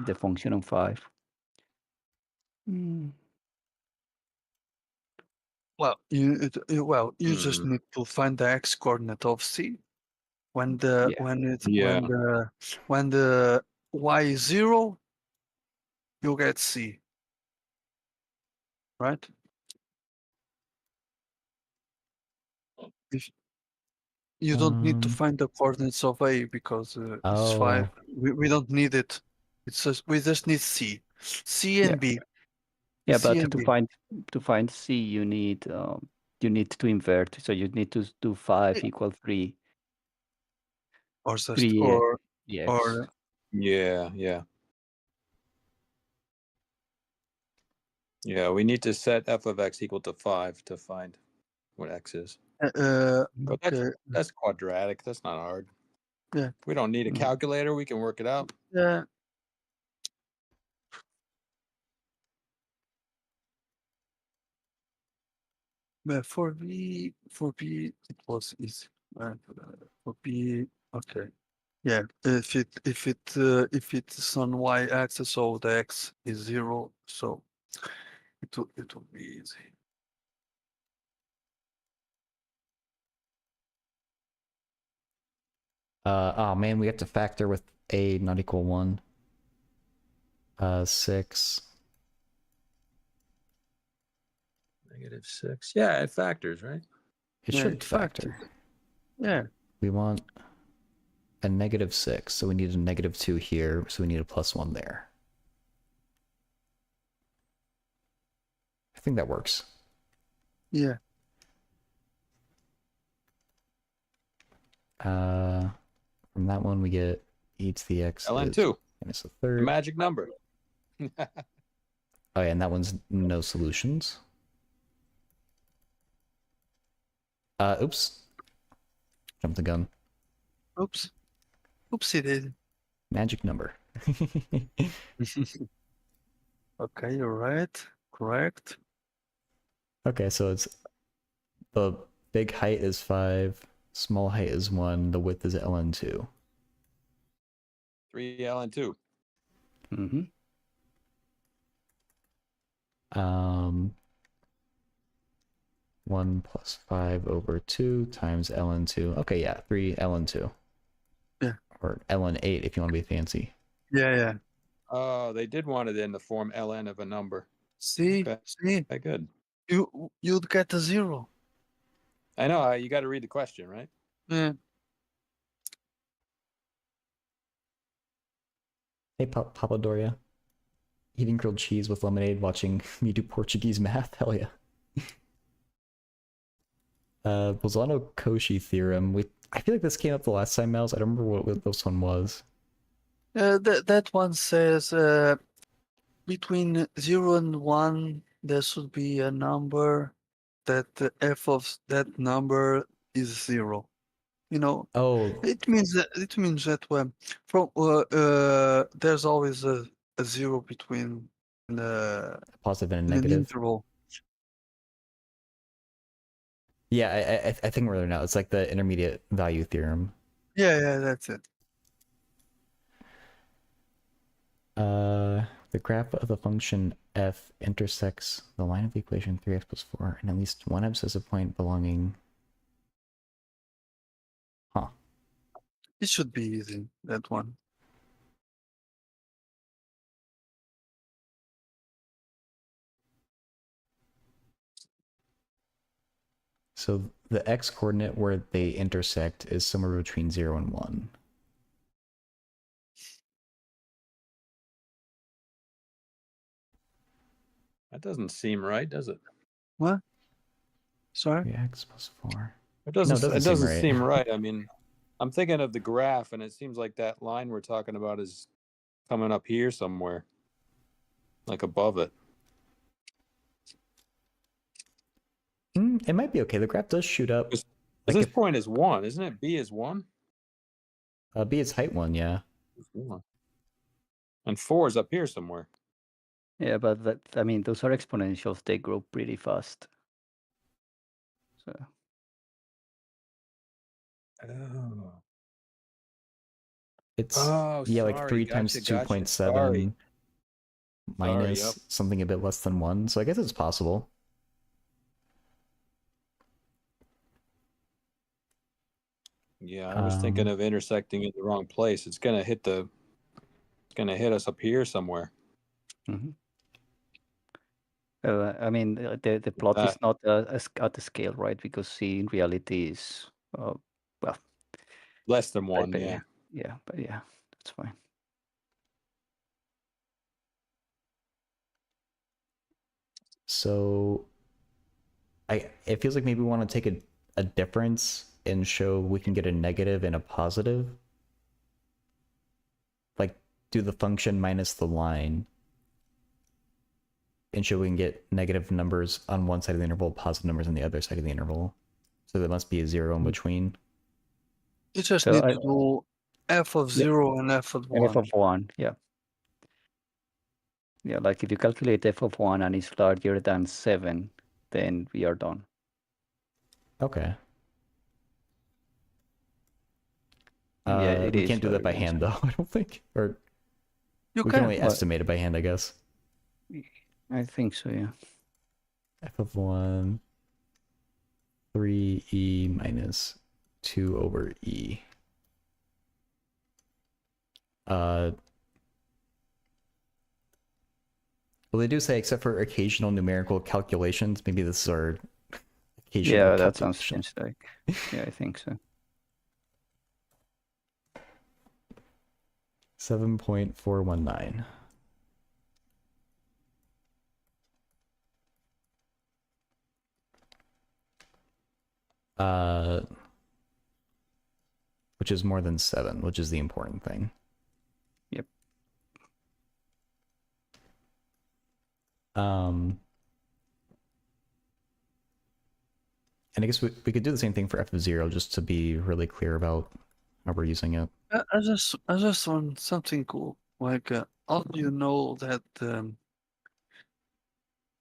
the function of 5. Well, you just need to find the X coordinate of C. When the Yeah. when the Y is 0, you get C. Right? If you don't need to find the coordinates of A because it's 5. We don't need it. It's just we just need C. C and B. Yeah, C but and to find C, you need to invert. So you need to do 5 equal 3. Or just 3 or x. Yeah. Yeah, we need to set f of x equal to 5 to find what x is. But okay. that's quadratic. That's not hard. Yeah. We don't need a calculator. We can work it out. Yeah. But for B, it was easy. For B, okay. Yeah, if it's on y-axis, so the x is 0, so it will be easy. Oh man, we have to factor with a not equal 1. 6. -6. Yeah, it factors, right? It Yeah, should it factor. factors. Yeah, We want a -6, so we need a -2 here, so we need a +1 there. I think that works. yeah. From that one we get e to the x ln2, minus a the third. magic number. Oh yeah, and that one's no solutions. Oops. Jumped the gun. Oops. Oopsie did. Magic number. Okay, you're right. Correct. Okay, so it's the big height is 5, small height is 1, the width is ln2. 3 ln2. Mm-hmm. 1 plus 5 over 2 times ln2. Okay, yeah, 3 ln2. Yeah. Or ln8 if you want to be fancy. Yeah, yeah. Oh, they did want it in the form ln of a number. See, Okay. see, Okay, good. you'd get a 0. I know, you got to read the question, right? Yeah. Hey, Papa Doria. Eating grilled cheese with lemonade, watching me do Portuguese math. Hell yeah. Bolzano-Cauchy theorem. I feel like this came up the last time, Mouse. I don't remember what this one was. That one says between 0 and 1, there should be a number that the f of that number is 0. You know, Oh, it means that when from there's always a 0 between the positive and a in an negative. interval. Yeah, I think we're there now. It's like the intermediate value theorem. Yeah, that's it. The graph of the function f intersects the line of the equation 3x plus 4, and at least one abscissa point belonging... Huh. It should be easy, that one. So the x-coordinate where they intersect is somewhere between 0 and 1. That doesn't seem right, does it? What? Sorry? 3x plus 4. It doesn't. No, it It doesn't right. seem right. I mean, I'm thinking of the graph, and it seems like that line we're talking about is coming up here somewhere, like above it. It might be okay. The graph does shoot up. Like this point is 1, isn't it? B is 1. B is height 1, yeah. It's 1. And 4 is up here somewhere. Yeah, but that, I mean, those are exponentials. They grow pretty fast. So Oh. It's sorry. like 3 times Gotcha. 2.7 Sorry. minus Yep. something a bit less than 1. So I guess it's possible. Yeah, I was thinking of intersecting in the wrong place. It's gonna hit us up here somewhere. mm-hmm. I mean, the plot is not at the scale, right? Because C in reality is well, less than 1. but Yeah. Yeah, but yeah, that's fine. So it feels like maybe we want to take a difference and show we can get a negative and a positive. Like do the function minus the line and show we can get negative numbers on one side of the interval, positive numbers on the other side of the interval. So there must be a 0 in between. You just So need to do f of 0 and f of 1. F of 1, yeah. Yeah, like if you calculate f of 1 and it's larger than 7, then we are done. Okay. Yeah, it We is can't do that by variance. hand though, I don't think. Or You we can can. only What? estimate it by hand, I guess. I think so, yeah. F of 1, 3e minus 2 over e. Well, they do say, except for occasional numerical calculations, maybe this is our occasional Yeah, that sounds calculation. seems like. Yeah, I think so. 7.419. Which is more than 7, which is the important thing. Yep. And I guess we could do the same thing for f of 0, just to be really clear about how we're using it. I just want something cool. Like, how do you know that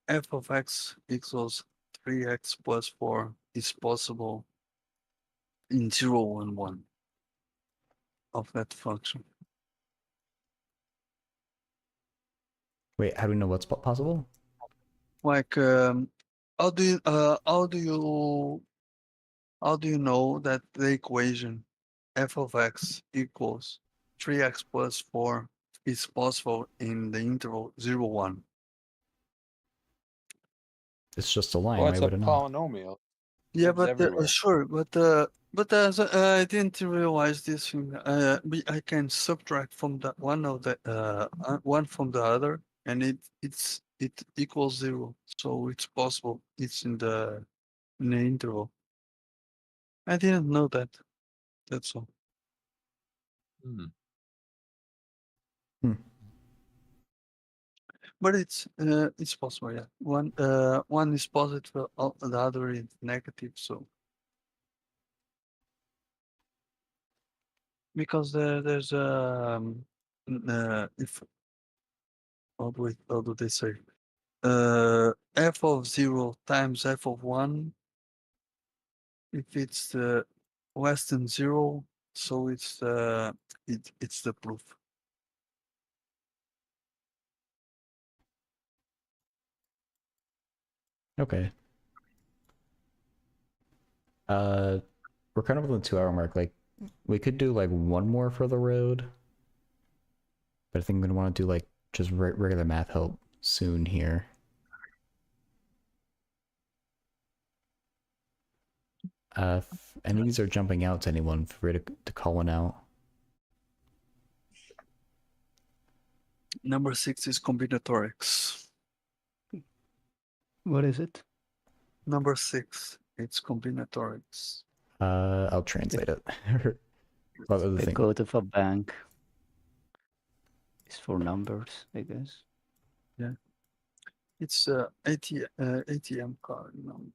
f of x equals 3x plus 4 is possible in 0 and 1 of that function? Wait, how do we know what's possible? Like, how do you know that the equation f of x equals 3x plus 4 is possible in the interval 0, 1? It's just a line. Well, Why it's a would it know? polynomial. Yeah, Lives but everywhere. sure, but I didn't realize this thing. I can subtract from that one of the one from the other, and it equals 0. So it's possible. It's in the interval. I didn't know that. That's all. Hmm. But it's possible. Yeah, one is positive, the other is negative. So because there's if how do they say? F of 0 times f of 1, if it's less than 0, so it's it's the proof. Okay. We're kind of on the 2-hour mark. Like, we could do like one more for the road, but I think I'm gonna want to do like just regular math help soon here. If any of these are jumping out to anyone, feel free to call one out. Number 6 is combinatorics. What is it? Number 6, it's combinatorics. I'll translate it. What other The thing? code of a bank is for numbers, I guess. Yeah, it's ATM card number.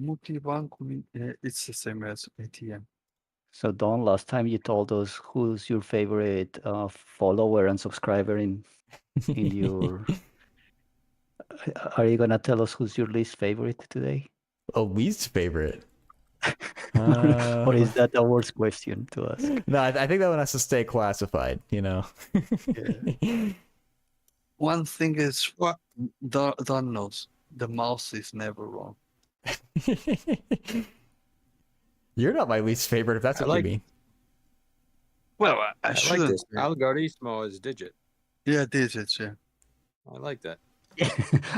Multibank, it's the same as ATM. So Don, last time you told us who's your favorite follower and subscriber in your. Are you gonna tell us who's your least favorite today? A least favorite. Or is that a worse question to ask? No, I think that one has to stay classified, you know. Yeah. One thing is what Don knows: the mouse is never wrong. You're not my least favorite, if that's I what like- you mean. Well, I I like shouldn't. this. Algoritmo is digit. Yeah, digits. Yeah. I like that.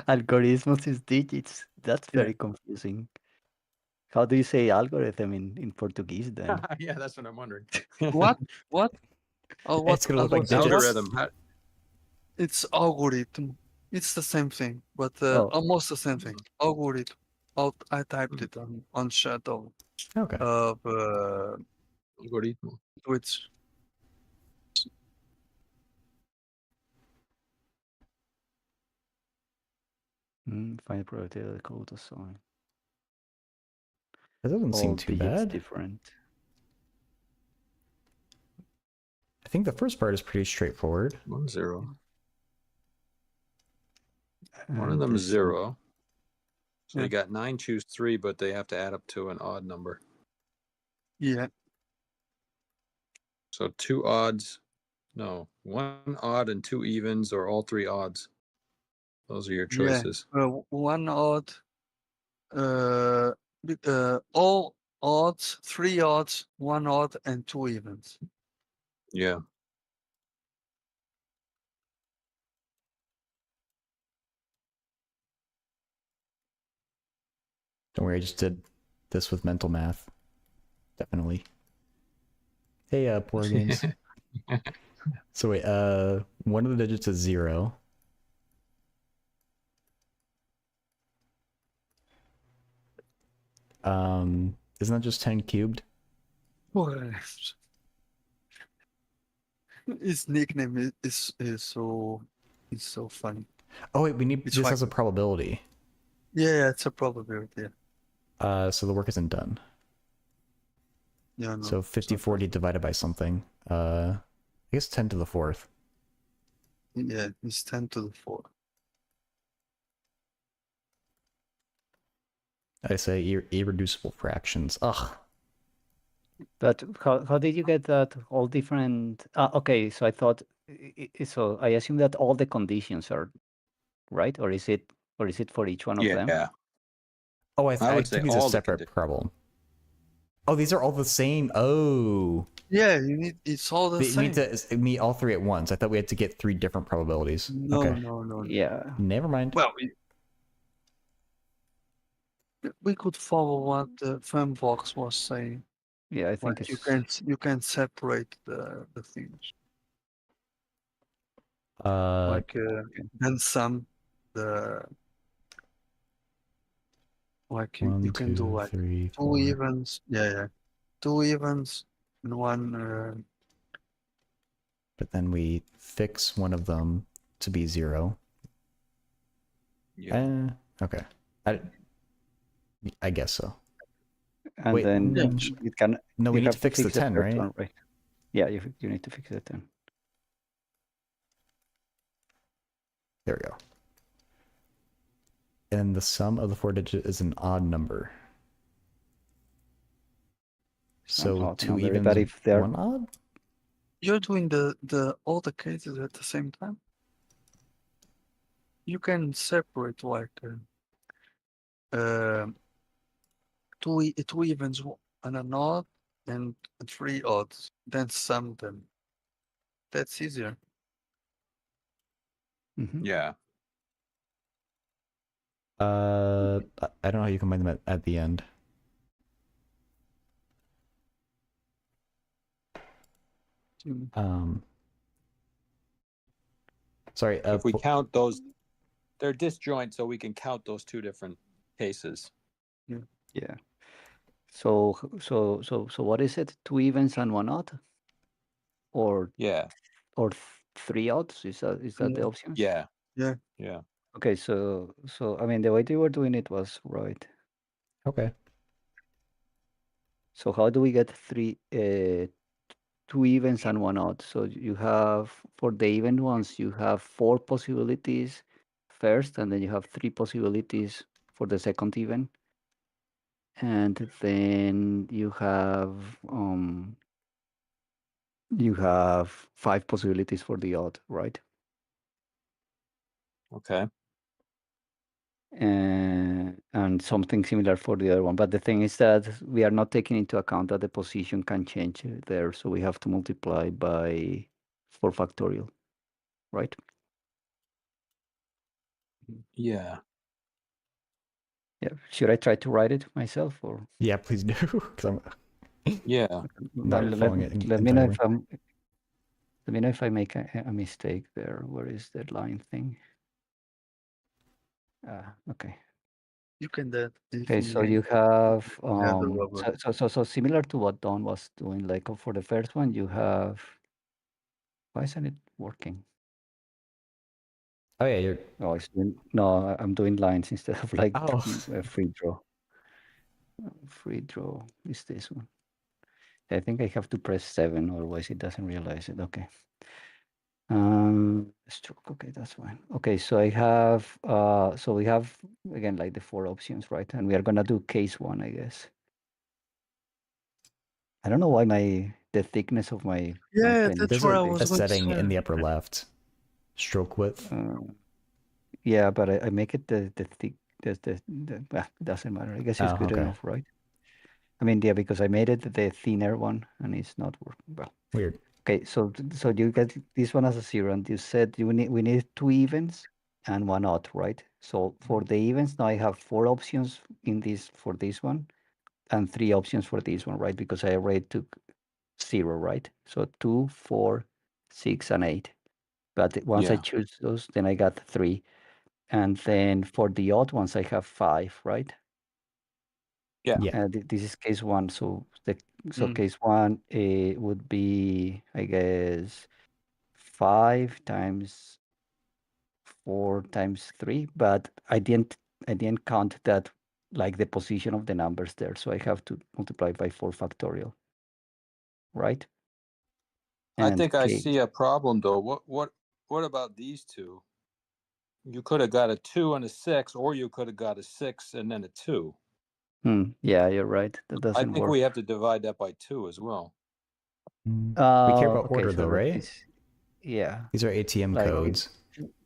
Algorithms is digits. That's Yeah. very confusing. How do you say algorithm in Portuguese then? Yeah, that's what I'm wondering. What? What? Oh, what? It's gonna look like what's- what's- digits. Algorithm. It's algorithm. It's the same thing, but Oh. almost the same thing. Algorithm. I typed it on Shadow Okay. of Algoritmo. Twitch. Find probability of the code or sign. That doesn't seem All too digits bad. different. I think the first part is pretty straightforward. 1, 0. One of And them is this 0. So Yeah. you got 9 choose 3, but they have to add up to an odd number. Yeah. So 2 odds. No, 1 odd and 2 evens, or all 3 odds. Those are your Yeah. choices. One odd. All odds, 3 odds, 1 odd, and 2 evens. Yeah. Don't worry, I just did this with mental math. Definitely. Hey, poor games. So wait, one of the digits is 0. Isn't that just 10 cubed? His nickname is so funny. Oh wait, we need It's this like- has a probability. Yeah, it's a probability. So the work isn't done. Yeah, no. So 50, 40 divided by something. I guess 10 to the 4th. Yeah, it's 10 to the 4. I say irreducible fractions. Ugh. But how did you get that all different? Okay, so I thought so. I assume that all the conditions are right, or is it for each one of them? Yeah. Oh, I would took say these all as the separate problem. Oh, these are all the same. Oh. Yeah, it's all the They same. need to meet all 3 at once. I thought we had to get 3 different probabilities. No, Okay. no. Yeah. Never mind. Well, we could follow what the Femvox was saying. Yeah, I think Like it's you can separate the things. Okay. Then sum the like you 1, can do 2, like 3, 2 4. evens. Yeah. 2 evens and 1 But then we fix one of them to be 0. Yeah. Okay. I guess so. and Wait, then yeah. it can. No, we you need have to fix the 10, third right? one, right? Yeah, you need to fix the 10. There we go. And the sum of the 4 digits is an odd number. So odd 2 number, evens, but if they're 1 odd? You're doing the all the cases at the same time. You can separate like 2 evens and an odd and 3 odds, then sum them. That's easier. Mhm. Yeah. I don't know how you combine them at the end. Sorry. If we count those, they're disjoint, so we can count those 2 different cases. Yeah. So what is it? 2 evens and 1 odd, or Yeah. 3 odds? Is that the Yeah. options? Yeah. Yeah. Yeah. Okay, so I mean the way they were doing it was right. Okay. So how do we get 2 evens and 1 odd? So you have, for the even ones, you have 4 possibilities first, and then you have 3 possibilities for the second even, and then you have 5 possibilities for the odd, right? Okay. And something similar for the other one. But the thing is that we are not taking into account that the position can change there, so we have to multiply by 4 factorial, right? Yeah. Yeah. Should I try to write it myself, or Yeah, please do. Because I'm Yeah. not let following it me know entirely. let me know if I make a mistake there. Where is the line thing? Okay. You can that. Okay, so you have the rubber. so similar to what Don was doing. Like for the first one, you have. Why isn't it working? Oh yeah, you're. Oh, no, I'm doing lines instead of like Oh. a free draw. Free draw is this one. I think I have to press 7, otherwise it doesn't realize it. Okay. Stroke. Okay, that's fine. Okay, so I have so we have again like the 4 options, right? And we are gonna do case 1, I guess. I don't know why the thickness of my Yeah, pen is that's There's what so I a big. was going to setting in say. the upper left. Stroke width. Yeah, but I make it the thick well, it doesn't matter. I guess it's Oh, good okay. enough, right? I mean, yeah, because I made it the thinner one and it's not working well. Weird. Okay, so you get this one as a 0, and you said we need 2 evens and 1 odd, right? So for the evens, now I have 4 options in this for this one, and 3 options for this one, right? Because I already took 0, right? So 2, 4, 6, and 8. But once I Yeah. choose those, then I got 3. And then for the odd ones, I have 5, right? Yeah. Yeah. This is case 1. So Mm. case 1 would be, I guess, 5 times 4 times 3, but I didn't count that like the position of the numbers there, so I have to multiply by 4 factorial, right? I And think I see a problem though. What about these two? You could have got a 2 and a 6, or you could have got a 6 and then a 2. Yeah, you're right. That I doesn't think work. we have to divide that by 2 as well. We care about Okay, order so though, that right? is, yeah, These are ATM like codes.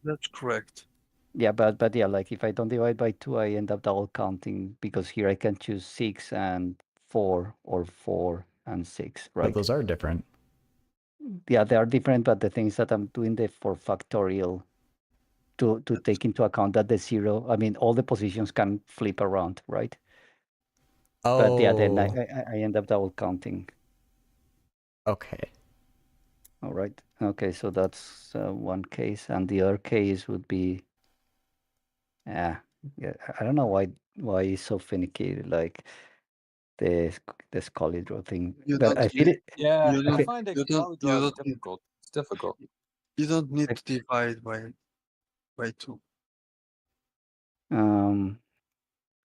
That's correct. yeah, but yeah, like if I don't divide by 2, I end up double counting because here I can choose 6 and 4 or 4 and 6, But right? those are different. Yeah, they are different, but the things that I'm doing the for factorial to take into account that the 0, I mean, all the positions can flip around, right? But yeah, then Oh, I end up double counting. okay. All right. Okay, so that's one case, and the other case would be, yeah, I don't know why it's so finicky, like the Scully draw thing. You But don't I feel need, it. Yeah, you I don't, find you don't, you Excalibur don't, need- difficult. It's difficult. you don't need I- to divide by 2.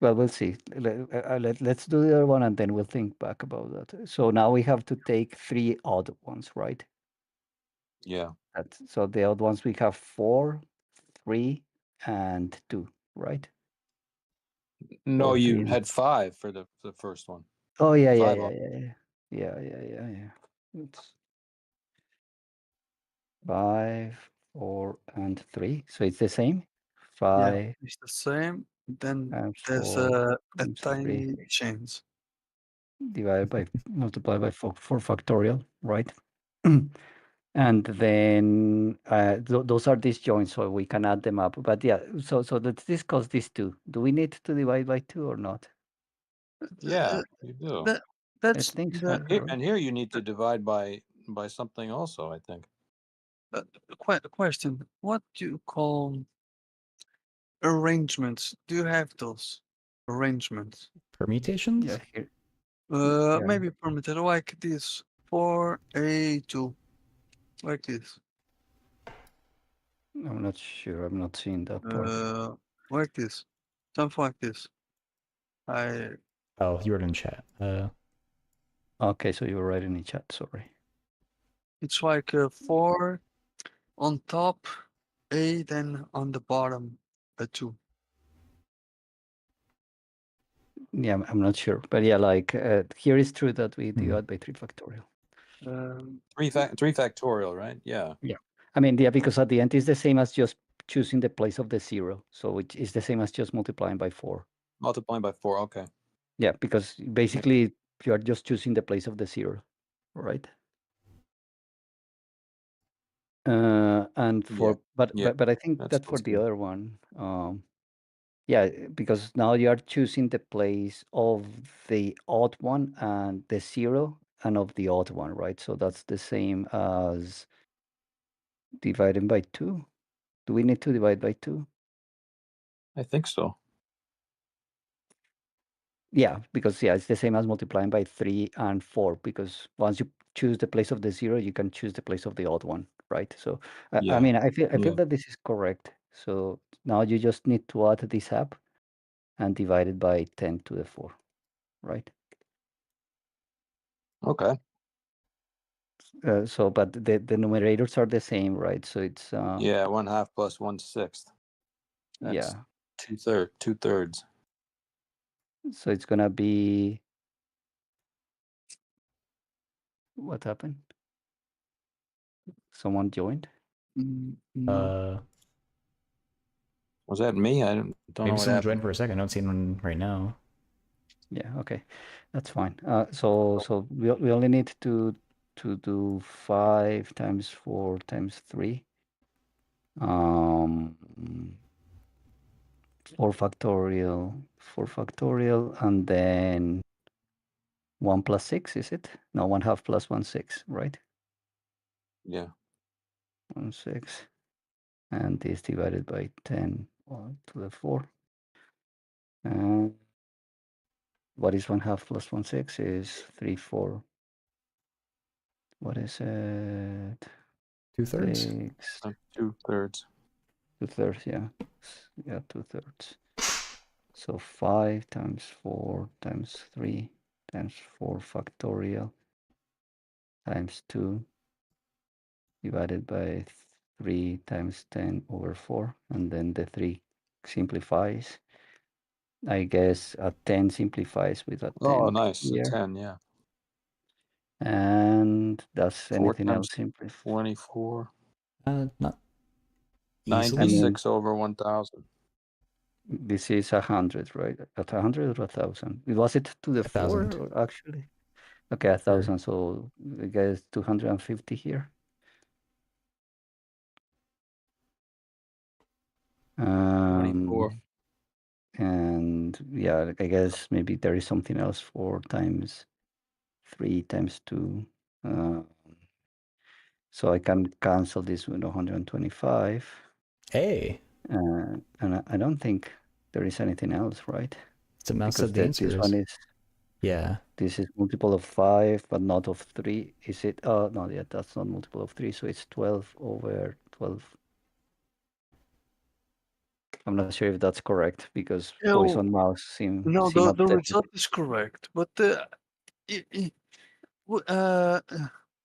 Well, we'll see. Let's do the other one, and then we'll think back about that. So now we have to take 3 odd ones, right? Yeah. So the odd ones we have 4, 3, and 2, right? No, 4, 3, you and had 5 for the first one. oh yeah, 5 off. yeah. It's 5, 4, and 3. So it's the same. Yeah, 5 it's the same. Then times there's 4 a times 3 tiny change. divided by multiplied by 4 factorial, right? And then those are disjoints, so we can add them up. But yeah, so let's discuss these two. Do we need to divide by 2 or not? Yeah, Uh, you do. that I that's think so. the And here you need to divide by something also, I think. question. What do you call arrangements? Do you have those arrangements? Permutations? Yeah, here. Yeah, Maybe permitted like this 4A2, like this. I'm not sure. I'm not seeing that part. Like this, something like this. I Oh, you were in chat. Okay, so you were right in the chat. Sorry. It's like 4 on top, A, then on the bottom, a 2. Yeah, I'm not sure, but yeah, like here is true that we Hmm. divide by 3 factorial. 3 factorial, right? Yeah. Yeah, I mean, yeah, because at the end is the same as just choosing the place of the 0, so it is the same as just multiplying by 4. Multiplying by 4. Okay. Yeah, because basically you are just choosing the place of the 0, right? And for Yeah. but I think That that for sounds the good. other one, yeah, because now you are choosing the place of the odd one and the 0 and of the odd one, right? So that's the same as dividing by 2. Do we need to divide by 2? I think so. Yeah, because yeah, it's the same as multiplying by 3 and 4, because once you choose the place of the 0, you can choose the place of the odd one, right? So I Yeah. mean, I feel Yeah. that this is correct. So now you just need to add this up and divide it by 10 to the 4, right? Okay. So, but the numerators are the same, right? So it's Yeah, 1/2 plus 1/6. That's yeah. 2/3. So it's gonna be what happened? Someone joined? No. Was that me? I don't know Maybe what someone happened. joined for a second. I don't see anyone right now. Yeah, okay. That's fine. So we only need to do 5 times 4 times 3. 4 factorial, and then 1 plus 6, is it? No, 1/2 plus 1/6, right? Yeah. 1/6. And this divided by 10 to the 4. And what is 1/2 plus 1/6 is 3/4. What is it? 2/3. 6. 2/3. 2/3, yeah. Yeah, 2/3. So 5 times 4 times 3 times 4 factorial times 2 divided by 3 times 10 over 4. And then the 3 simplifies. I guess a 10 simplifies with a 10 Oh, nice. here. A 10, yeah. And does 4 anything times else simplify? 24. Not easily. 96 over 1,000. This is 100, right? At 100 or 1,000? Was it to the 4 1,000. or actually? Okay, 1,000. So I guess 250 here. 24. And yeah, I guess maybe there is something else 4 times 3 times 2. So I can cancel this with 125. Hey, And I don't think there is anything else, right? it's a mouse Because said the answer this is. one is, Yeah. this is multiple of 5, but not of 3. Is it? Oh, no, yeah, that's not multiple of 3. So it's 12 over 12. I'm not sure if that's correct because voice on mouse seem No, the updated. result is correct, but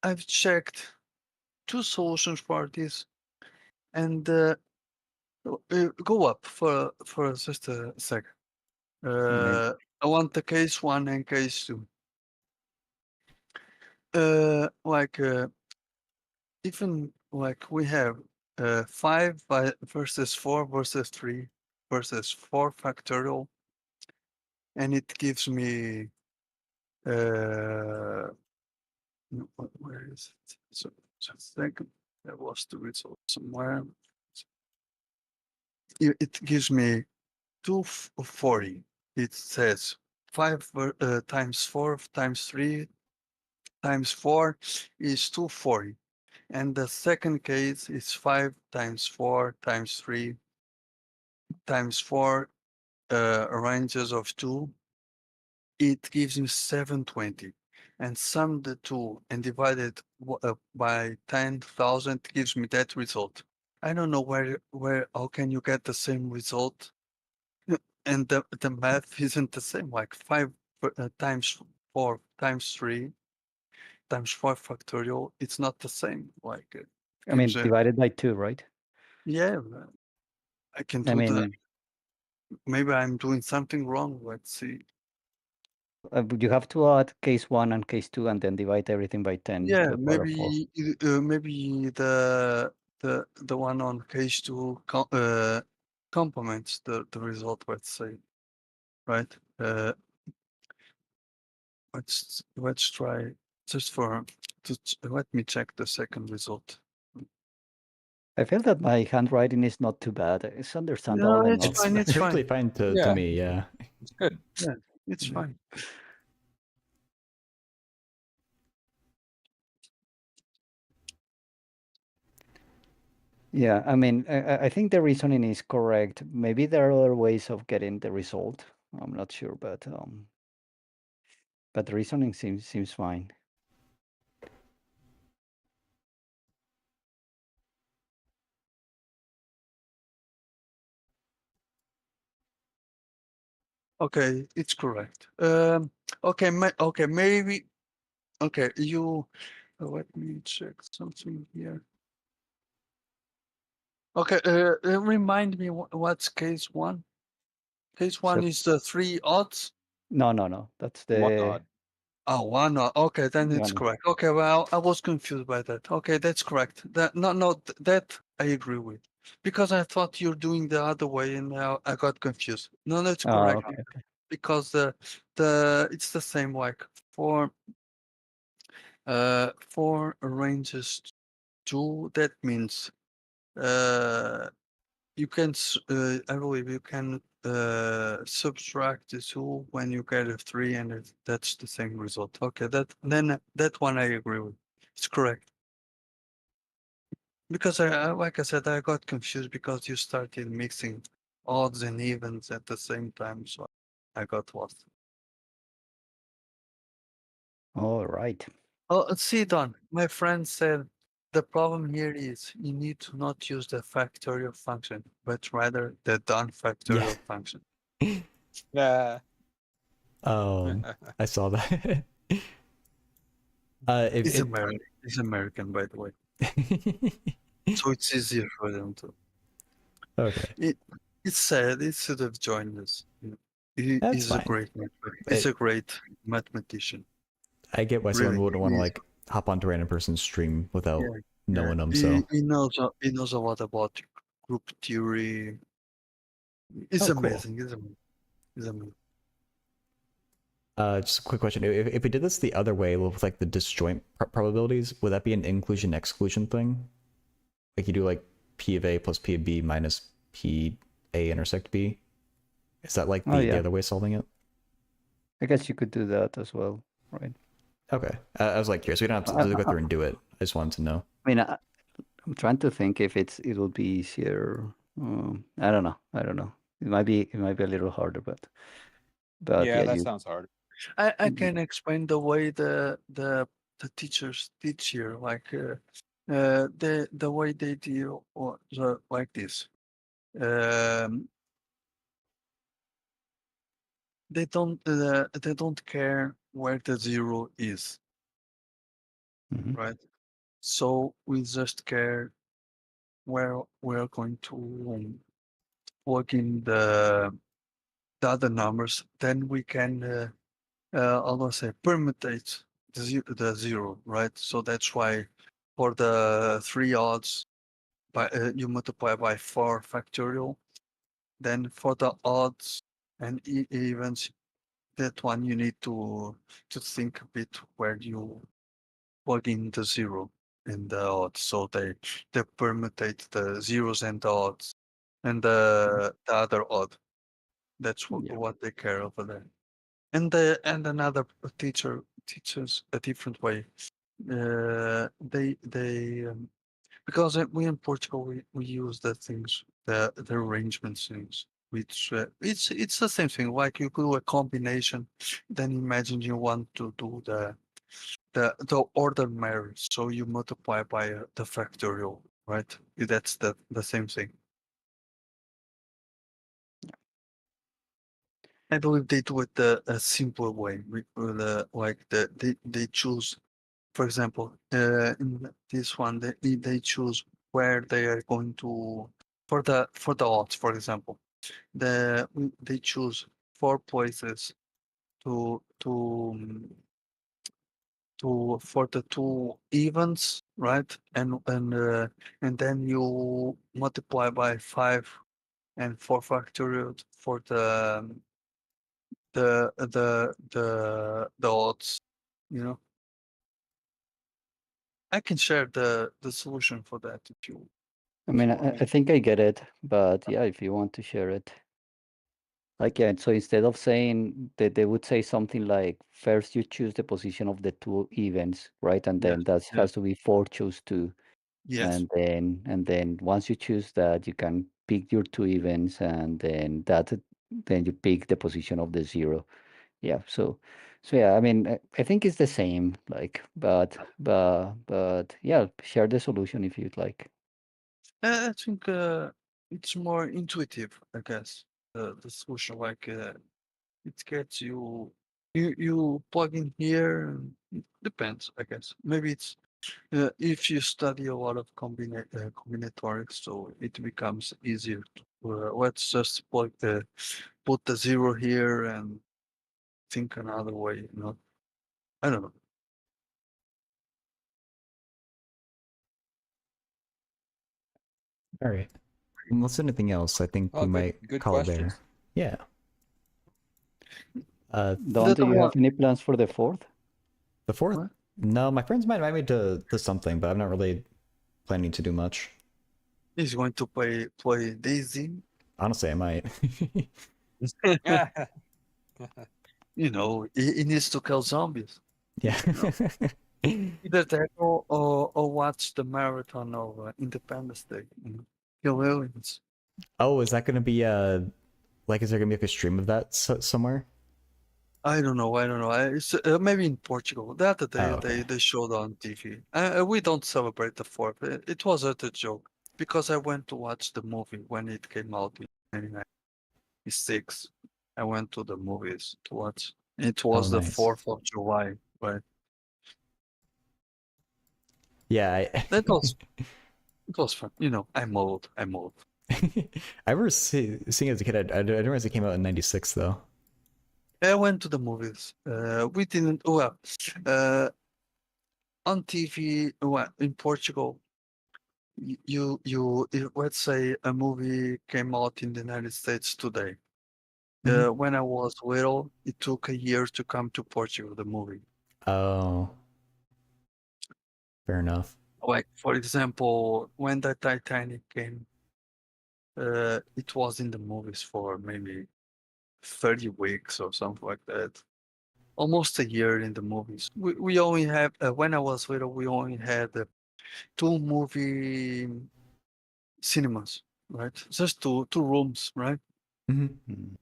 I've checked 2 solutions for this, and go up for just a second. Maybe. I want the case 1 and case 2. Even like we have 5 versus 4 versus 3 versus 4 factorial, and it gives me where is it? So just a second, I lost the result somewhere. It gives me 240. It says 5 times 4 times 3 times 4 is 240. And the second case is 5 times 4 times 3 times 4 ranges of 2. It gives me 720. And sum the two and divide it by 10,000 gives me that result. I don't know how can you get the same result? And the math isn't the same, like 5 times 4 times 3 times 4 factorial, it's not the same. Like, I mean, divided by 2, right? yeah, I can do that. Maybe I'm doing something wrong. Let's see. You have to add case 1 and case 2 and then divide everything by 10 to Yeah, the power of 4. maybe the one on case 2 complements the result. Let's say, right? Let's try just let me check the second result. I feel that my handwriting is not too bad. It's understandable No, it's enough. fine. It's perfectly fine. fine to Yeah. me, yeah. It's good. Yeah, it's fine. Yeah, I mean, I think the reasoning is correct. Maybe there are other ways of getting the result. I'm not sure, but the reasoning seems fine. Okay, it's correct. Okay, maybe. Okay, Let me check something here. Okay, remind me what's case one? Case one So is the 3 odds. no, that's One the odd. Oh, one odd. Okay, then it's one. correct. Okay, well, I was confused by that. Okay, that's correct. That that I agree with, because I thought you're doing the other way, and now I got confused. No, that's correct Okay, okay. because it's the same like for ranges 2. That means you can I believe you can subtract the 2 when you get a 3, and that's the same result. Okay, that one I agree with. It's correct. Because like I said, I got confused because you started mixing odds and evens at the same time, so I got lost. All right. Oh, see, Don, my friend said the problem here is you need to not use the factorial function, but rather the Don factorial function. Yeah. I saw that. He's American. He's American, by the way, so it's easier for them to. Okay. It's sad. He should have joined us. That's He's a fine. great. He's a great mathematician. I get why someone Really, wouldn't want to he- like hop onto a random person's stream without yeah, knowing them. He, So he knows he knows a lot about group theory. It's Oh, cool. amazing. It's amazing. It's amazing. Just a quick question: if we did this the other way with like the disjoint probabilities, would that be an inclusion exclusion thing? Like you do like P of A plus P of B minus P A intersect B. Is that like the other way of solving it? I guess you could do that as well, right? Okay. I was like curious. We don't have to go through and do it. I just wanted to know. I mean, I'm trying to think if it will be easier. I don't know. It might be a little harder, but Yeah, yeah, that sounds hard. I can explain the way the teachers teach here, like the way they deal or like this. They don't care where the 0 is, Mhm. right? So we just care where we're going to plug in the other numbers. Then we can how do I say, permutate the 0, right? So that's why for the 3 odds, you multiply by 4 factorial. Then for the odds and evens, that one you need to think a bit where you plug in the 0 in the odds. So they permutate the zeros and the odds and the other odd. That's Yeah. what they care over there. And another teacher teaches a different way. They because we in Portugal we use the things the arrangement things, which it's the same thing. Like you do a combination, then imagine you want to do the order marriage, so you multiply by the factorial, right? That's the same thing. I believe they do it a simpler way. They choose, for example, in this one, they choose where they are going to for the odds. For example, they choose 4 places to for the 2 events, right? And then you multiply by 5 and 4 factorial for the odds, you know. I can share the solution for that if you I mean, want me. I think I get it, but yeah, if you want to share it. Like, yeah, so instead of saying that they would say something like, first you choose the position of the 2 events, right? And Yes, then that yes, has to be 4 choose 2. yes. And then once you choose that, you can pick your 2 events, and then you pick the position of the 0. Yeah, so yeah, I mean, I think it's the same, like, but yeah, share the solution if you'd like. I think it's more intuitive, I guess. The solution, like it gets you plug in here. It depends, I guess. Maybe it's if you study a lot of combinatorics, so it becomes easier to, let's just put the zero here and think another way, you know. I don't know. All right. Unless anything else, I think Oh, we good, might good call it questions. there. Yeah. Don, do The you one- have any plans for the fourth? The fourth? What? No, my friends might invite me to something, but I'm not really planning to do much. He's going to play Daisy. Honestly, I might. You know, he needs to kill zombies. Yeah. Either that or watch the marathon of Independence Day. You know? Kill aliens. Oh, is that gonna be like, is there gonna be like a stream of that somewhere? I don't know. It's maybe in Portugal. The other day Oh, okay. they showed on TV. We don't celebrate the fourth. It was a joke because I went to watch the movie when it came out in 1996. I went to the movies to watch. It Oh, was the nice. 4th of July, right? Yeah, That was it was fun. You know, I'm old. I remember seeing it as a kid. I didn't realize it came out in '96 though. I went to the movies. We didn't. Well, on TV, well, in Portugal, let's say a movie came out in the United States today. Mhm. When I was little, it took a year to come to Portugal, the movie. Oh, fair enough. Like, for example, when the Titanic came, it was in the movies for maybe 30 weeks or something like that. Almost a year in the movies. We only have, when I was little, we only had 2 movie cinemas, right? Just two rooms, right? Mhm. Mm.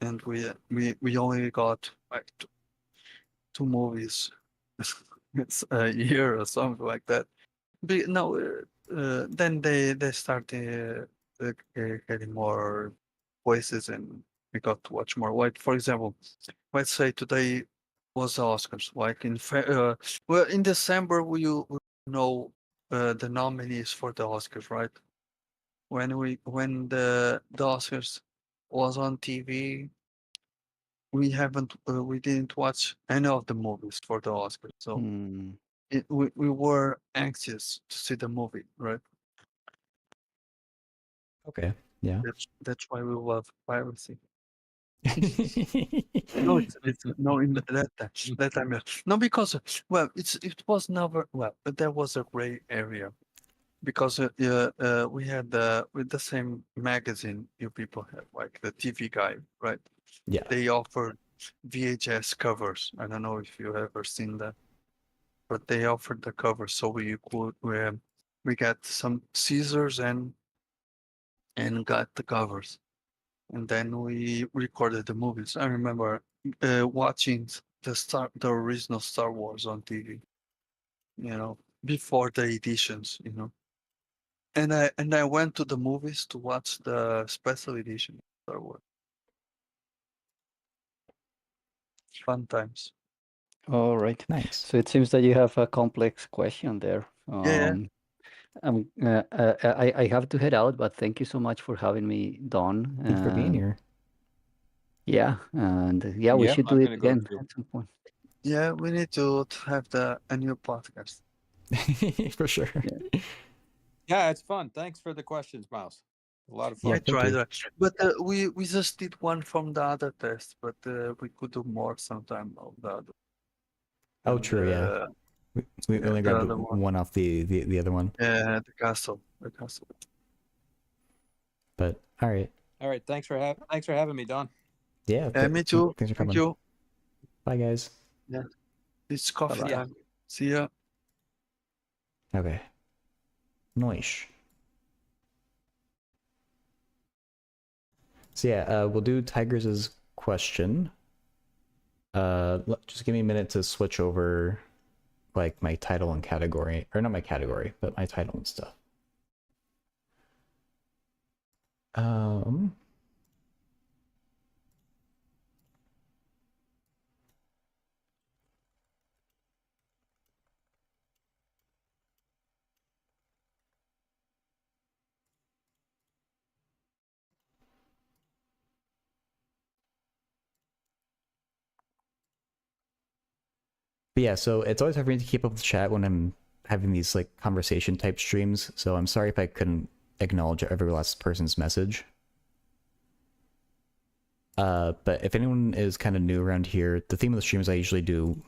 And we only got like 2 movies it's a year or something like that. No, then they started getting more voices and we got to watch more. Like for example, let's say today was the Oscars. Like well in December we know the nominees for the Oscars, right? When the Oscars was on TV, we didn't watch any of the movies for the Oscars. So Mm. we were anxious to see the movie, right? Okay. Yeah. That's why we love piracy. No, it's no in that time. No, because well, it was never well, but there was a gray area because we had with the same magazine you people have like the TV Guide, right? Yeah. They offered VHS covers. I don't know if you ever seen that, but they offered the covers so we got some scissors and got the covers. And then we recorded the movies. I remember watching the original Star Wars on TV, you know, before the editions, you know. And I went to the movies to watch the special edition of Star Wars. Fun times. All right. Nice. So it seems that you have a complex question there. Yeah. I have to head out, but thank you so much for having me, Don. Thank you for being here. Yeah, and yeah, we Yep, should do I'm it gonna go again too. at some point. Yeah, we need to have a new podcast. For sure. Yeah. Yeah, it's fun. Thanks for the questions, Mouse. A lot of fun. Yeah, I thank tried you. that. But we just did one from the other test, but we could do more sometime of the other. Oh, And, true. Yeah. We yeah, only the grabbed other one. one off the other one. Yeah, the castle. The castle. But all right. All right, thanks for having me, Don. Yeah, Yeah. me too. Thanks for Thank coming. you. Bye, guys. Yeah. It's coffee Bye-bye. time. See ya. Okay. Nice. So yeah, we'll do Tigers' question. Just give me a minute to switch over, like my title and category, or not my category, but my title and stuff. But yeah, so it's always hard for me to keep up with chat when I'm having these like conversation type streams. So I'm sorry if I couldn't acknowledge every last person's message. But if anyone is kind of new around here, the theme of the stream is I usually do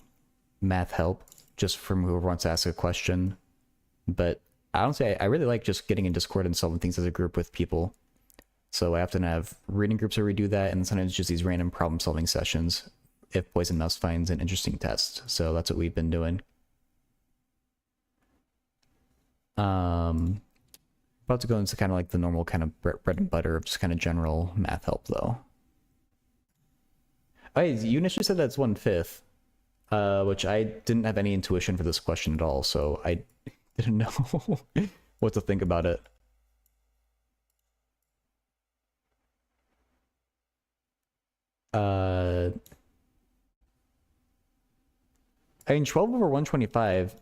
math help, just from whoever wants to ask a question. But honestly, I really like just getting in Discord and solving things as a group with people. So I often have reading groups where we do that, and sometimes just these random problem-solving sessions if Poison Mouse finds an interesting test. So that's what we've been doing. About to go into kind of like the normal kind of bread and butter of just kind of general math help, though. Oh, you initially said that's 1/5, which I didn't have any intuition for this question at all, so I didn't know what to think about it. I mean, 12 over 125.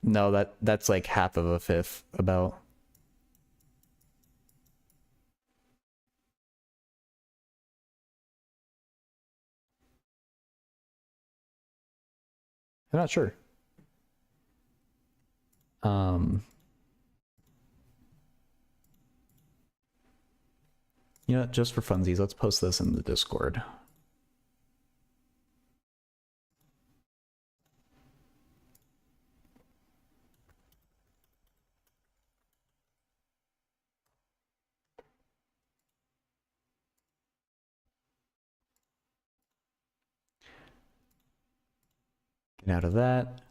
No, that's like half of a fifth, about. I'm not sure. You know what, just for funsies, let's post this in the Discord. Get out of that.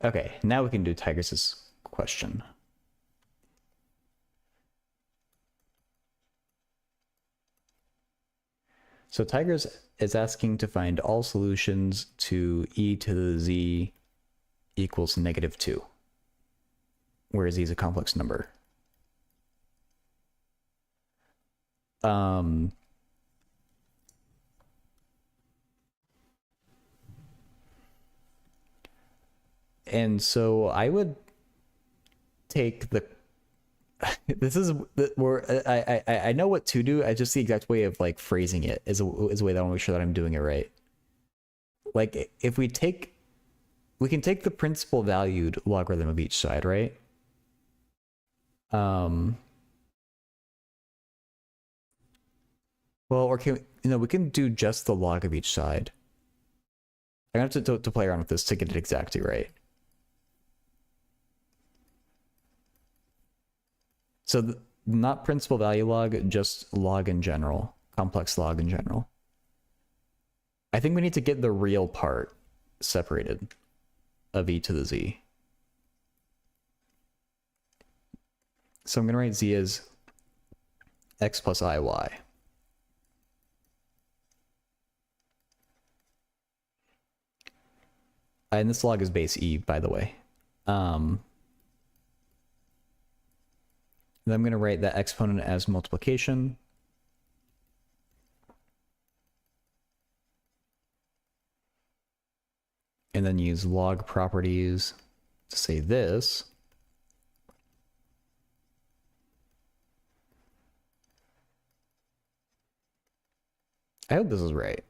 Okay, now we can do Tigress's question. So Tigress is asking to find all solutions to e to the z equals -2, where z is a complex number. And so I would take the this is where I know what to do. I just the exact way of like phrasing it is a way that I want to make sure that I'm doing it right. Like if we can take the principal valued logarithm of each side, right? Well, or we can do just the log of each side. I'm gonna have to play around with this to get it exactly right. So not principal value log, just log in general, complex log in general. I think we need to get the real part separated of e to the z. So I'm going to write z as x plus iy. And this log is base e, by the way. Then I'm going to write that exponent as multiplication. And then use log properties to say this. I hope this is right.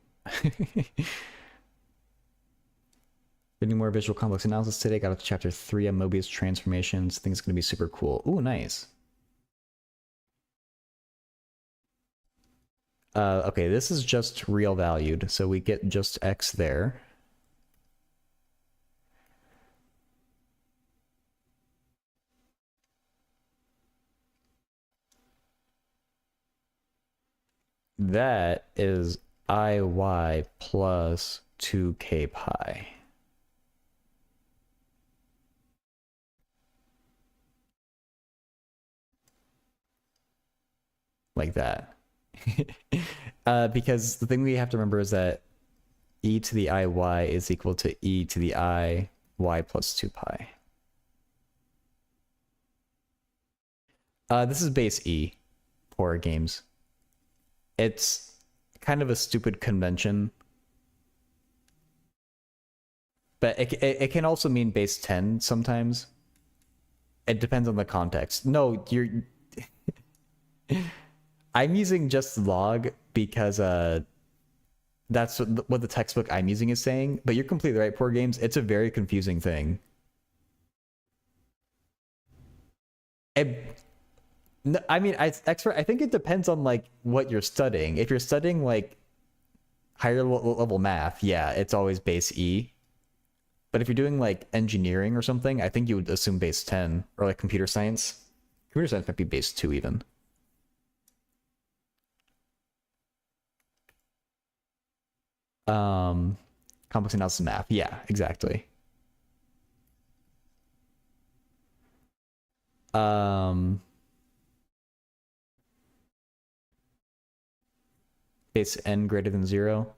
Any more visual complex analysis today? Got up to chapter 3 on Mobius transformations. I think it's going to be super cool. Ooh, nice. Okay, this is just real valued, so we get just x there. That is iy plus 2k pi. Like that. Because the thing we have to remember is that e to the iy is equal to e to the I y plus 2 pi. This is base e for games. It's kind of a stupid convention, but it can also mean base 10 sometimes. It depends on the context. No, you're I'm using just log because that's what the textbook I'm using is saying, but you're completely right, Poor Games. It's a very confusing thing. I mean, expert. I think it depends on like what you're studying. If you're studying like higher level math, yeah, it's always base E. But if you're doing like engineering or something, I think you would assume base 10, or like computer science. Computer science might be base 2 even. Complex analysis math. Yeah, exactly. Base n greater than 0.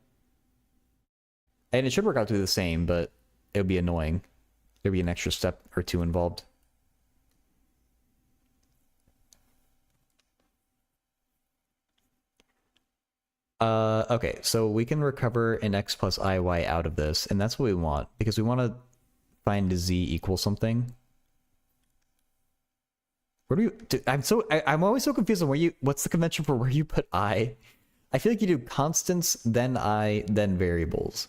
And it should work out to be the same, but it would be annoying. There'd be an extra step or two involved. Okay, so we can recover an x plus iy out of this, and that's what we want, because we want to find z equals something. Where do you... I'm always so confused on what's the convention for where you put I? I feel like you do constants, then I, then variables.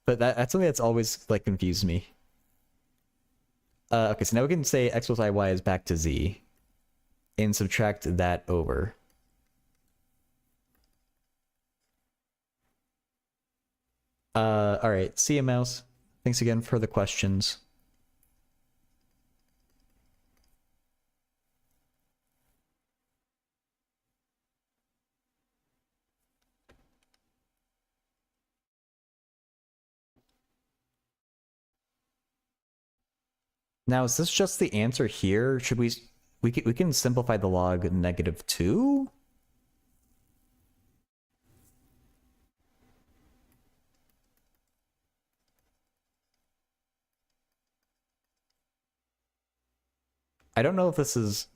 But that's something that's always like confused me. Okay, so now we can say x plus iy is back to z, and subtract that over. All right, see you, Mouse. Thanks again for the questions. Now, is this just the answer here? Should we can simplify the log -2? I don't know if this is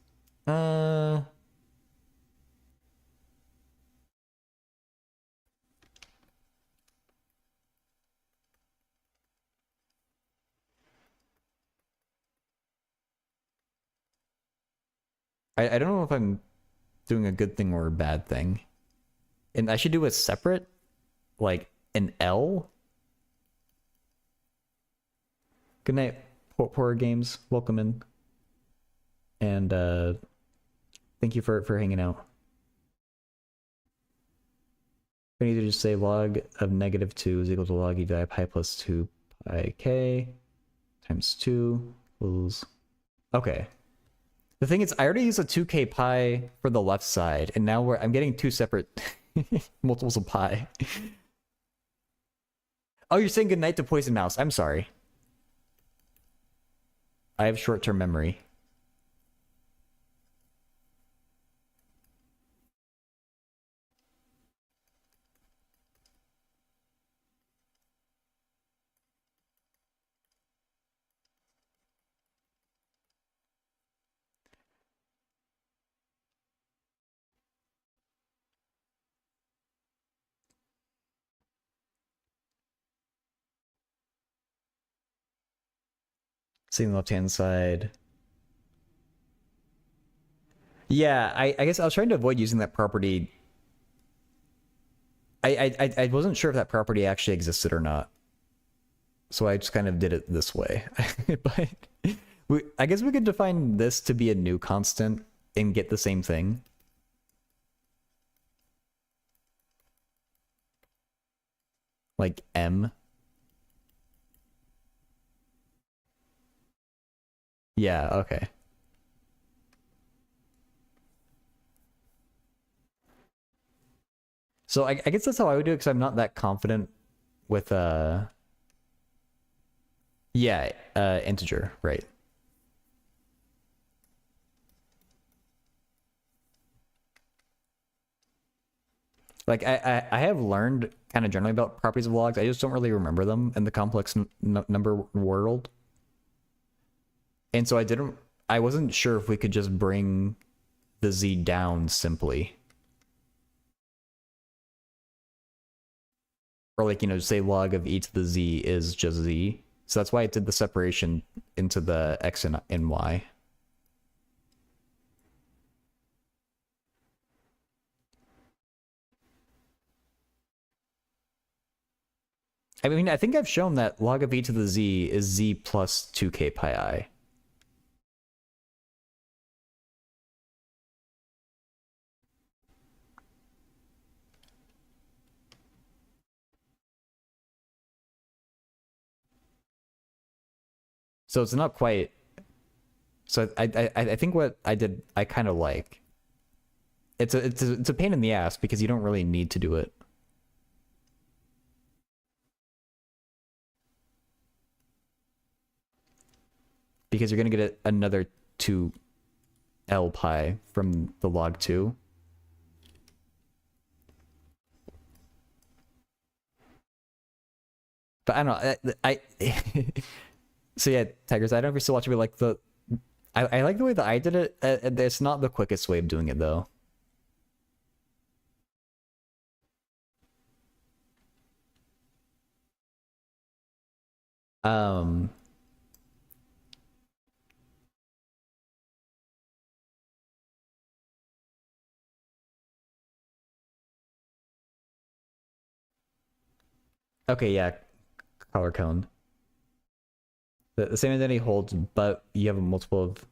I don't know if I'm doing a good thing or a bad thing. And I should do a separate, like an L. Good night, Horror Games. Welcome in. And thank you for hanging out. I need to just say log of -2 is equal to log e divided pi plus 2 pi k times 2 equals... Okay. The thing is, I already used a 2k pi for the left side, and now I'm getting two separate multiples of pi. Oh, you're saying goodnight to Poison Mouse. I'm sorry. I have short-term memory. Seeing the left-hand side. Yeah, I guess I was trying to avoid using that property. I wasn't sure if that property actually existed or not. So I just kind of did it this way. But I guess we could define this to be a new constant and get the same thing. Like M. Yeah, okay. So I guess that's how I would do it, because I'm not that confident with yeah, integer, right. Like I have learned kind of generally about properties of logs. I just don't really remember them in the complex number world. And so I wasn't sure if we could just bring the z down simply. Or like, say log of e to the z is just z. So that's why I did the separation into the x and y. I mean, I think I've shown that log of e to the z is z plus 2k pi I. So it's not quite. So I think what I did I kind of like. It's a pain in the ass because you don't really need to do it. Because you're gonna get another 2l pi from the log 2. But I don't know. I so yeah, Tigers. I don't know if you're still watching me. Like I like the way that I did it. It's not the quickest way of doing it though. Um. Okay, yeah, color cone. The same identity holds, but you have a multiple of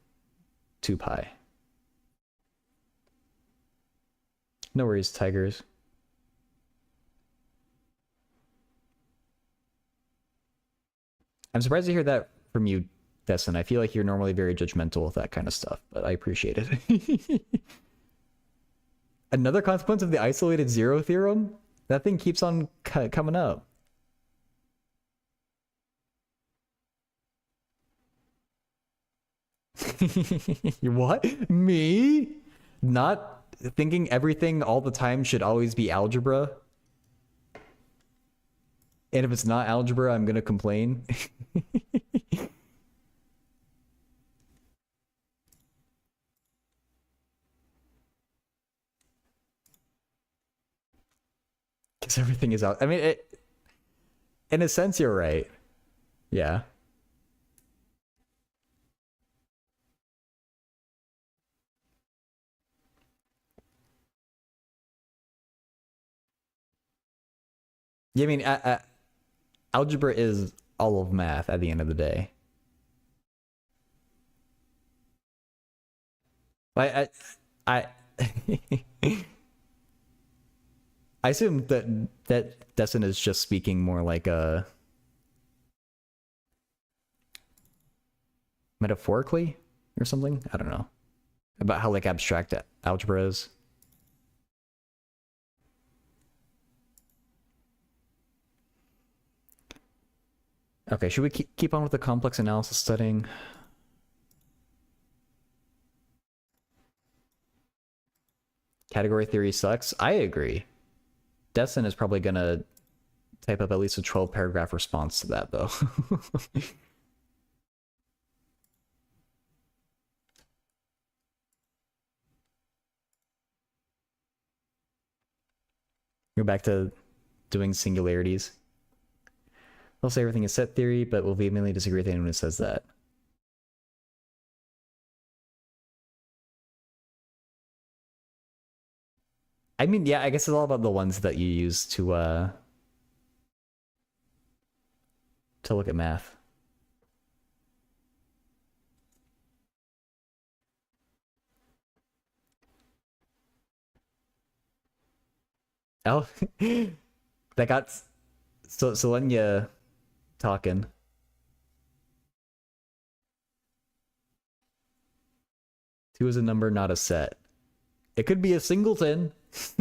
2 pi. No worries, Tigers. I'm surprised to hear that from you, Destin. I feel like you're normally very judgmental with that kind of stuff, but I appreciate it. Another consequence of the isolated zero theorem? That thing keeps on coming up. What? Me? Not thinking everything all the time should always be algebra? And if it's not algebra, I'm gonna complain. Because everything is out. I mean, in a sense, you're right. Yeah. Yeah, I mean, algebra is all of math at the end of the day. I I assume that Destin is just speaking more like a metaphorically or something. I don't know about how like abstract algebra is. Okay, should we keep on with the complex analysis studying? Category theory sucks. I agree. Destin is probably gonna type up at least a 12-paragraph response to that, though. Go back to doing singularities. They'll say everything is set theory, but will vehemently disagree with anyone who says that. I mean, yeah, I guess it's all about the ones that you use to look at math. Oh, that got Selenia talking. Two is a number, not a set. It could be a singleton. If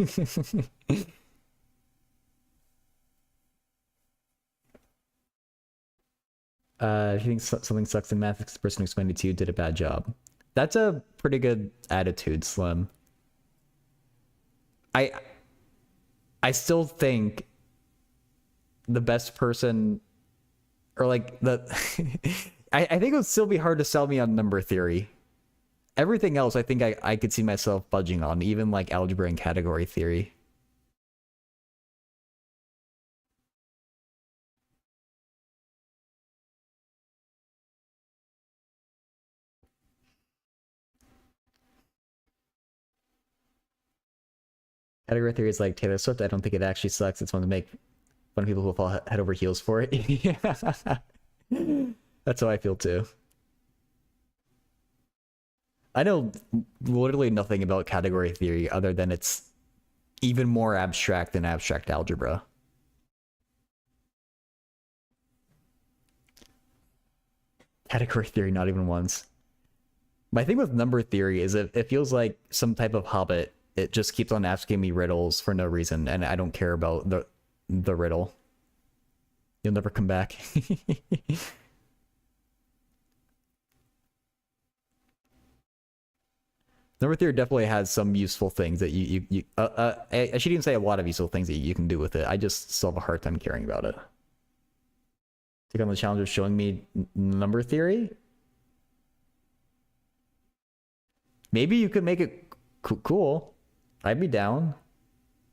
you think something sucks in math, the person who explained it to you did a bad job. That's a pretty good attitude, Slim. I still think the best person, or like the, I think it would still be hard to sell me on number theory. Everything else, I think I could see myself budging on, even like algebra and category theory. Category theory is like Taylor Swift. I don't think it actually sucks. It's fun to make Fun people who fall head over heels for it. Yeah. That's how I feel too. I know literally nothing about category theory other than it's even more abstract than abstract algebra. Category theory, not even once. My thing with number theory is it feels like some type of hobbit. It just keeps on asking me riddles for no reason, and I don't care about the riddle. You'll never come back. Number theory definitely has some useful things that I should even say a lot of useful things that you can do with it. I just still have a hard time caring about it. Take on the challenge of showing me number theory. Maybe you could make it cool. I'd be down.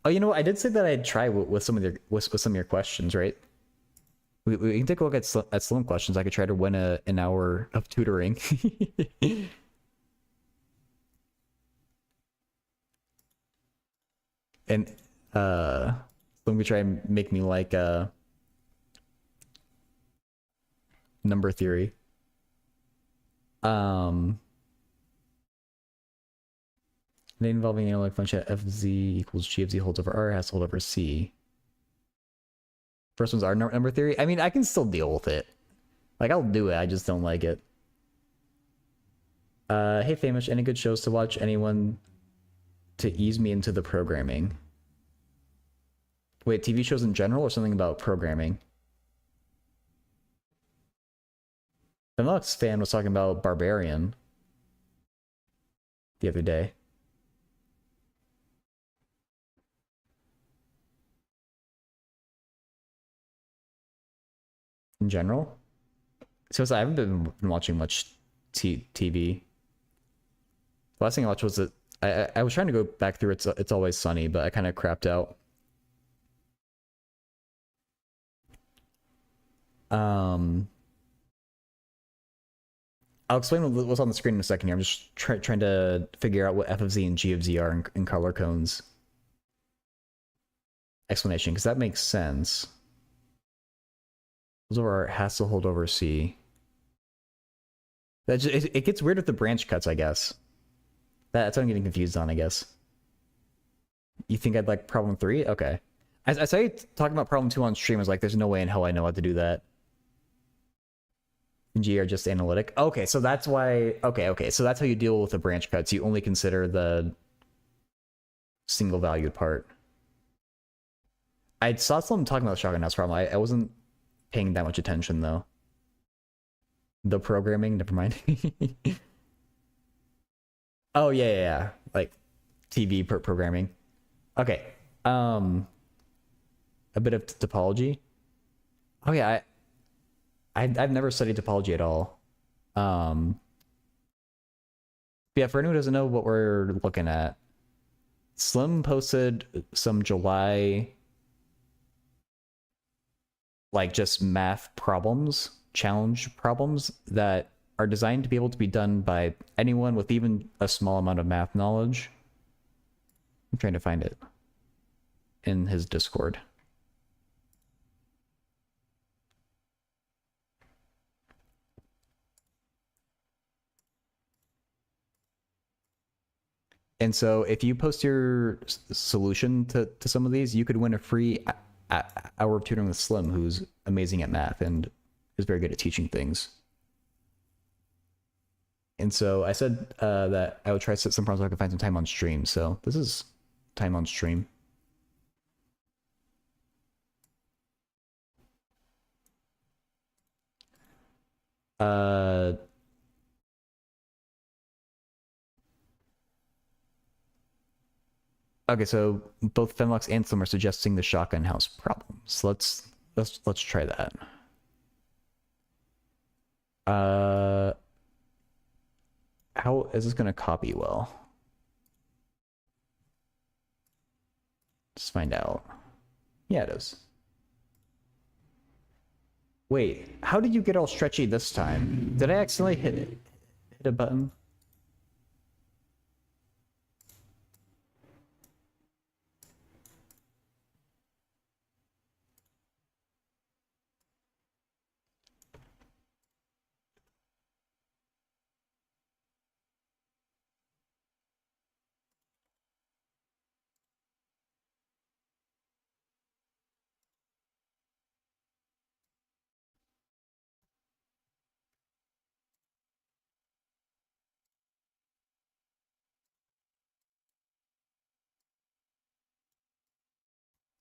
Oh, you know what? I did say that I'd try with some of your questions, right? We can take a look at Slim questions. I could try to win an hour of tutoring. And Slim could try and make me like number theory. Involving analytic function fz equals g of z holds over r has to hold over c. First one's our number theory. I mean, I can still deal with it. Like, I'll do it. I just don't like it. Hey, Famish, any good shows to watch? Anyone to ease me into the programming? Wait, TV shows in general or something about programming? The Lux fan was talking about Barbarian the other day. In general? So I haven't been watching much TV. The last thing I watched was I was trying to go back through It's Always Sunny, but I kind of crapped out. I'll explain what's on the screen in a second here. I'm just trying to figure out what f of z and g of z are in color cones. Explanation, because that makes sense. Those are has to hold over C. It gets weird with the branch cuts, I guess. That's what I'm getting confused on, I guess. You think I'd like problem 3? Okay. I saw you talking about problem 2 on stream. I was like, there's no way in hell I know how to do that. G are just analytic. Okay, so that's why... Okay. So that's how you deal with the branch cuts. You only consider the single valued part. I saw someone talking about shotgun house problem. I wasn't paying that much attention though. The programming, never mind. Oh yeah. Like TV programming. Okay. A bit of topology. Oh yeah, I've never studied topology at all. Yeah, for anyone who doesn't know what we're looking at, Slim posted some July like just math problems, challenge problems that are designed to be able to be done by anyone with even a small amount of math knowledge. I'm trying to find it in his Discord. And so if you post your solution to some of these, you could win a free hour of tutoring with Slim, who's amazing at math and is very good at teaching things. And so I said that I would try to set some problems so I could find some time on stream. So this is time on stream. Okay, so both Femlux and Slim are suggesting the shotgun house problem. So let's try that. How is this gonna copy well? Let's find out. Yeah, it is. Wait, how did you get all stretchy this time? Did I accidentally hit a button?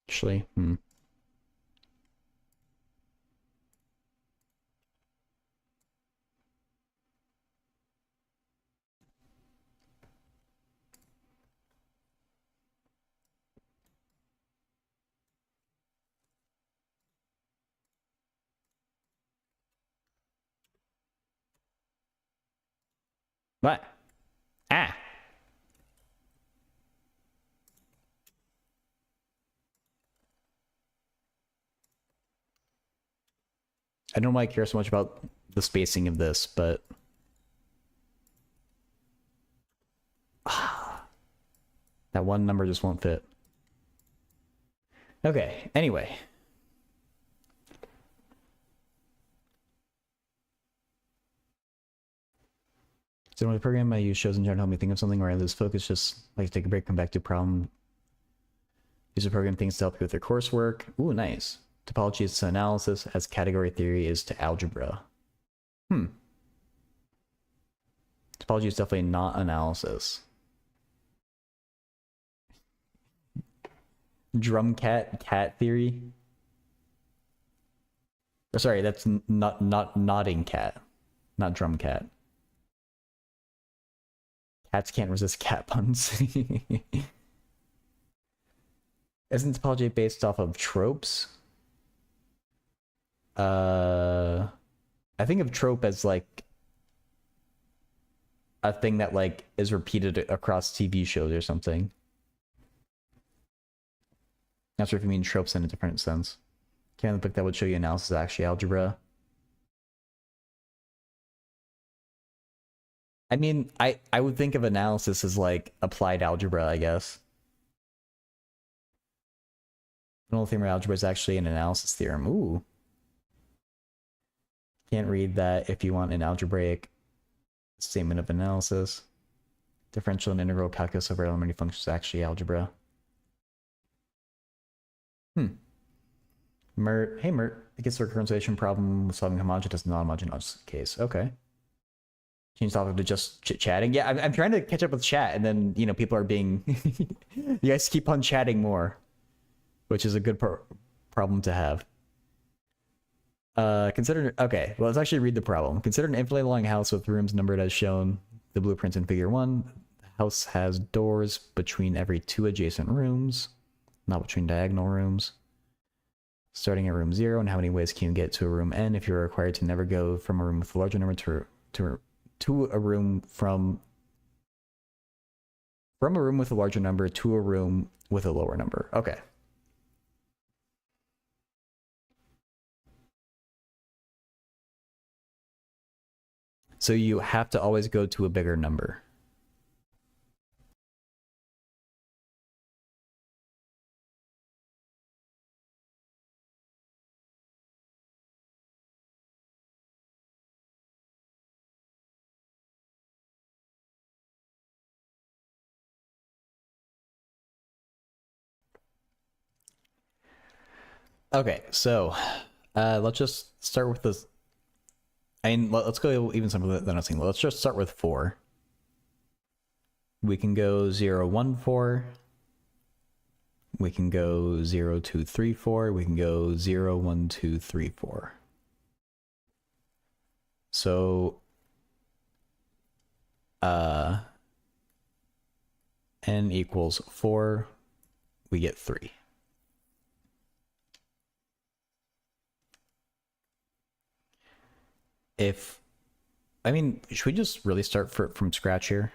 Actually, What? Ah! I don't know why I care so much about the spacing of this, but... that one number just won't fit. Okay, anyway. So when the program I use shows in general help me think of something where I lose focus, just like to take a break, come back to a problem. Use a program things to help you with your coursework. Ooh, nice. Topology is to analysis, as category theory is to algebra. Topology is definitely not analysis. Drum cat theory. Oh, sorry, that's not nodding cat, not drum cat. Cats can't resist cat puns. Isn't topology based off of tropes? I think of trope as like a thing that like is repeated across TV shows or something. Not sure if you mean tropes in a different sense. Can the book that would show you analysis is actually algebra? I mean, I would think of analysis as like applied algebra, I guess. The only theorem of algebra is actually an analysis theorem. Ooh. Can't read that if you want an algebraic statement of analysis. Differential and integral calculus over elementary functions is actually algebra. Mert, hey Mert, it gets the recurrentization problem with solving homogeneous and non-homogeneous case. Okay. Change topic to just chit-chatting. Yeah, I'm trying to catch up with chat, and then, you know, people are being... you guys keep on chatting more, which is a good problem to have. Consider... Okay, well, let's actually read the problem. Consider an infinitely long house with rooms numbered as shown the blueprints in figure 1. The house has doors between every 2 adjacent rooms, not between diagonal rooms. Starting at room 0, and how many ways can you get to a room n if you're required to never go from a room with a larger number to a room from a room with a larger number to a room with a lower number. Okay. So you have to always go to a bigger number. Okay, so let's just start with this. I mean, let's go even simpler than I was saying. Let's just start with 4. We can go 0, 1, 4. We can go 0, 2, 3, 4. We can go 0, 1, 2, 3, 4. So n equals 4. We get 3. If, I mean, should we just really start from scratch here?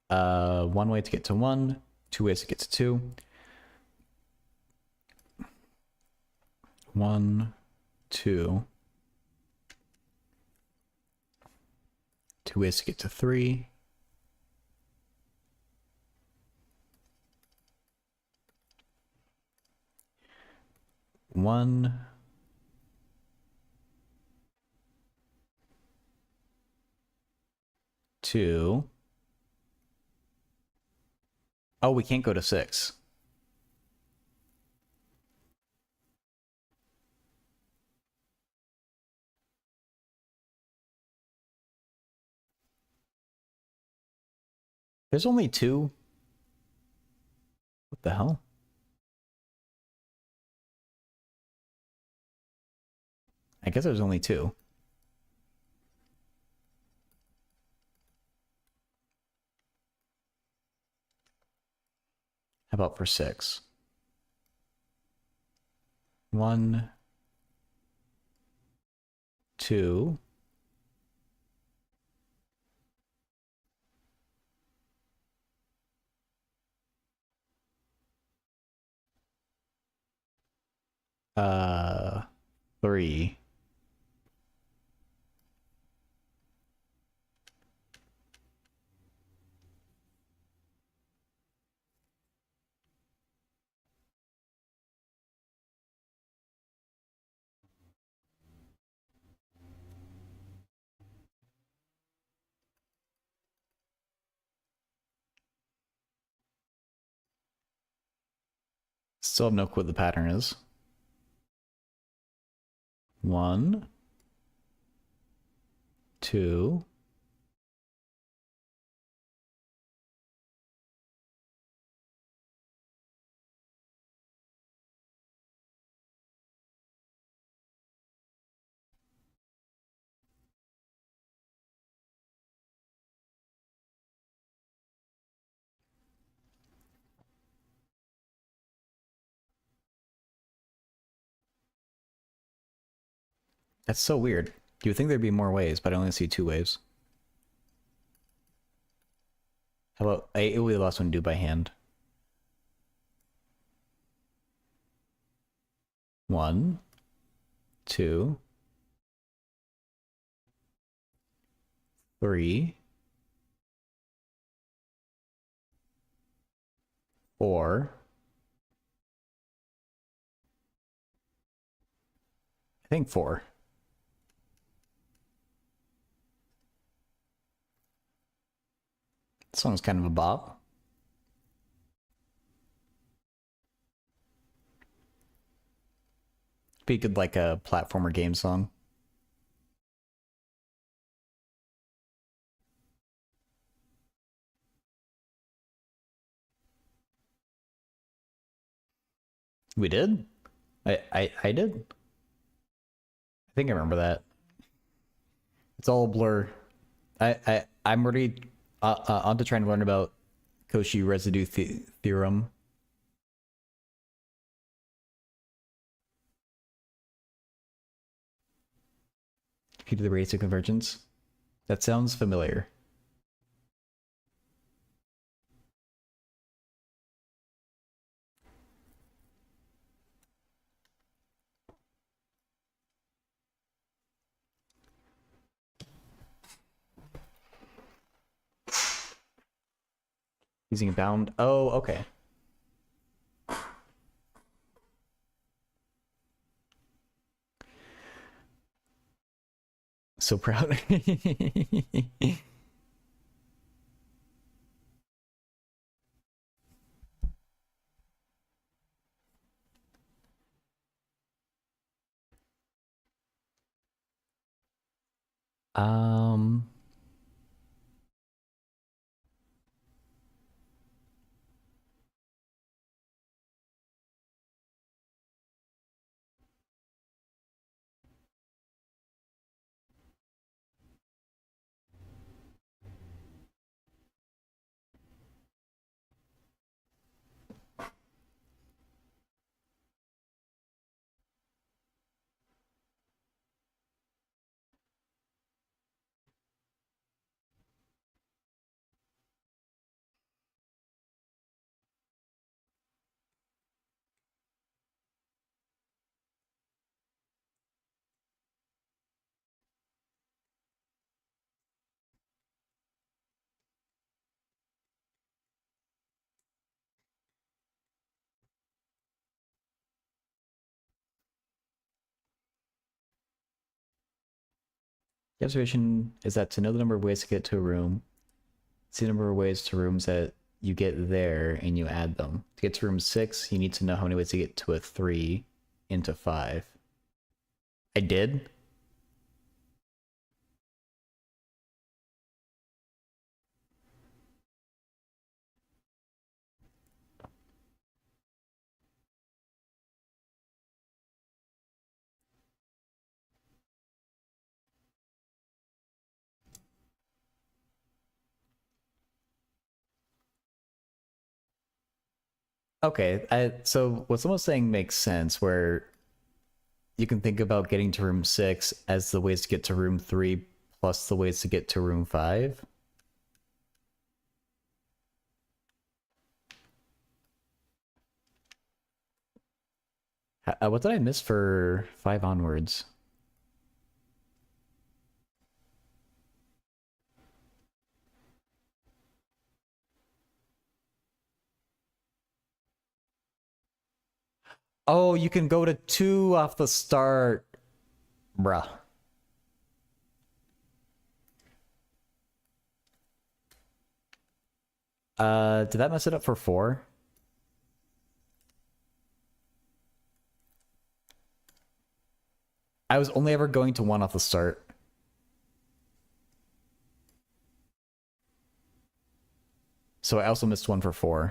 One way to get to 1, 2 ways to get to 2. 1, 2. 2 ways to get to 3. 1, 2. Oh, we can't go to 6. There's only 2? What the hell? I guess there's only 2. How about for 6? 1, 2. Uh, 3. Still have no clue what the pattern is. 1, 2. That's so weird. You would think there'd be more ways, but I only see 2 ways. How about it will be the last one to do by hand. 1, 2, 3, 4. I think 4. This one's kind of a bop. Be good like a platformer game song. We did? I did? I think I remember that. It's all a blur. I'm already on to trying to learn about Cauchy residue theorem. Key to the radius of convergence. That sounds familiar. Using a bound. Oh, okay. So proud. Um. The observation is that to know the number of ways to get to a room, see the number of ways to rooms that you get there and you add them. To get to room 6, you need to know how many ways to get to a 3 into 5. I did? Okay, so what someone's saying makes sense, where you can think about getting to room 6 as the ways to get to room 3 plus the ways to get to room 5. What did I miss for 5 onwards? Oh, you can go to 2 off the start. Bruh. Did that mess it up for 4? I was only ever going to 1 off the start. So I also missed 1 for 4.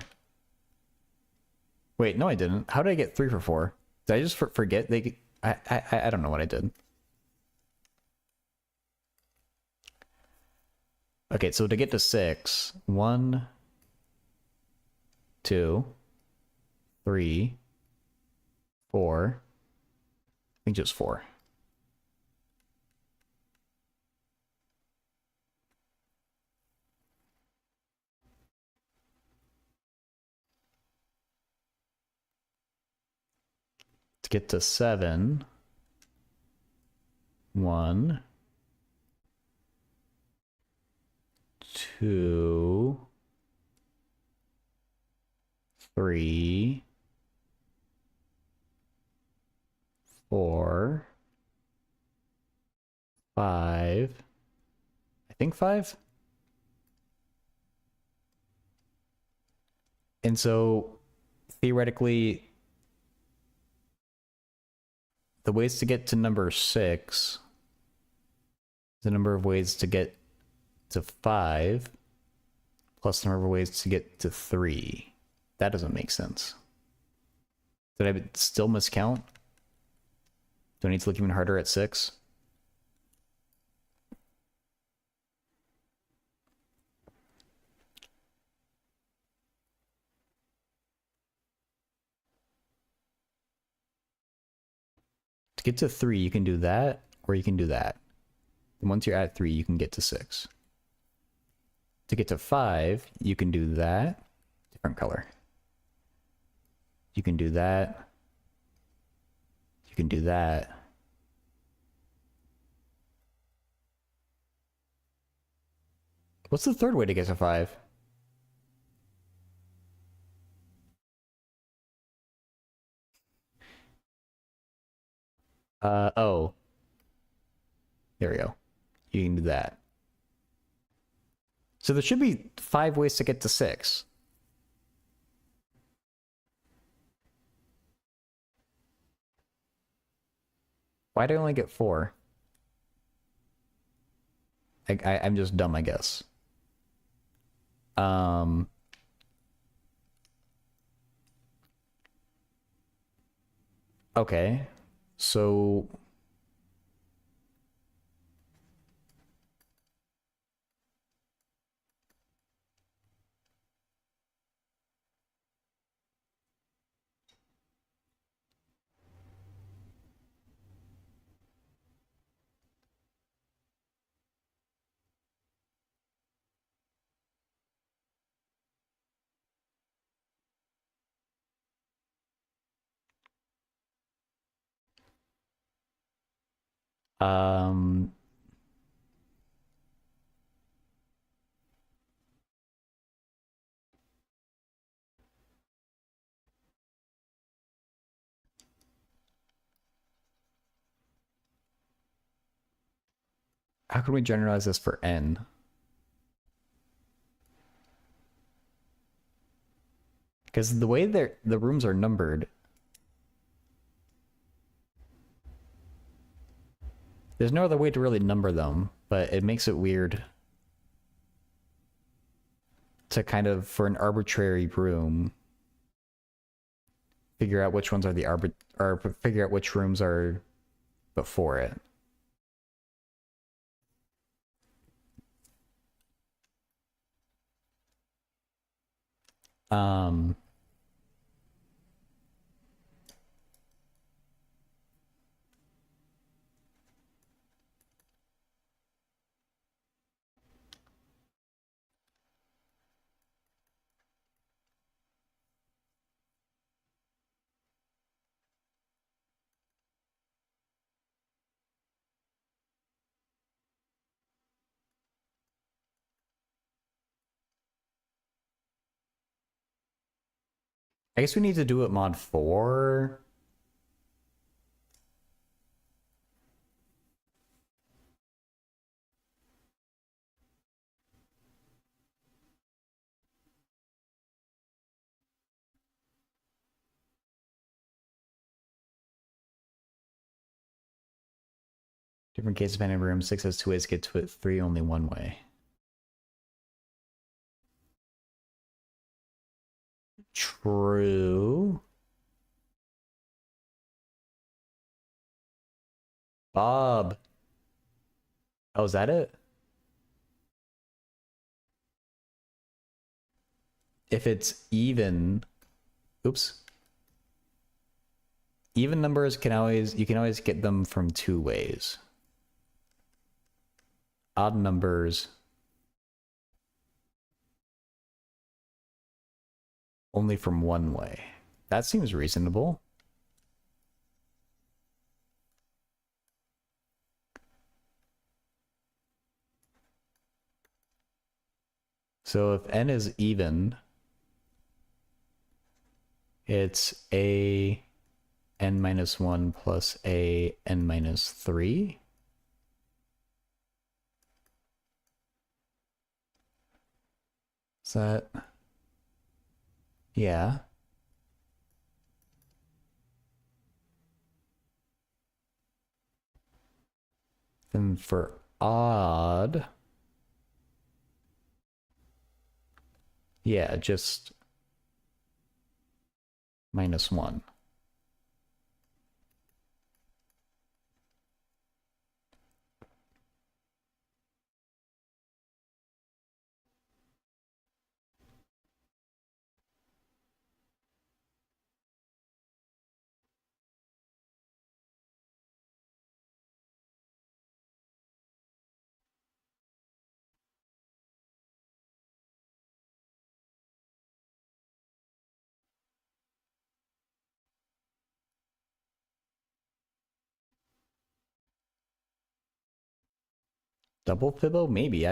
Wait, no I didn't. How did I get 3 for 4? Did I just forget? I don't know what I did. Okay, so to get to 6, 1, 2, 3, 4. I think just 4. To get to 7, 1, 2, 3, 4, 5. I think 5. And so theoretically, the ways to get to number 6, the number of ways to get to 5, plus the number of ways to get to 3. That doesn't make sense. Did I still miscount? Do I need to look even harder at 6? To get to 3, you can do that, or you can do that. And once you're at 3, you can get to 6. To get to 5, you can do that. Different color. You can do that. You can do that. What's the third way to get to 5? Oh. There we go. You can do that. So there should be 5 ways to get to 6. Why did I only get 4? I'm just dumb, I guess. Okay. So um how can we generalize this for n? Because the way the rooms are numbered, there's no other way to really number them, but it makes it weird to kind of, for an arbitrary room, figure out which ones are the or figure out which rooms are before it. I guess we need to do it mod 4. Different case of any room. 6 has 2 ways to get to it. 3 only 1 way. True. Bob. Oh, is that it? If it's even, oops. Even numbers you can always get them from 2 ways. Odd numbers only from 1 way. That seems reasonable. So if n is even, it's a n minus 1 plus a n minus 3. Is that... yeah. Then for odd... yeah, just minus 1. Double Fibbo? Maybe.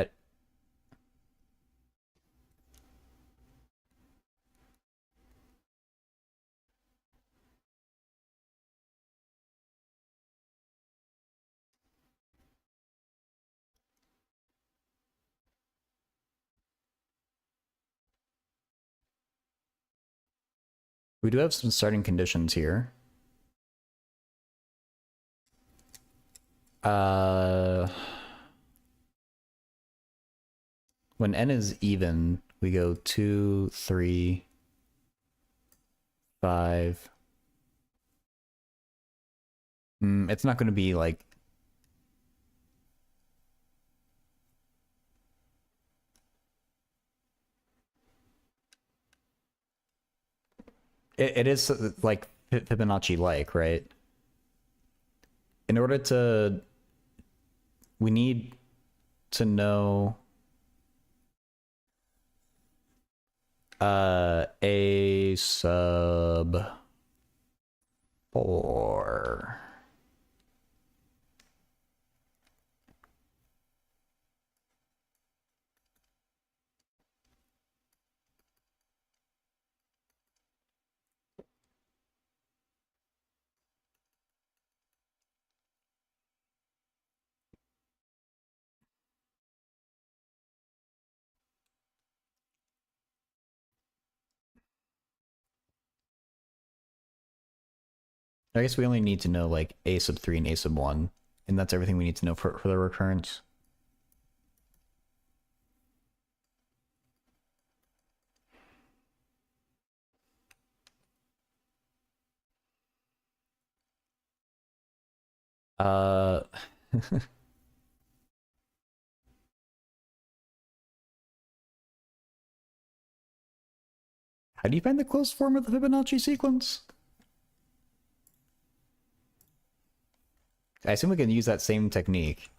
We do have some starting conditions here. When n is even, we go 2, 3, 5. It's not going to be like... It is like Fibonacci-like, right? In order to... we need to know a sub 4. I guess we only need to know like a sub 3 and a sub 1, and that's everything we need to know for the recurrence. How do you find the closed form of the Fibonacci sequence? I assume we can use that same technique.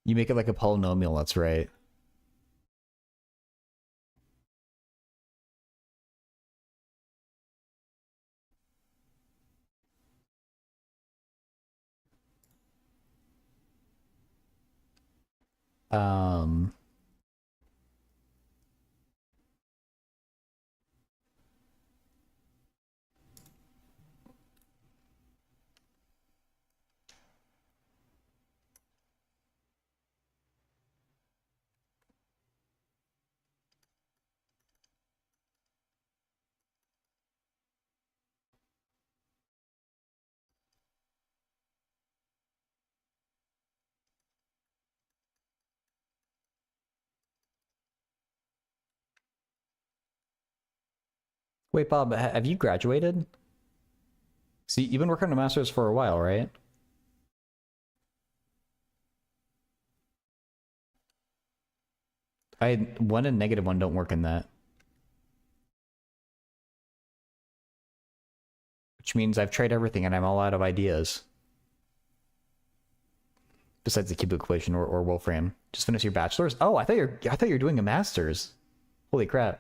You make it like a polynomial, that's right. Um... Wait, Bob, have you graduated? See, you've been working on a master's for a while, right? One and -1 don't work in that. Which means I've tried everything and I'm all out of ideas. Besides the cubic equation or Wolfram. Just finish your bachelor's? Oh, I thought you're doing a master's. Holy crap.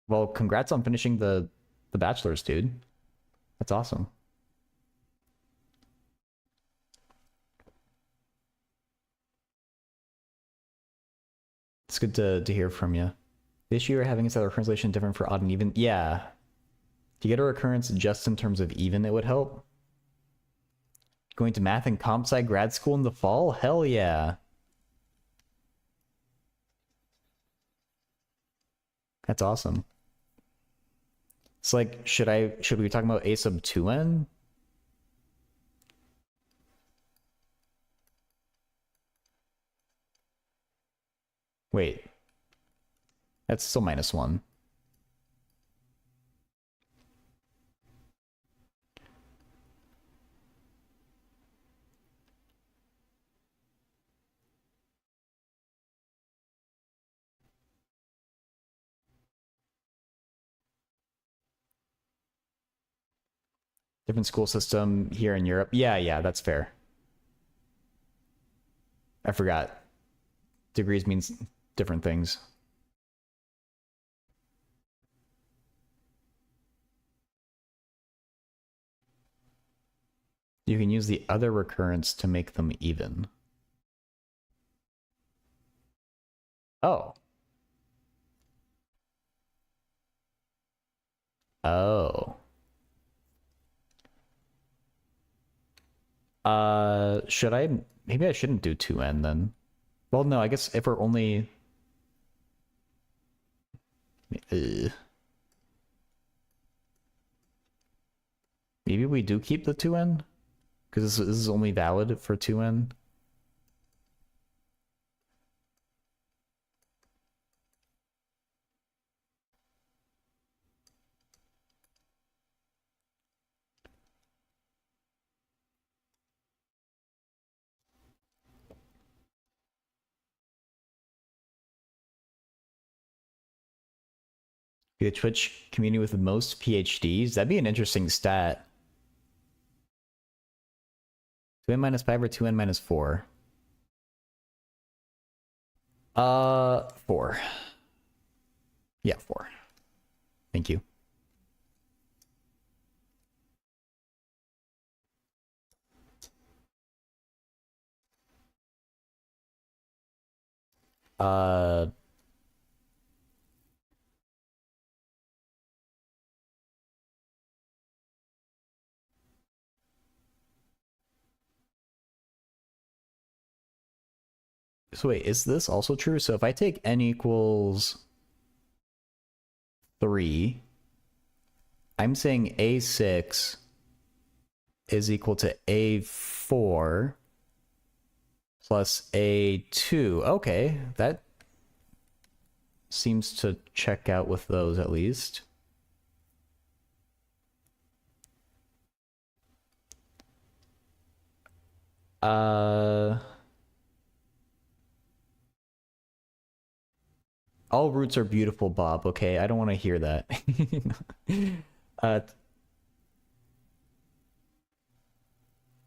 Well, congrats on finishing the bachelor's, dude. That's awesome. It's good to hear from you. The issue you're having is that our translation different for odd and even. Yeah. To get a recurrence just in terms of even, it would help. Going to math and comp sci grad school in the fall? Hell yeah. That's awesome. It's like, should we be talking about a sub 2n? Wait. That's still -1. Different school system here in Europe. Yeah, that's fair. I forgot. Degrees means different things. You can use the other recurrence to make them even. Oh. Oh. Should I? Maybe I shouldn't do 2n then. Well, no, I guess if we're only... Maybe we do keep the 2n? Because this is only valid for 2n. Be the Twitch community with the most PhDs? That'd be an interesting stat. 2n minus 5 or 2n minus 4? 4. Yeah, 4. Thank you. So wait, is this also true? So if I take n equals 3, I'm saying a6 is equal to a4 plus a2. Okay, that seems to check out with those at least. All roots are beautiful, Bob. Okay, I don't want to hear that.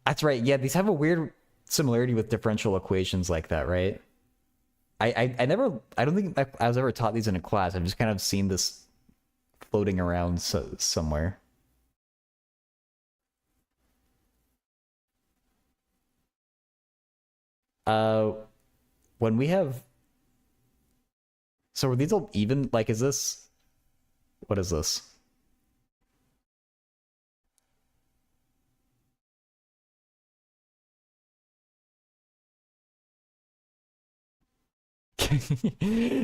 That's right. Yeah, these have a weird similarity with differential equations like that, right? I never, I don't think I was ever taught these in a class. I've just kind of seen this floating around somewhere. When we have, so are these all even? Like, is this, what is this?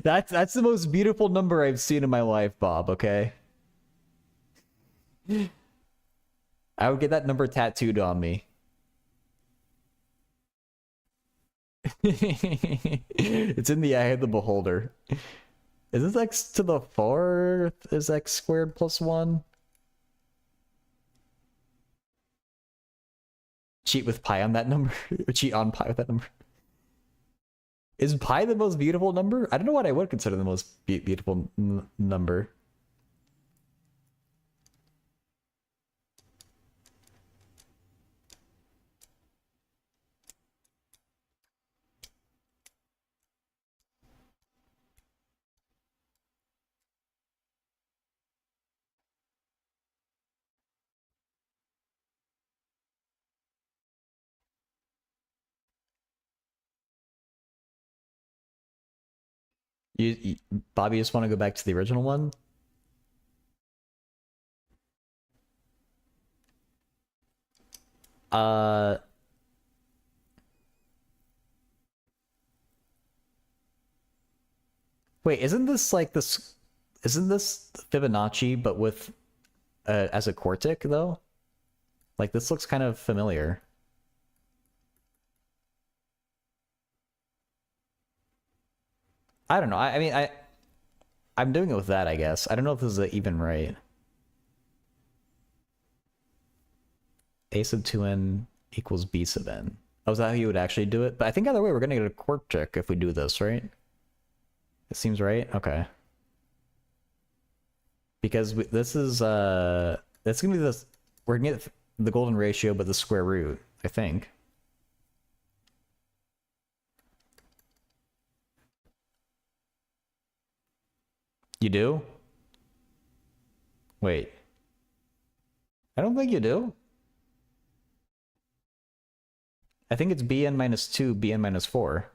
That's the most beautiful number I've seen in my life, Bob, okay? I would get that number tattooed on me. It's in the eye of the beholder. Is this x to the fourth? Is x squared plus 1? Cheat with pi on that number? Cheat on pi with that number? Is pi the most beautiful number? I don't know what I would consider the most beautiful number. Bobby, just want to go back to the original one? Wait, isn't this like this? Isn't this Fibonacci but with as a quartic though? Like this looks kind of familiar. I don't know. I mean, I'm doing it with that, I guess. I don't know if this is even right. A sub 2n equals b sub n. Oh, is that how you would actually do it? But I think either way, we're gonna get a quartic if we do this, right? It seems right. Okay. Because this is that's gonna be this. We're gonna get the golden ratio, but the square root, I think. You do? Wait. I don't think you do. I think it's bn minus 2, bn minus 4.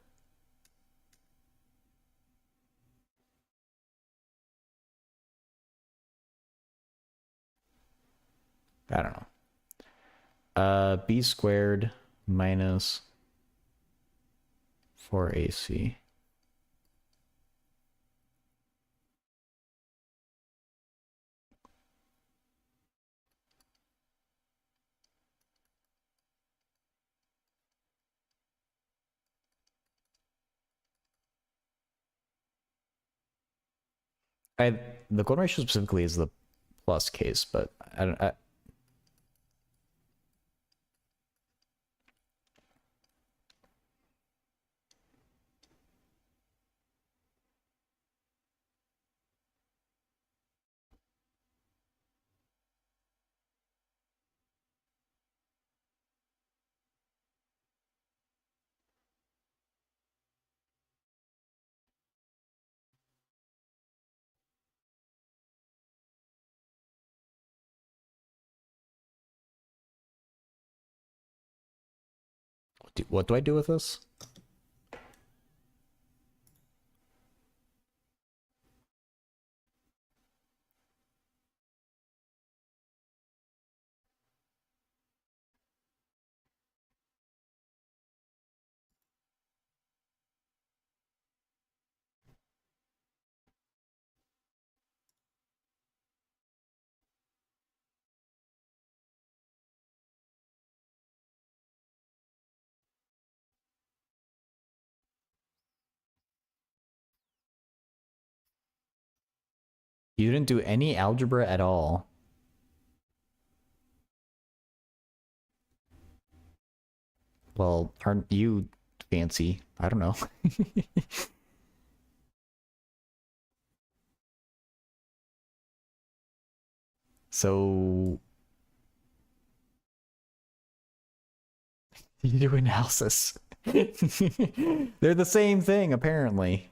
I don't know. B squared minus 4ac. The golden ratio specifically is the plus case, but I don't. What do I do with this? You didn't do any algebra at all. Well, aren't you fancy? I don't know. So You do analysis. They're the same thing, apparently.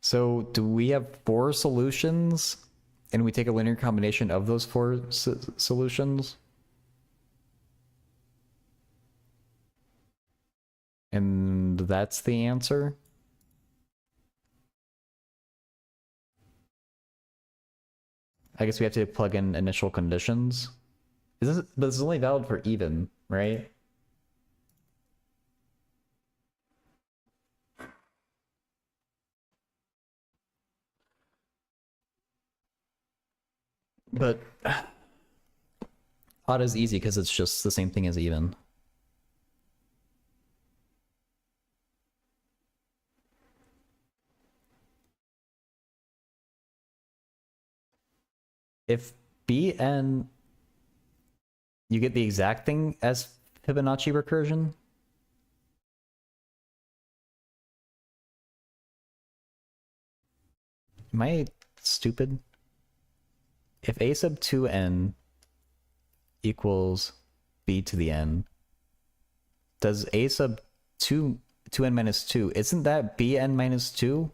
So do we have 4 solutions and we take a linear combination of those 4 solutions? And that's the answer? I guess we have to plug in initial conditions. But this is only valid for even, right? But odd is easy because it's just the same thing as even. If Bn, you get the exact thing as Fibonacci recursion? Am I stupid? If a sub 2n equals b to the n, does a sub 2n minus 2, isn't that bn minus 2?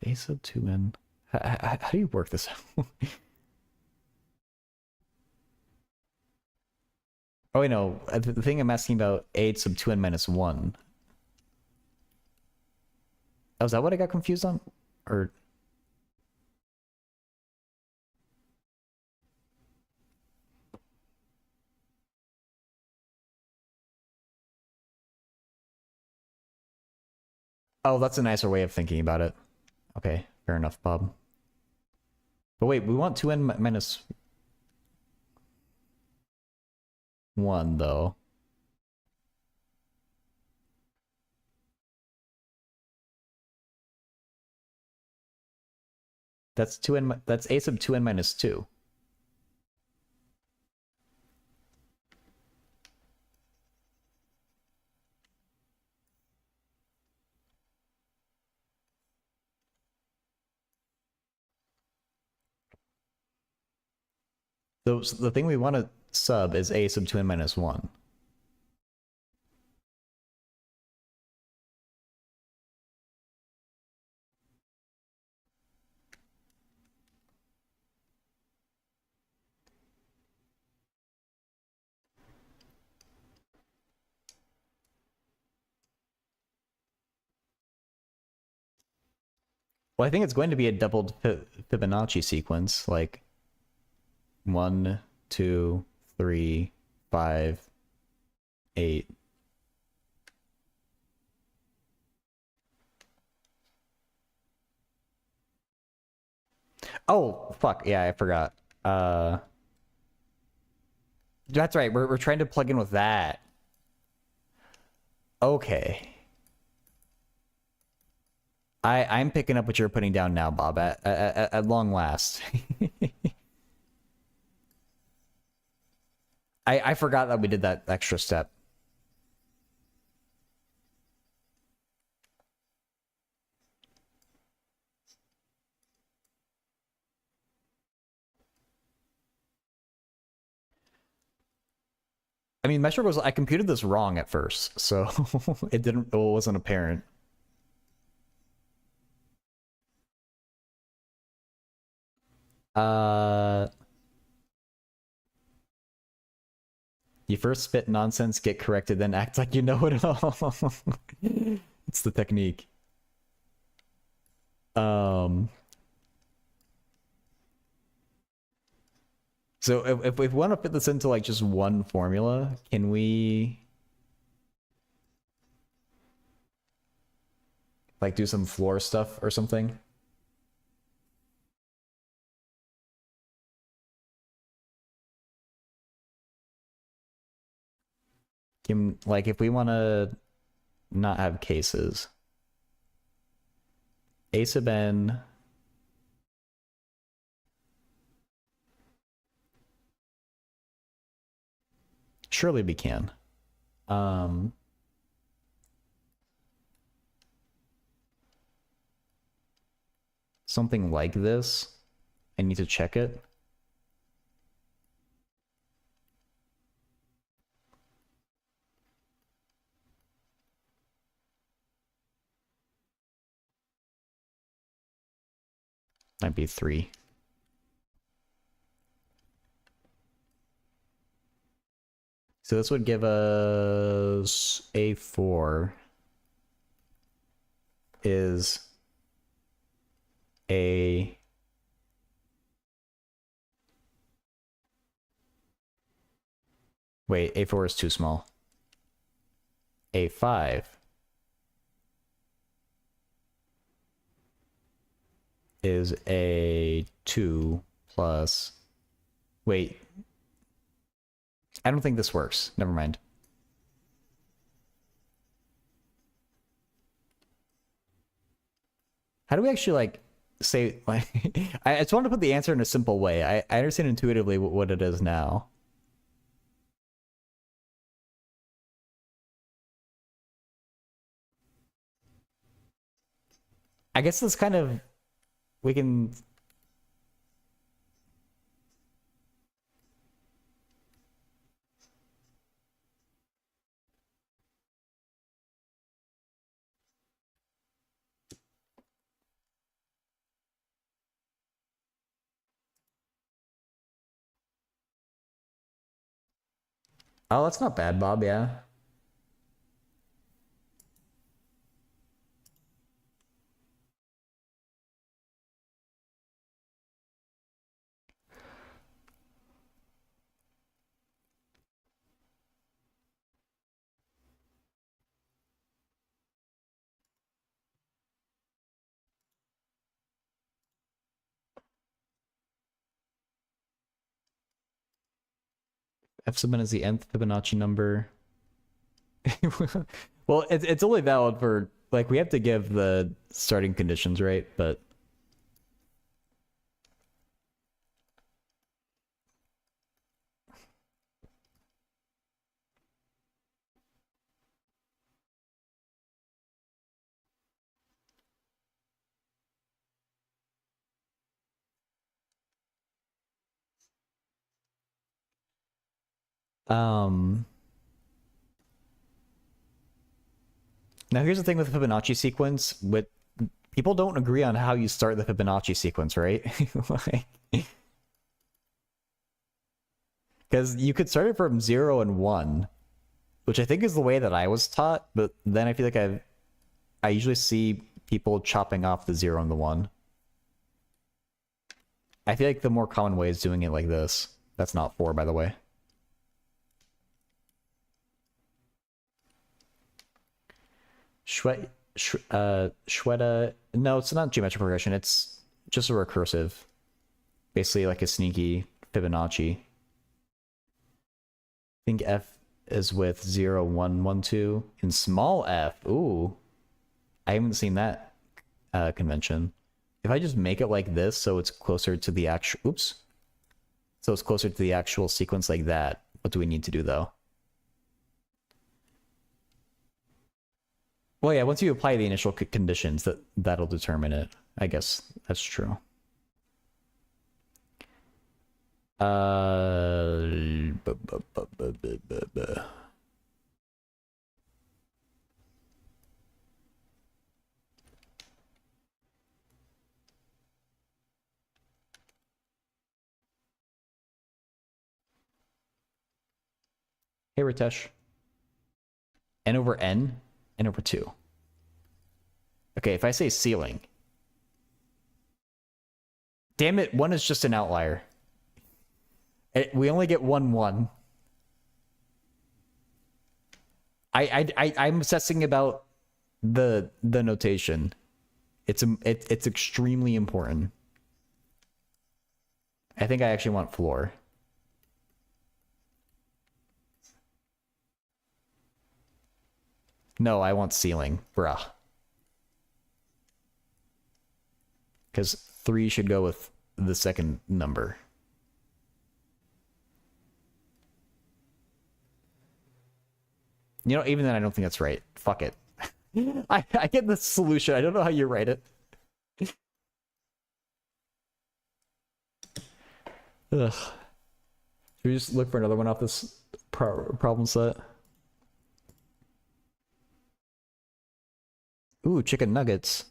A sub 2n, how do you work this out? Oh wait, no, the thing I'm asking about a sub 2n minus 1. Oh, is that what I got confused on? Or... Oh, that's a nicer way of thinking about it. Okay, fair enough, Bob. But wait, we want 2n minus 1, though. That's 2n, that's a sub 2n minus 2. So the thing we want to sub is a sub 2n minus 1. Well, I think it's going to be a doubled Fibonacci sequence, like 1, 2, 3, 5, 8. Oh, fuck, yeah, I forgot. That's right, we're trying to plug in with that. Okay. I'm picking up what you're putting down now, Bob, at long last. I forgot that we did that extra step. I mean, measure was, I computed this wrong at first, so it wasn't apparent. You first spit nonsense, get corrected, then act like you know it all. It's the technique. So if we want to fit this into like just one formula, can we like do some floor stuff or something? Like if we want to not have cases. A sub n surely we can. Something like this. I need to check it. Might be 3. So this would give us A4 is a wait, A4 is too small. A5 is A2 plus wait. I don't think this works. Never mind. How do we actually like say like I just want to put the answer in a simple way. I understand intuitively what it is now. I guess this kind of we can oh, that's not bad, Bob, yeah. F sub n is the nth Fibonacci number. Well, it's only valid for like we have to give the starting conditions, right? But now here's the thing with the Fibonacci sequence. With people don't agree on how you start the Fibonacci sequence, right? Like, because you could start it from 0 and 1, which I think is the way that I was taught. But then I feel like I usually see people chopping off the 0 and the 1. I feel like the more common way is doing it like this. That's not 4, by the way. Shweta, no, it's not geometric progression. It's just a recursive, basically like a sneaky Fibonacci. I think F is with 0, 1, 1, 2, and small f. Ooh, I haven't seen that convention. If I just make it like this, so it's closer to the actual, oops. So it's closer to the actual sequence like that. What do we need to do though? Well, yeah, once you apply the initial conditions, that'll determine it. I guess that's true. Hey, Ritesh. N over N, N over 2. Okay, if I say ceiling. Damn it, 1 is just an outlier. We only get 1, 1. I'm obsessing about the notation. It's extremely important. I think I actually want floor. No, I want ceiling, bruh. Because 3 should go with the second number. You know, even then, I don't think that's right. Fuck it. I get the solution. I don't know how you write it. Ugh. Should we just look for another one off this problem set? Ooh, chicken nuggets.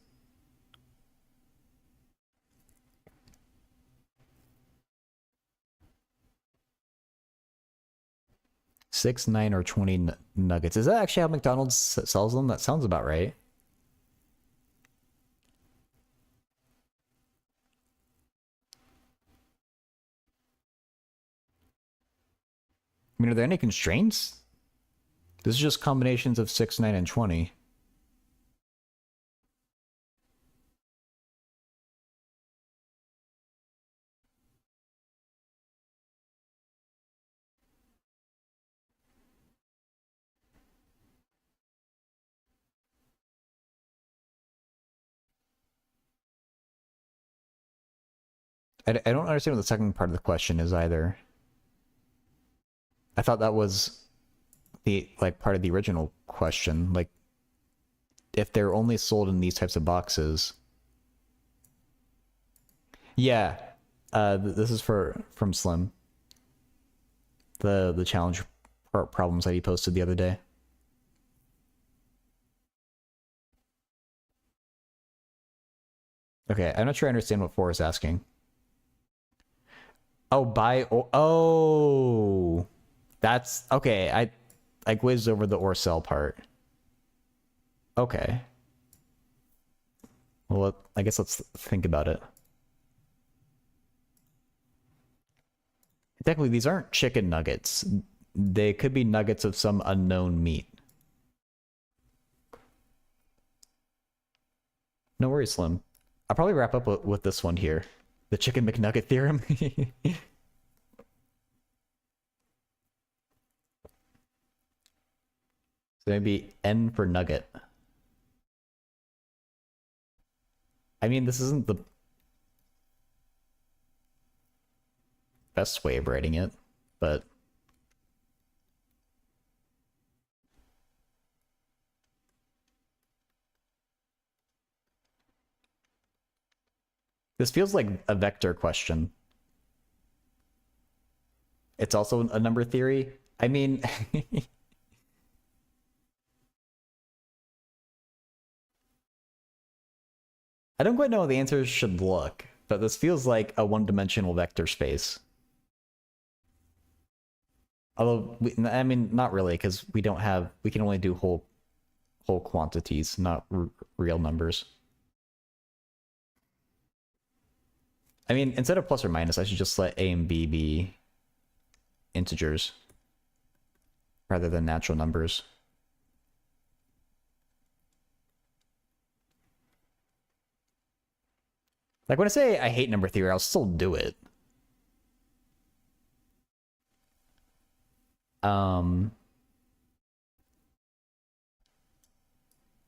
$6, $9, or 20 nuggets. Is that actually how McDonald's sells them? That sounds about right. I mean, are there any constraints? This is just combinations of 6, 9, and 20. I don't understand what the second part of the question is either. I thought that was the part of the original question. Like, if they're only sold in these types of boxes. Yeah, this is from Slim. The challenge problems that he posted the other day. Okay, I'm not sure I understand what 4 is asking. Oh, oh, that's okay. I glazed over the or sell part. Okay. Well, I guess let's think about it. Technically, these aren't chicken nuggets. They could be nuggets of some unknown meat. No worries, Slim. I'll probably wrap up with this one here. The Chicken McNugget theorem. So maybe N for nugget. I mean, this isn't the best way of writing it, but this feels like a vector question. It's also a number theory. I mean, I don't quite know how the answers should look, but this feels like a one-dimensional vector space. Although, I mean, not really, because we can only do whole quantities, not real numbers. I mean, instead of plus or minus, I should just let A and B be integers rather than natural numbers. Like, when I say I hate number theory, I'll still do it. I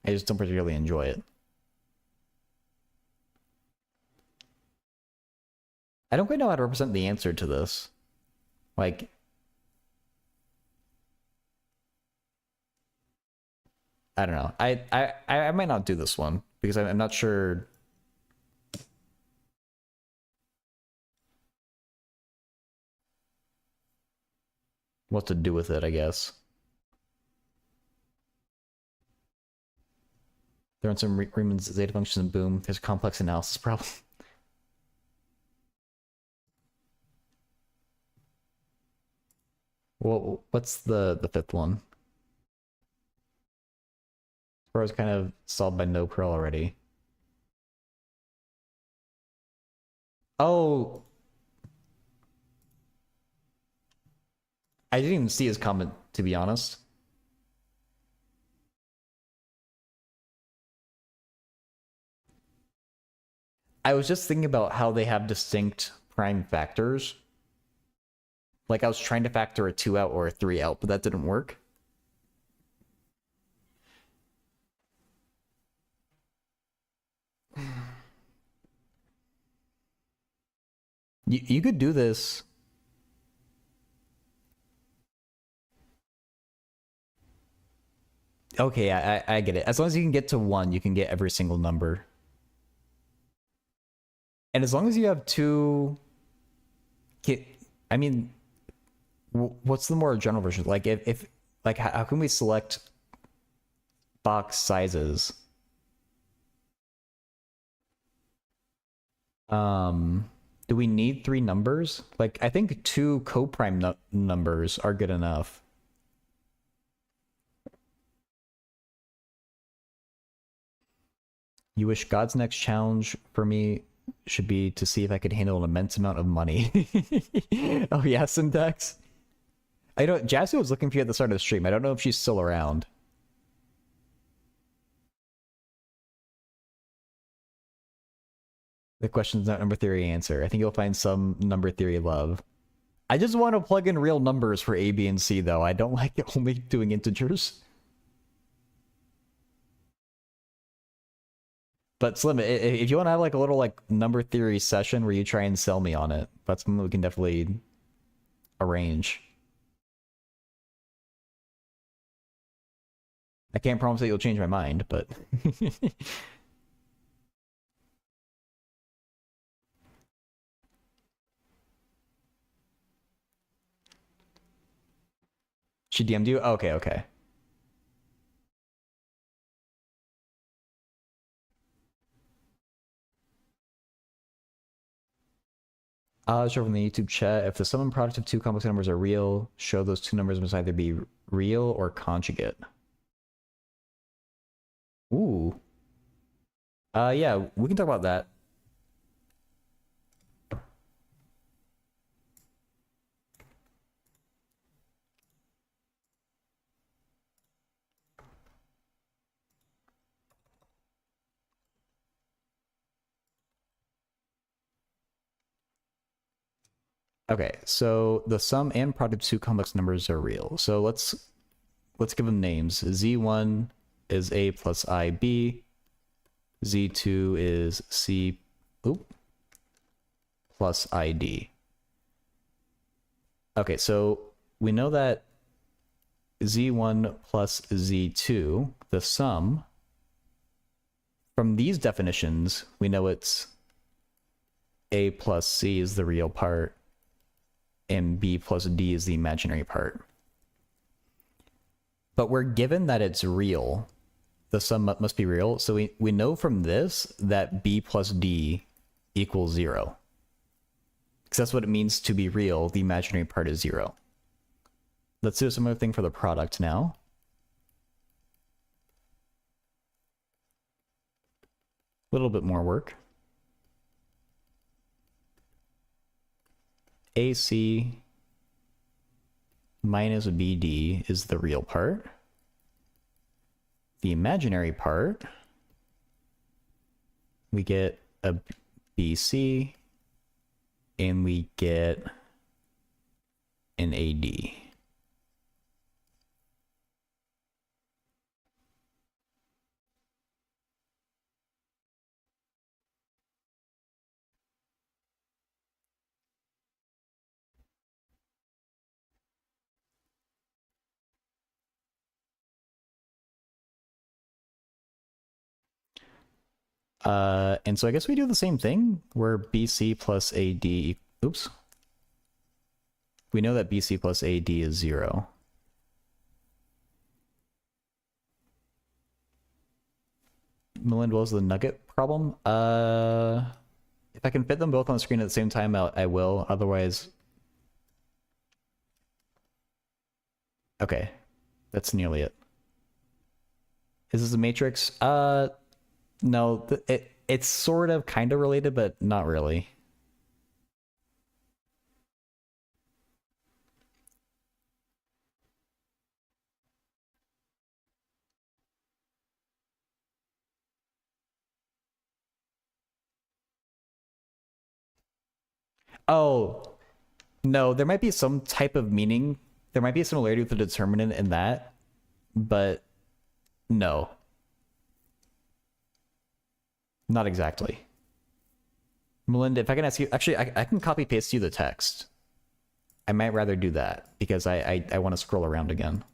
just don't particularly enjoy it. I don't quite know how to represent the answer to this. Like, I don't know. I might not do this one because I'm not sure. What to do with it, I guess. There are some Riemann's zeta functions and boom, there's a complex analysis problem. Well, what's the fifth one? Or is kind of solved by no curl already. Oh, I didn't even see his comment, to be honest. I was just thinking about how they have distinct prime factors. Like, I was trying to factor a 2 out or a 3 out, but that didn't work. You could do this. Okay, I get it. As long as you can get to 1, you can get every single number. And as long as you have 2... I mean, what's the more general version? Like, if like, how can we select box sizes? Do we need 3 numbers? Like, I think 2 coprime numbers are good enough. You wish God's next challenge for me should be to see if I could handle an immense amount of money. Oh yeah, Syntax. I know Jassy was looking for you at the start of the stream. I don't know if she's still around. The question's not number theory answer. I think you'll find some number theory love. I just want to plug in real numbers for A, B, and C, though. I don't like only doing integers. But Slim, if you want to have like a little like number theory session where you try and sell me on it, that's something we can definitely arrange. I can't promise that you'll change my mind, but... She DM'd you? Okay, okay. Show from the YouTube chat. If the sum and product of 2 complex numbers are real, show those 2 numbers must either be real or conjugate. Ooh. Yeah, we can talk about that. Okay, so the sum and product of 2 complex numbers are real. So let's give them names. Z1 is A plus IB. Z2 is C plus ID. Okay, so we know that Z1 plus Z2, the sum, from these definitions, we know it's A plus C is the real part, and B plus D is the imaginary part. But we're given that it's real. The sum must be real. So we know from this that B plus D equals 0. Because that's what it means to be real. The imaginary part is 0. Let's do a similar thing for the product now. A little bit more work. AC minus BD is the real part. The imaginary part, we get a BC, and we get an AD. And so I guess we do the same thing where BC plus AD, oops. We know that BC plus AD is 0. Melinda, what was the nugget problem? If I can fit them both on the screen at the same time, I will. Otherwise... Okay. That's nearly it. Is this a matrix? No, it's sort of kind of related, but not really. Oh, no, there might be some type of meaning. There might be a similarity with the determinant in that, but no. Not exactly. Melinda, if I can ask you, actually, I can copy paste you the text. I might rather do that because I want to scroll around again.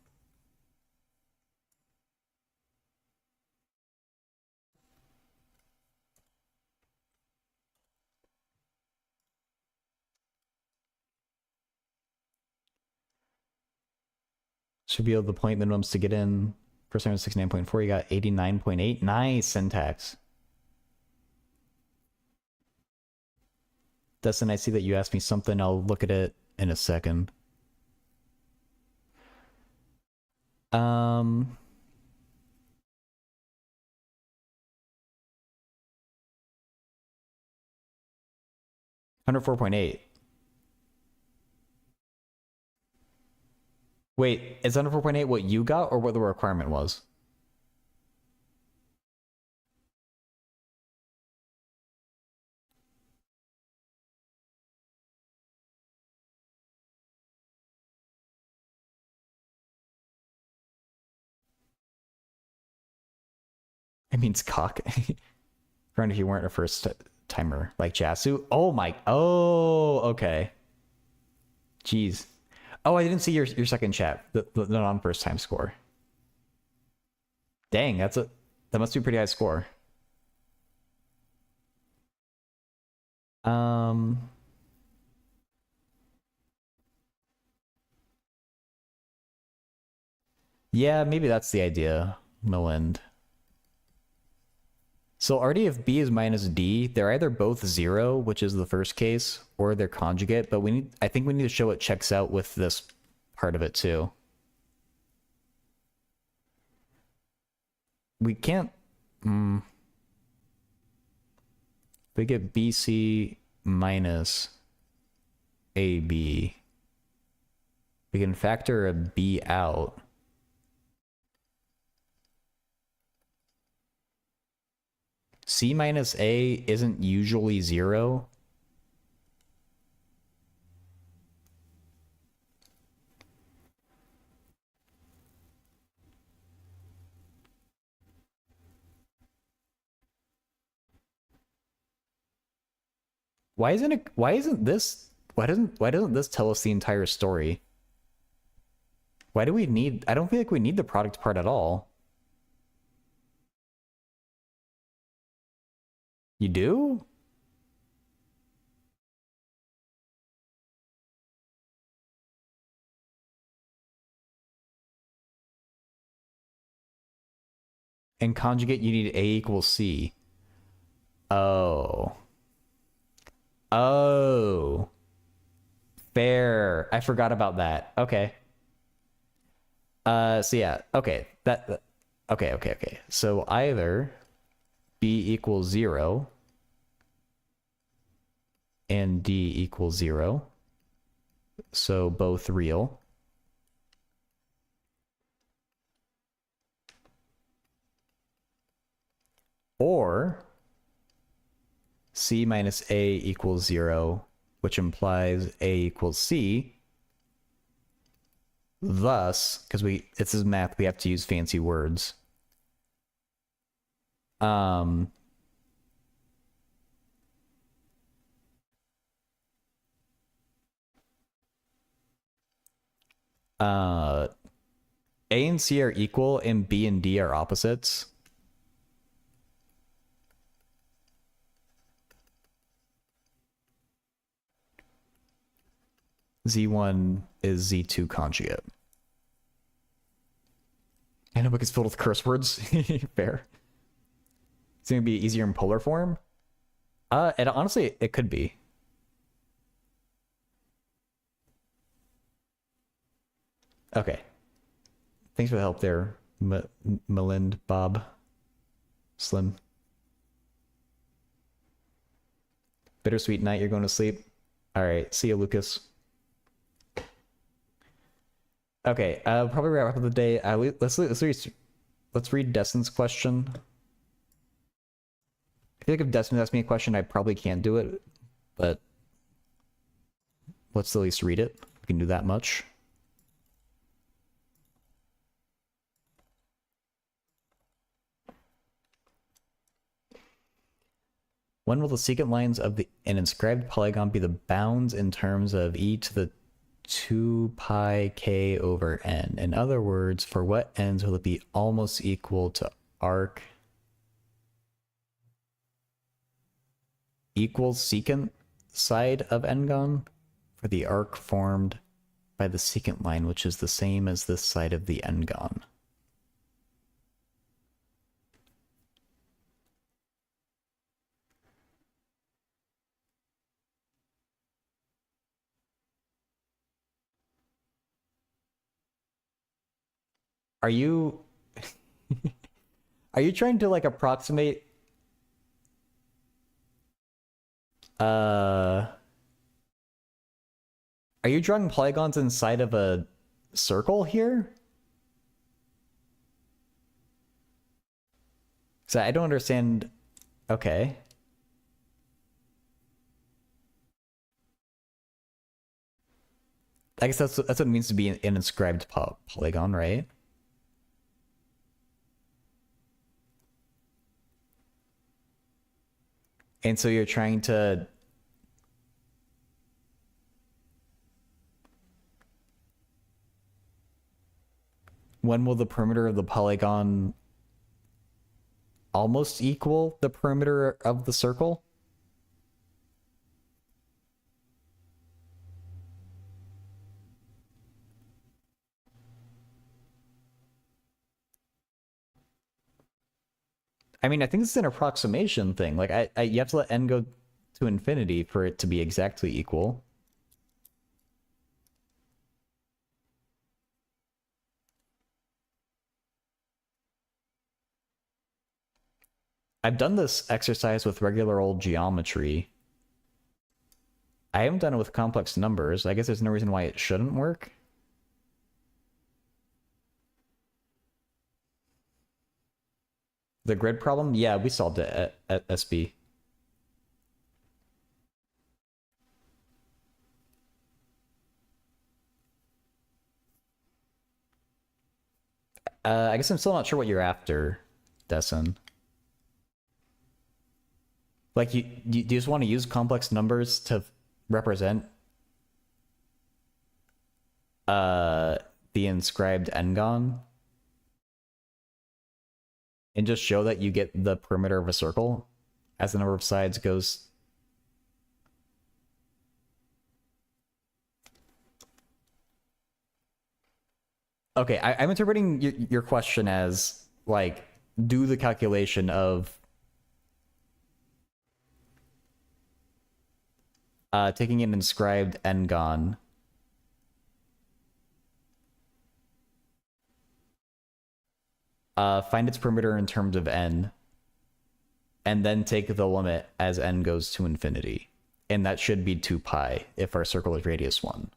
Should be able to point minimums to get in. First time was 69.4, you got 89.8. Nice syntax. Dustin, I see that you asked me something. I'll look at it in a second. 104.8. Wait, is 104.8 what you got or what the requirement was? It means cock. Friend, if you weren't a first timer like Jasu. Oh my. Oh, okay. Jeez. Oh, I didn't see your second chat. The non first time score. Dang, that must be a pretty high score. Yeah, maybe that's the idea, Milind. So already if B is minus D, they're either both 0, which is the first case, or they're conjugate, but I think we need to show it checks out with this part of it too. We can't... we get BC minus AB. We can factor a B out. C minus A isn't usually 0. Why doesn't this tell us the entire story? Why do we need... I don't feel like we need the product part at all. You do? In conjugate, you need A equals C. Oh. Oh. Fair. I forgot about that. Okay. So yeah. Okay. Okay. So either B equals 0 and D equals 0. So both real. Or C minus A equals 0, which implies A equals C. Thus, because this is math, we have to use fancy words. A and C are equal and B and D are opposites. Z1 is Z2 conjugate. I know, it's filled with curse words. Fair. It's gonna be easier in polar form. And honestly, it could be. Okay. Thanks for the help there, Melind, Bob, Slim. Bittersweet night, you're going to sleep. All right, see you, Lucas. Okay, probably wrap up the day. Let's read Destin's question. I feel like if Destin asked me a question, I probably can't do it, but let's at least read it. We can do that much. When will the secant lines of an inscribed polygon be the bounds in terms of e to the 2 pi k over n? In other words, for what ends will it be almost equal to arc equals secant side of n-gon for the arc formed by the secant line, which is the same as this side of the n-gon? Are you are you trying to like approximate are you drawing polygons inside of a circle here? So I don't understand. Okay. I guess that's what it means to be an inscribed polygon, right? And so you're trying to when will the perimeter of the polygon almost equal the perimeter of the circle? I mean, I think it's an approximation thing. Like, you have to let n go to infinity for it to be exactly equal. I've done this exercise with regular old geometry. I haven't done it with complex numbers. I guess there's no reason why it shouldn't work. The grid problem? Yeah, we solved it at SB. I guess I'm still not sure what you're after, Dessen. Like, you just want to use complex numbers to represent the inscribed n-gon? And just show that you get the perimeter of a circle as the number of sides goes. Okay, I'm interpreting your question as, like, do the calculation of taking an inscribed n-gon find its perimeter in terms of n, and then take the limit as n goes to infinity. And that should be 2 pi if our circle is radius 1.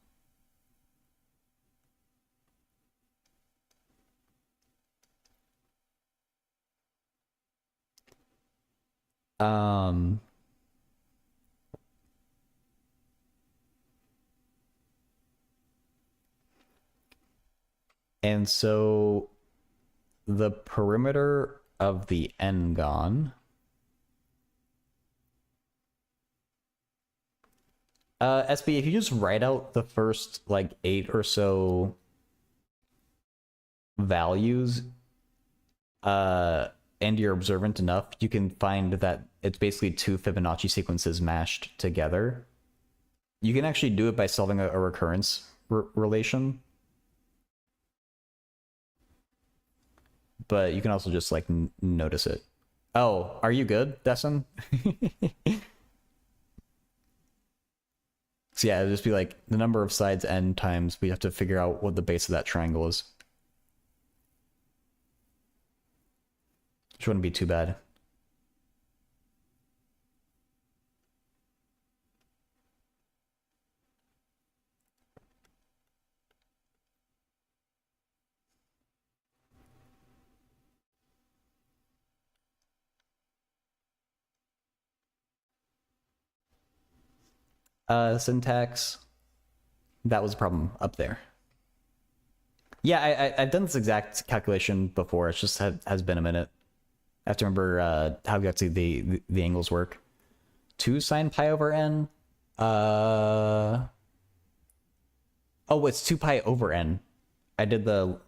And so the perimeter of the n-gon SB, if you just write out the first like 8 or so values and you're observant enough, you can find that it's basically 2 Fibonacci sequences mashed together. You can actually do it by solving a recurrence relation. But you can also just like notice it. Oh, are you good, Dessen? So yeah, it'd just be like the number of sides n times we have to figure out what the base of that triangle is. Which wouldn't be too bad. Syntax. That was a problem up there. Yeah, I've done this exact calculation before. It's just has been a minute. I have to remember how exactly the angles work. 2 sine pi over n. Oh, it's 2 pi over n. I did the...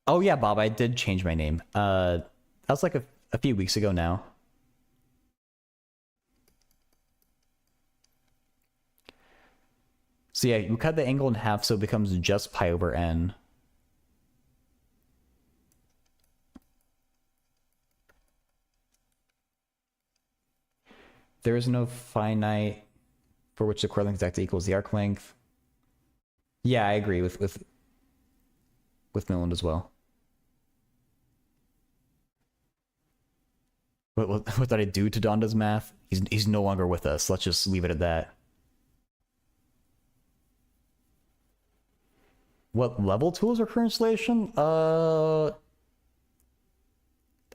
Oh yeah, Bob, I did change my name. That was like a few weeks ago now. So yeah, you cut the angle in half so it becomes just pi over n. There is no finite for which the chord length exactly equals the arc length. Yeah, I agree with Milland as well. What did I do to Donda's math? He's no longer with us. Let's just leave it at that. What level tools are current installation? I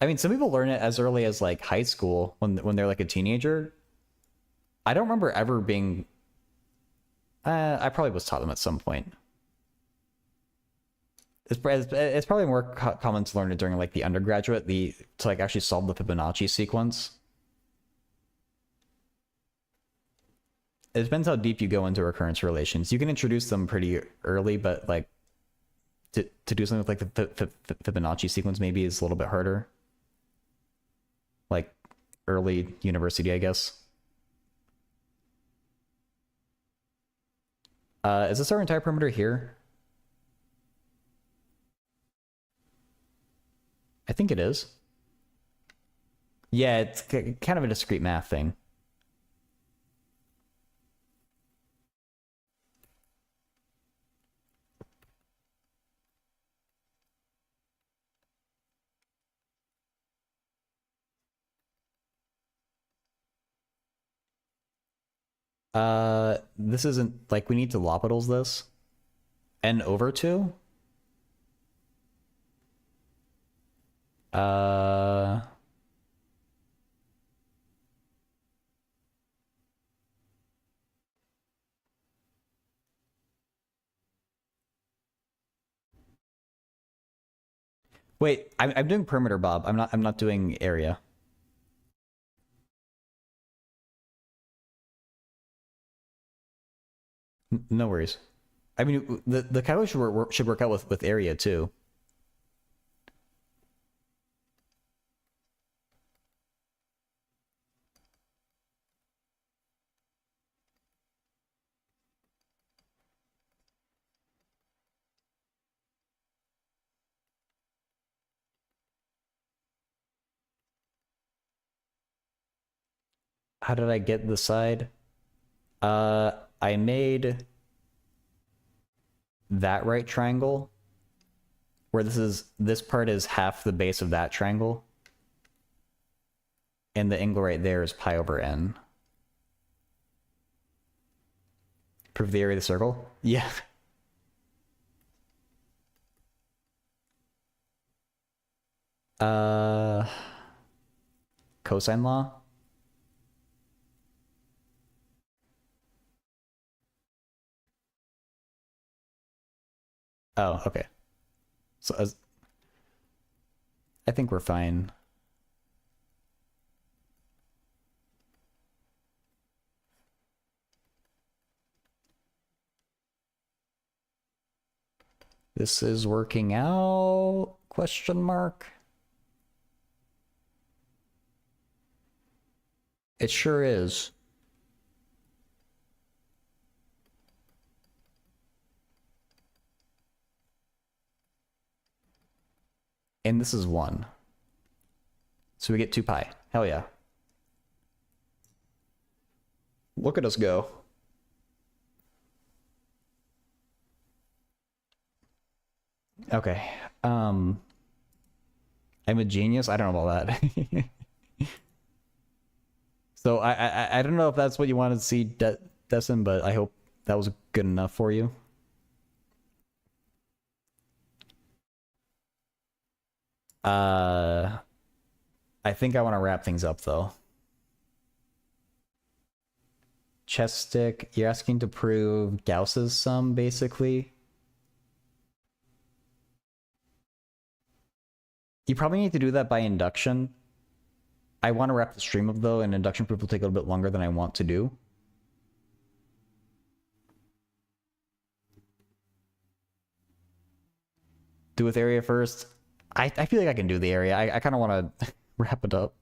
mean, some people learn it as early as like high school when they're like a teenager. I don't remember ever being. I probably was taught them at some point. It's probably more common to learn it during like the undergraduate, to like actually solve the Fibonacci sequence. It depends how deep you go into recurrence relations. You can introduce them pretty early, but like to do something with like the Fibonacci sequence maybe is a little bit harder. Like early university, I guess. Is this our entire perimeter here? I think it is. Yeah, it's kind of a discrete math thing. This isn't like we need to L'Hopital's this. N over 2? Wait, I'm doing perimeter, Bob. I'm not doing area. No worries. I mean, the calculus should work out with area too. How did I get the side? I made that right triangle where this part is half the base of that triangle. And the angle right there is pi over n. Prove the area of the circle? Yeah. Cosine law? Oh, okay. So I think we're fine. This is working out? Question mark. It sure is. And this is 1. So we get 2 pi. Hell yeah. Look at us go. Okay. I'm a genius. I don't know about that. So I don't know if that's what you wanted to see, Dessen, but I hope that was good enough for you. I think I want to wrap things up though. Chess stick, you're asking to prove Gauss's sum basically. You probably need to do that by induction. I want to wrap the stream up though, and induction proof will take a little bit longer than I want to do. Do with area first. I feel like I can do the area. I kind of want to wrap it up.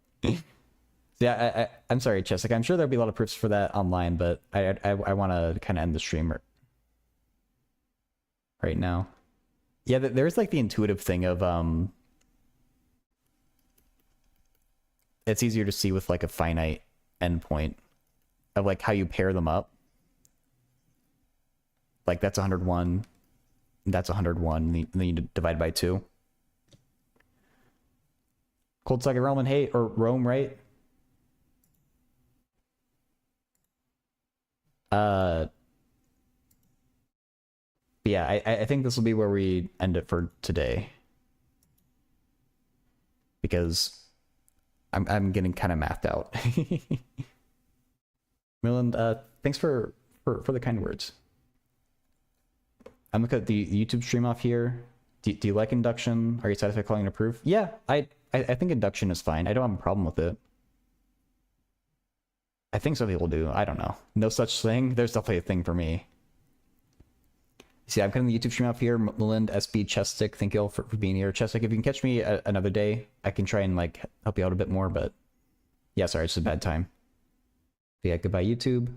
Yeah, I'm sorry, Chessick. I'm sure there'll be a lot of proofs for that online, but I want to kind of end the stream right now. Yeah, there's like the intuitive thing of it's easier to see with like a finite endpoint of like how you pair them up. Like that's 101, that's 101, and then you divide by 2. Cold Saga Roman, hey, or Rome, right? Yeah, I think this will be where we end it for today. Because I'm getting kind of mathed out. Milland, thanks for the kind words. I'm looking at the YouTube stream off here. Do you like induction? Are you satisfied calling it a proof? Yeah, I think induction is fine. I don't have a problem with it. I think some people do. I don't know. No such thing. There's definitely a thing for me. See, I'm cutting the YouTube stream up here. Melinda, SB, Chestick, thank you all for being here. Chestick, if you can catch me another day, I can try and like help you out a bit more, but yeah, sorry, it's just a bad time. But yeah, goodbye YouTube.